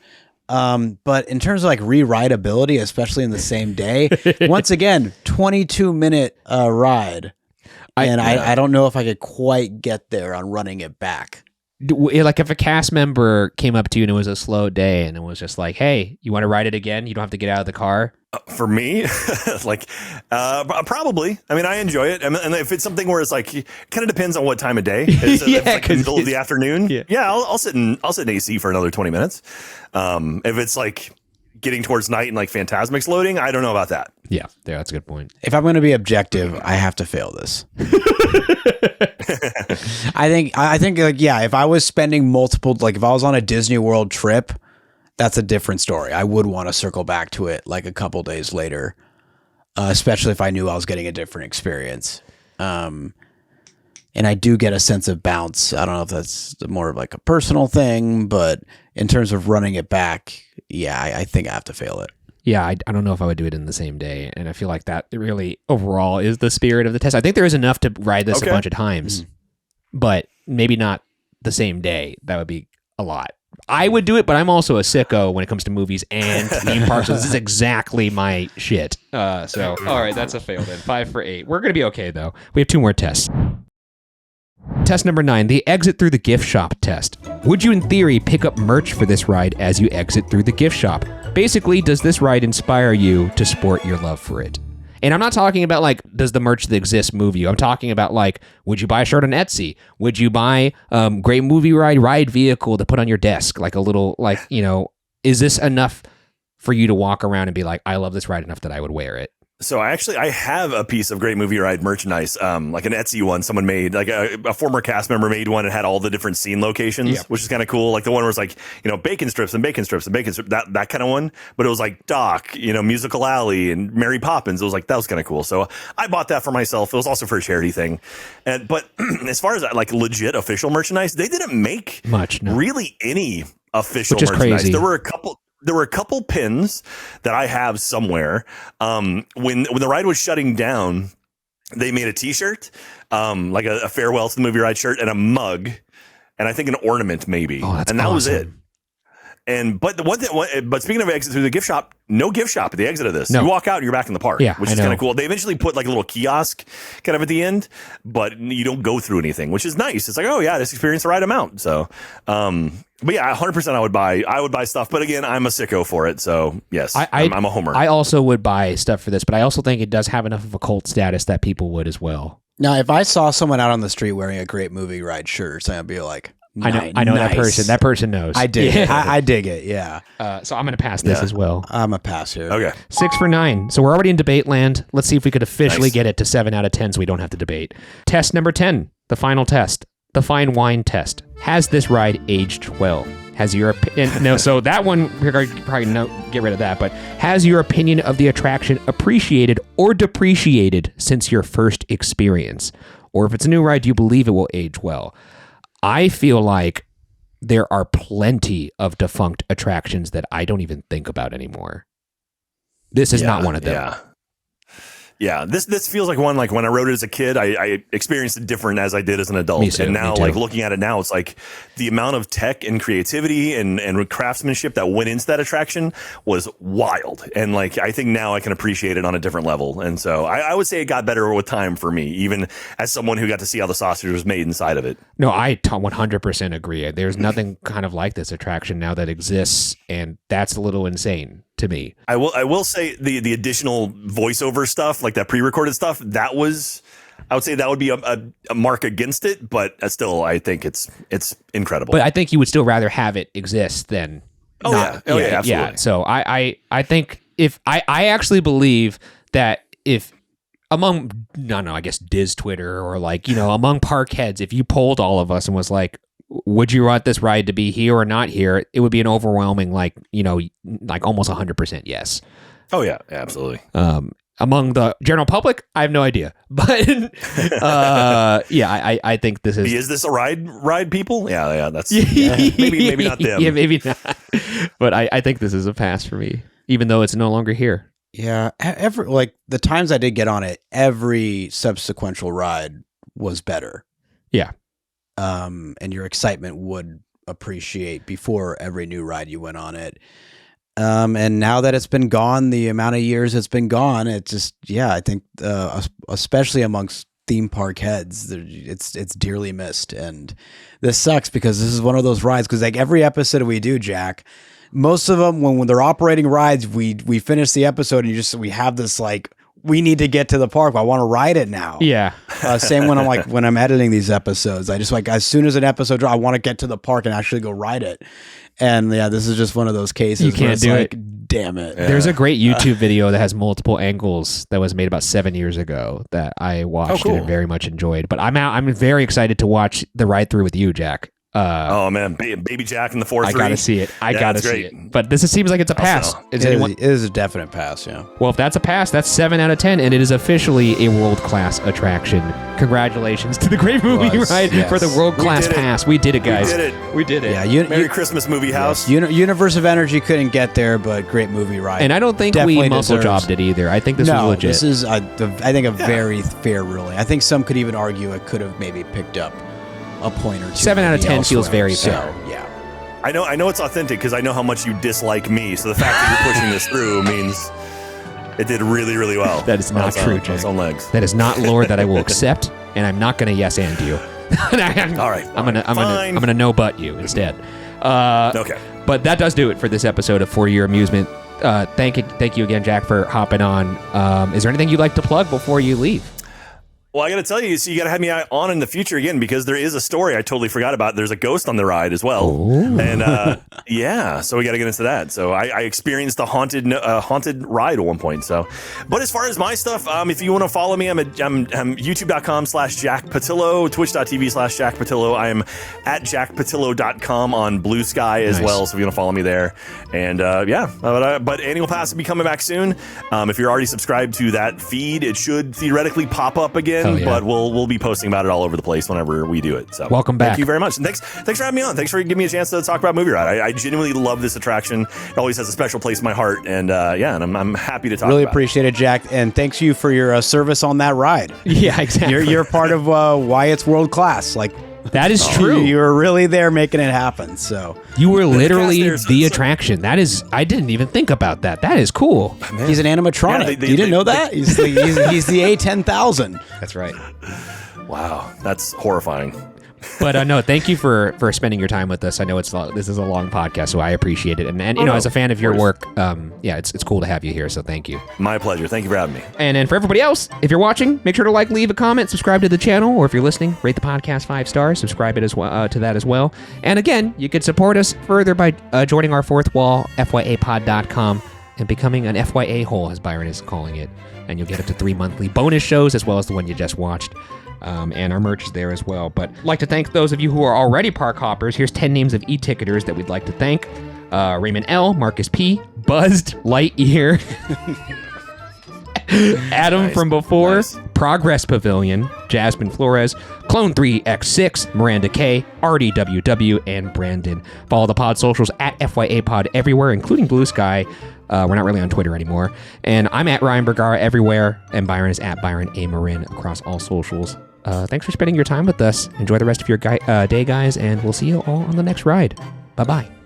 But in terms of like re-rideability, especially in the same day, once again 22-minute ride. And I don't know if I could quite get there on running it back. Like if a cast member came up to you and it was a slow day and it was just like, hey, you want to ride it again? You don't have to get out of the car. For me, probably. I mean, I enjoy it. And if it's something where it's like, it kind of depends on what time of day. If it's like in the middle of the afternoon. Yeah, I'll sit in AC for another 20 minutes. If it's like getting towards night and like Phantasmic's loading, I don't know about that. Yeah, that's a good point. If I'm going to be objective, I have to fail this. I think like, yeah, if I was spending if I was on a Disney World trip, that's a different story. I would want to circle back to it like a couple days later, especially if I knew I was getting a different experience. And I do get a sense of bounce. I don't know if that's more of like a personal thing, but in terms of running it back, yeah, I think I have to fail it. Yeah, I don't know if I would do it in the same day. And I feel like that really overall is the spirit of the test. I think there is enough to ride this a bunch of times, but maybe not the same day. That would be a lot. I would do it, but I'm also a sicko when it comes to movies and theme parks. So this is exactly my shit. All right, that's a fail then. 5 for 8. We're going to be okay, though. We have 2 more tests. Test number 9, the exit through the gift shop test. Would you, in theory, pick up merch for this ride as you exit through the gift shop? Basically, does this ride inspire you to sport your love for it? And I'm not talking about like, does the merch that exists move you? I'm talking about like, would you buy a shirt on Etsy? Would you buy great movie ride vehicle to put on your desk? Like a little, like, is this enough for you to walk around and be like, I love this ride enough that I would wear it? So I have a piece of Great Movie Ride merchandise, like an Etsy one someone made, like a former cast member made one and had all the different scene locations, which is kind of cool. Like the one where it's like, bacon strips and bacon strips and bacon strips, that kind of one. But it was like Doc, Musical Alley and Mary Poppins. It was like, that was kind of cool. So I bought that for myself. It was also for a charity thing. But as far as like legit official merchandise, they didn't make much, really any official which is merchandise. Crazy. There were a couple pins that I have somewhere. When the ride was shutting down, they made a T-shirt, like a farewell to the movie ride shirt, and a mug, and I think an ornament maybe, and that was it. But speaking of exit through the gift shop, no gift shop at the exit of this. No. You walk out and you're back in the park, which is kind of cool. They eventually put like a little kiosk kind of at the end, but you don't go through anything, which is nice. It's like, oh yeah, this experience the right amount. So, but yeah, 100% I would buy stuff. But again, I'm a sicko for it. So yes, I'm a homer. I also would buy stuff for this, but I also think it does have enough of a cult status that people would as well. Now, if I saw someone out on the street wearing a Great Movie Ride shirt, I'd be like, I know that person. That person knows. I dig it. I dig it. Yeah. So I'm going to pass this as well. I'm a pass here. Okay. 6 for 9. So we're already in debate land. Let's see if we could officially get it to 7 out of 10 so we don't have to debate. Test number 10, the final test, the fine wine test. Has this ride aged well? Has your opinion? No, so that one, probably no, get rid of that. But has your opinion of the attraction appreciated or depreciated since your first experience? Or if it's a new ride, do you believe it will age well? I feel like there are plenty of defunct attractions that I don't even think about anymore. This is not one of them. Yeah, this feels like one, like when I rode it as a kid, I experienced it different as I did as an adult. Me too, and now, me too. like looking at it now, it's like the amount of tech and creativity and craftsmanship that went into that attraction was wild. And like, I think now I can appreciate it on a different level. And so I would say it got better with time for me, even as someone who got to see how the sausage was made inside of it. No, I 100% agree. There's nothing kind of like this attraction now that exists, and that's a little insane to me. I will say the additional voiceover stuff, like that pre-recorded stuff, I would say that would be a mark against it, but still, I think it's incredible. But I think you would still rather have it exist than absolutely. Yeah. So I think if I actually believe that if among I guess Diz Twitter or like, among park heads, if you polled all of us and was like, would you want this ride to be here or not here? It would be an overwhelming, like almost 100% yes. Oh yeah, absolutely. Among the general public, I have no idea, but I think this is. Is this a ride people? Yeah, that's maybe not them. Yeah, maybe not. But I think this is a pass for me, even though it's no longer here. Yeah, the times I did get on it, every subsequent ride was better. Yeah. And your excitement would appreciate before every new ride you went on it. And now that it's been gone, the amount of years it's been gone, it just, I think, especially amongst theme park heads, it's dearly missed. And this sucks because this is one of those rides, because like every episode we do, Jack, most of them when they're operating rides, we finish the episode and we have this like, we need to get to the park. I want to ride it now. Yeah. Same when I'm editing these episodes, I just like, as soon as an episode drops, I want to get to the park and actually go ride it. And yeah, this is just one of those cases. You can't do it. Damn it. There's a great YouTube video that has multiple angles that was made about 7 years ago that I watched and very much enjoyed. But I'm very excited to watch the ride through with you, Jack. Oh man, Baby Jack in the 4-3. I gotta see it. I gotta see it. But this seems like it's a pass. It is a definite pass. Yeah. Well, if that's a pass, that's 7 out of 10, and it is officially a world-class attraction. Congratulations to the Great Movie Ride for the world-class pass. We did it, guys. We did it. Yeah. Merry Christmas, Movie House. Universe of Energy couldn't get there, but Great Movie Ride. And I don't think we muscle jobbed it either. I think this was legit. This is I think a very fair ruling. I think some could even argue it could have maybe picked up a point or two. 7 out of 10 feels very fair. Yeah. I know it's authentic because I know how much you dislike me. So the fact that you're pushing this through means it did really, really well. That is not true, Jack. On its own legs. That is not lore that I will accept, and I'm not going to yes and you. All right. I'm gonna no but you instead. Okay. But that does do it for this episode of For Your Amusement. Thank you again, Jack, for hopping on. Is there anything you'd like to plug before you leave? Well, I got to tell you, so you got to have me on in the future again, because there is a story I totally forgot about. There's a ghost on the ride as well. Ooh. And yeah, so we got to get into that. So I experienced a haunted ride at one point. So, but as far as my stuff, if you want to follow me, I'm youtube.com/Jack Pattillo, twitch.tv/Jack Pattillo. I'm at jackpatillo.com on Blue Sky as well. So if you want to follow me there, and but Annual Pass will be coming back soon. If you're already subscribed to that feed, it should theoretically pop up again. Yeah. But we'll be posting about it all over the place whenever we do it. So welcome back. Thank you very much. And thanks for having me on. Thanks for giving me a chance to talk about Movie Ride. I genuinely love this attraction. It always has a special place in my heart. And and I'm happy to talk really about appreciate it, Jack. And thanks you for your service on that ride. Yeah, exactly. You're part of why it's world class. Like, that is true. You were really there making it happen. So you were literally the attraction. That is, I didn't even think about that. That is cool. He's an animatronic. You didn't know that? He's the A10,000. That's right. Wow, that's horrifying. But no, thank you for spending your time with us. I know this is a long podcast, so I appreciate it. And as a fan of your work, it's cool to have you here. So thank you. My pleasure. Thank you for having me. And then for everybody else, if you're watching, make sure to leave a comment, subscribe to the channel, or if you're listening, rate the podcast 5 stars, subscribe it as well to that as well. And again, you can support us further by joining our fourth wall, FYApod.com, and becoming an FYA hole, as Byron is calling it. And you'll get up to 3 monthly bonus shows, as well as the one you just watched. And our merch is there as well. But I'd like to thank those of you who are already park hoppers. Here's 10 names of e-ticketers that we'd like to thank. Raymond L., Marcus P., Buzzed, Lightyear, Adam from before, Progress Pavilion, Jasmine Flores, Clone 3X6, Miranda K, RDWW, and Brandon. Follow the pod socials at FYA Pod everywhere, including Blue Sky. We're not really on Twitter anymore. And I'm at Ryan Bergara everywhere, and Byron is at Byron A. Marin across all socials. Thanks for spending your time with us. Enjoy the rest of your day, guys, and we'll see you all on the next ride. Bye-bye.